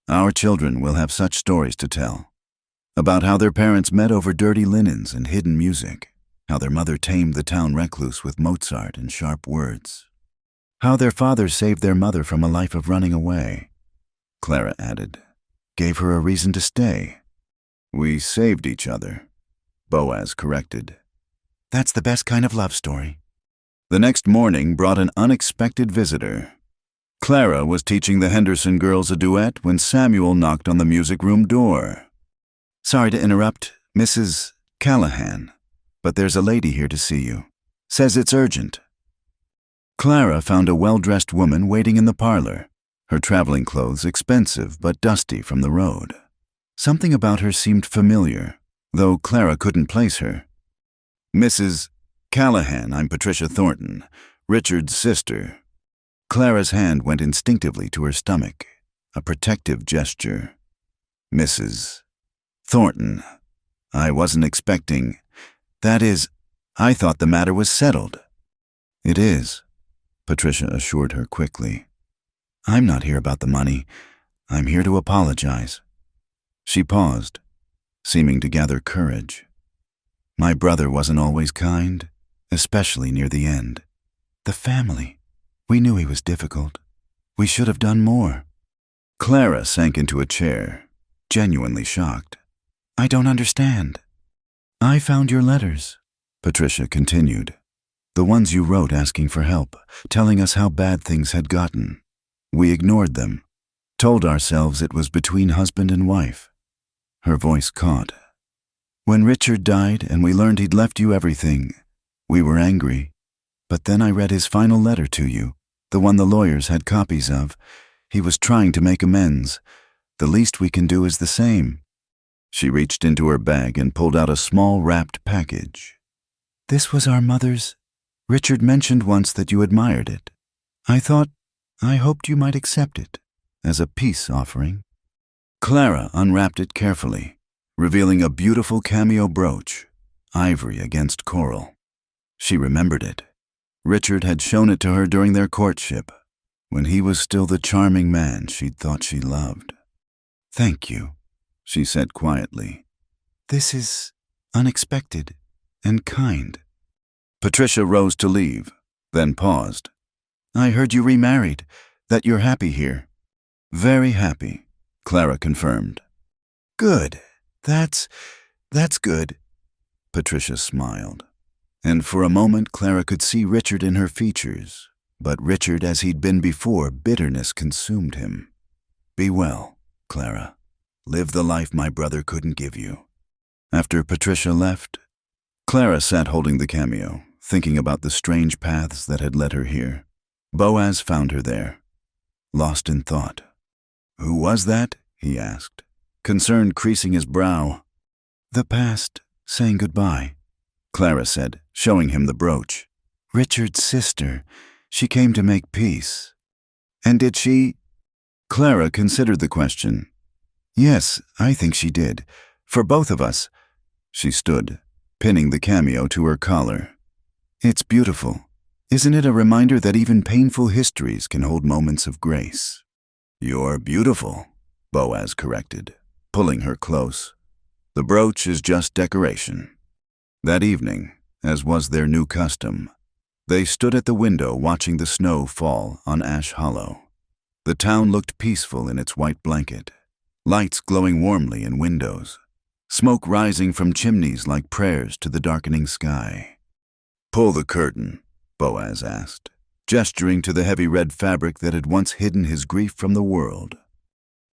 A: Our children will have such stories to tell. About how their parents met over dirty linens and hidden music. How their mother tamed the town recluse with Mozart and sharp words. How their father saved their mother from a life of running away. Clara added. Gave her a reason to stay. We saved each other, Boaz corrected. That's the best kind of love story. The next morning brought an unexpected visitor. Clara was teaching the Henderson girls a duet when Samuel knocked on the music room door. Sorry to interrupt, Mrs. Callahan, but there's a lady here to see you. Says it's urgent. Clara found a well-dressed woman waiting in the parlor, her traveling clothes expensive but dusty from the road. Something about her seemed familiar, though Clara couldn't place her. Mrs. Callahan, I'm Patricia Thornton, Richard's sister. Clara's hand went instinctively to her stomach, a protective gesture. Mrs. Thornton, I wasn't expecting... That is, I thought the matter was settled. It is, Patricia assured her quickly. I'm not here about the money. I'm here to apologize. She paused, seeming to gather courage. My brother wasn't always kind, especially near the end. The family. We knew he was difficult. We should have done more. Clara sank into a chair, genuinely shocked. I don't understand. I found your letters, Patricia continued. The ones you wrote asking for help, telling us how bad things had gotten. We ignored them, told ourselves it was between husband and wife. Her voice caught. When Richard died and we learned he'd left you everything, we were angry. But then I read his final letter to you, the one the lawyers had copies of. He was trying to make amends. The least we can do is the same. She reached into her bag and pulled out a small wrapped package. This was our mother's. Richard mentioned once that you admired it. I hoped you might accept it as a peace offering. Clara unwrapped it carefully, revealing a beautiful cameo brooch, ivory against coral. She remembered it. Richard had shown it to her during their courtship, when he was still the charming man she'd thought she loved. Thank you, she said quietly. This is unexpected and kind. Patricia rose to leave, then paused. I heard you remarried, that you're happy here. Very happy, Clara confirmed. Good. That's good. Patricia smiled. And for a moment Clara could see Richard in her features, but Richard, as he'd been before, bitterness consumed him. Be well, Clara. Live the life my brother couldn't give you. After Patricia left, Clara sat holding the cameo, thinking about the strange paths that had led her here. Boaz found her there, lost in thought. Who was that? He asked, concern creasing his brow. The past, saying goodbye, Clara said, showing him the brooch. Richard's sister. She came to make peace. And did she? Clara considered the question. Yes, I think she did. For both of us. She stood, pinning the cameo to her collar. It's beautiful. Isn't it a reminder that even painful histories can hold moments of grace? You're beautiful, Boaz corrected, pulling her close. The brooch is just decoration. That evening, as was their new custom, they stood at the window watching the snow fall on Ash Hollow. The town looked peaceful in its white blanket, lights glowing warmly in windows, smoke rising from chimneys like prayers to the darkening sky. Pull the curtain, Boaz asked, gesturing to the heavy red fabric that had once hidden his grief from the world.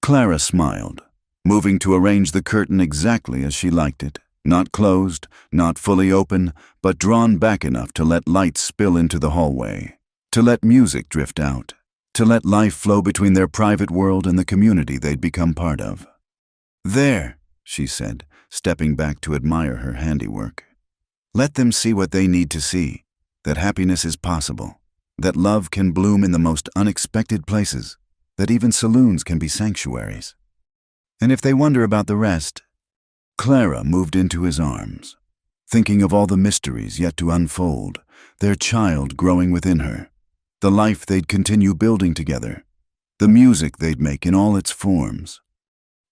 A: Clara smiled, moving to arrange the curtain exactly as she liked it, not closed, not fully open, but drawn back enough to let light spill into the hallway, to let music drift out, to let life flow between their private world and the community they'd become part of. There, she said, stepping back to admire her handiwork. Let them see what they need to see, that happiness is possible, that love can bloom in the most unexpected places, that even saloons can be sanctuaries. And if they wonder about the rest, Clara moved into his arms, thinking of all the mysteries yet to unfold, their child growing within her, the life they'd continue building together, the music they'd make in all its forms.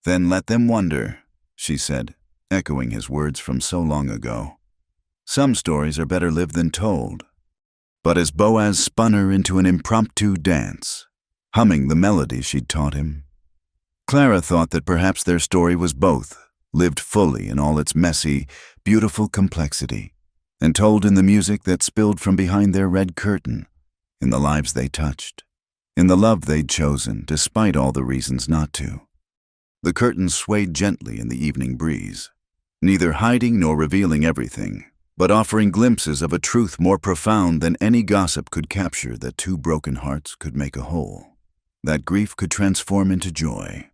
A: Then let them wonder, she said, echoing his words from so long ago. Some stories are better lived than told. But as Boaz spun her into an impromptu dance, humming the melody she'd taught him, Clara thought that perhaps their story was both, lived fully in all its messy, beautiful complexity, and told in the music that spilled from behind their red curtain, in the lives they touched, in the love they'd chosen despite all the reasons not to. The curtain swayed gently in the evening breeze, neither hiding nor revealing everything, but offering glimpses of a truth more profound than any gossip could capture, that two broken hearts could make a whole, that grief could transform into joy,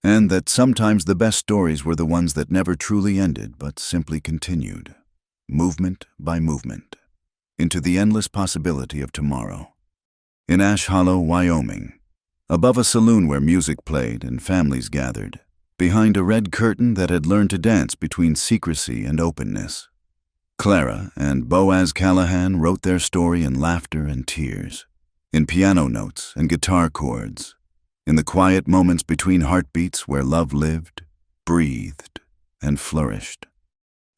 A: and that sometimes the best stories were the ones that never truly ended but simply continued, movement by movement, into the endless possibility of tomorrow. In Ash Hollow, Wyoming, above a saloon where music played and families gathered, behind a red curtain that had learned to dance between secrecy and openness, Clara and Boaz Callahan wrote their story in laughter and tears, in piano notes and guitar chords, in the quiet moments between heartbeats where love lived, breathed, and flourished.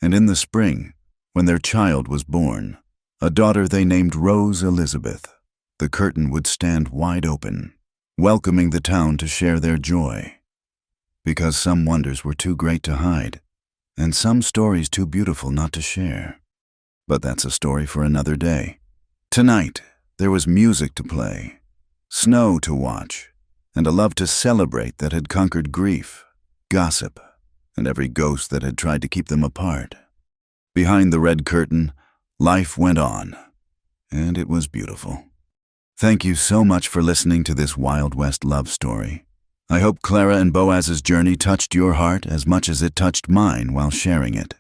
A: And in the spring, when their child was born, a daughter they named Rose Elizabeth, the curtain would stand wide open, welcoming the town to share their joy. Because some wonders were too great to hide, and some stories too beautiful not to share. But that's a story for another day. Tonight, there was music to play, snow to watch, and a love to celebrate that had conquered grief, gossip, and every ghost that had tried to keep them apart. Behind the red curtain, life went on, and it was beautiful. Thank you so much for listening to this Wild West love story. I hope Clara and Boaz's journey touched your heart as much as it touched mine while sharing it.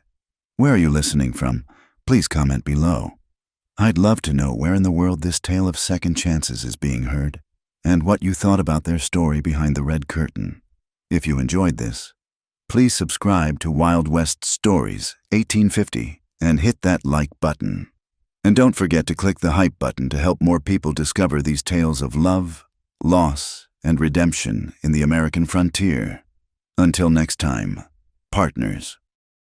A: Where are you listening from? Please comment below. I'd love to know where in the world this tale of second chances is being heard, and what you thought about their story behind the red curtain. If you enjoyed this, please subscribe to Wild West Stories 1850 and hit that like button. And don't forget to click the hype button to help more people discover these tales of love, loss, and redemption in the American frontier. Until next time, partners.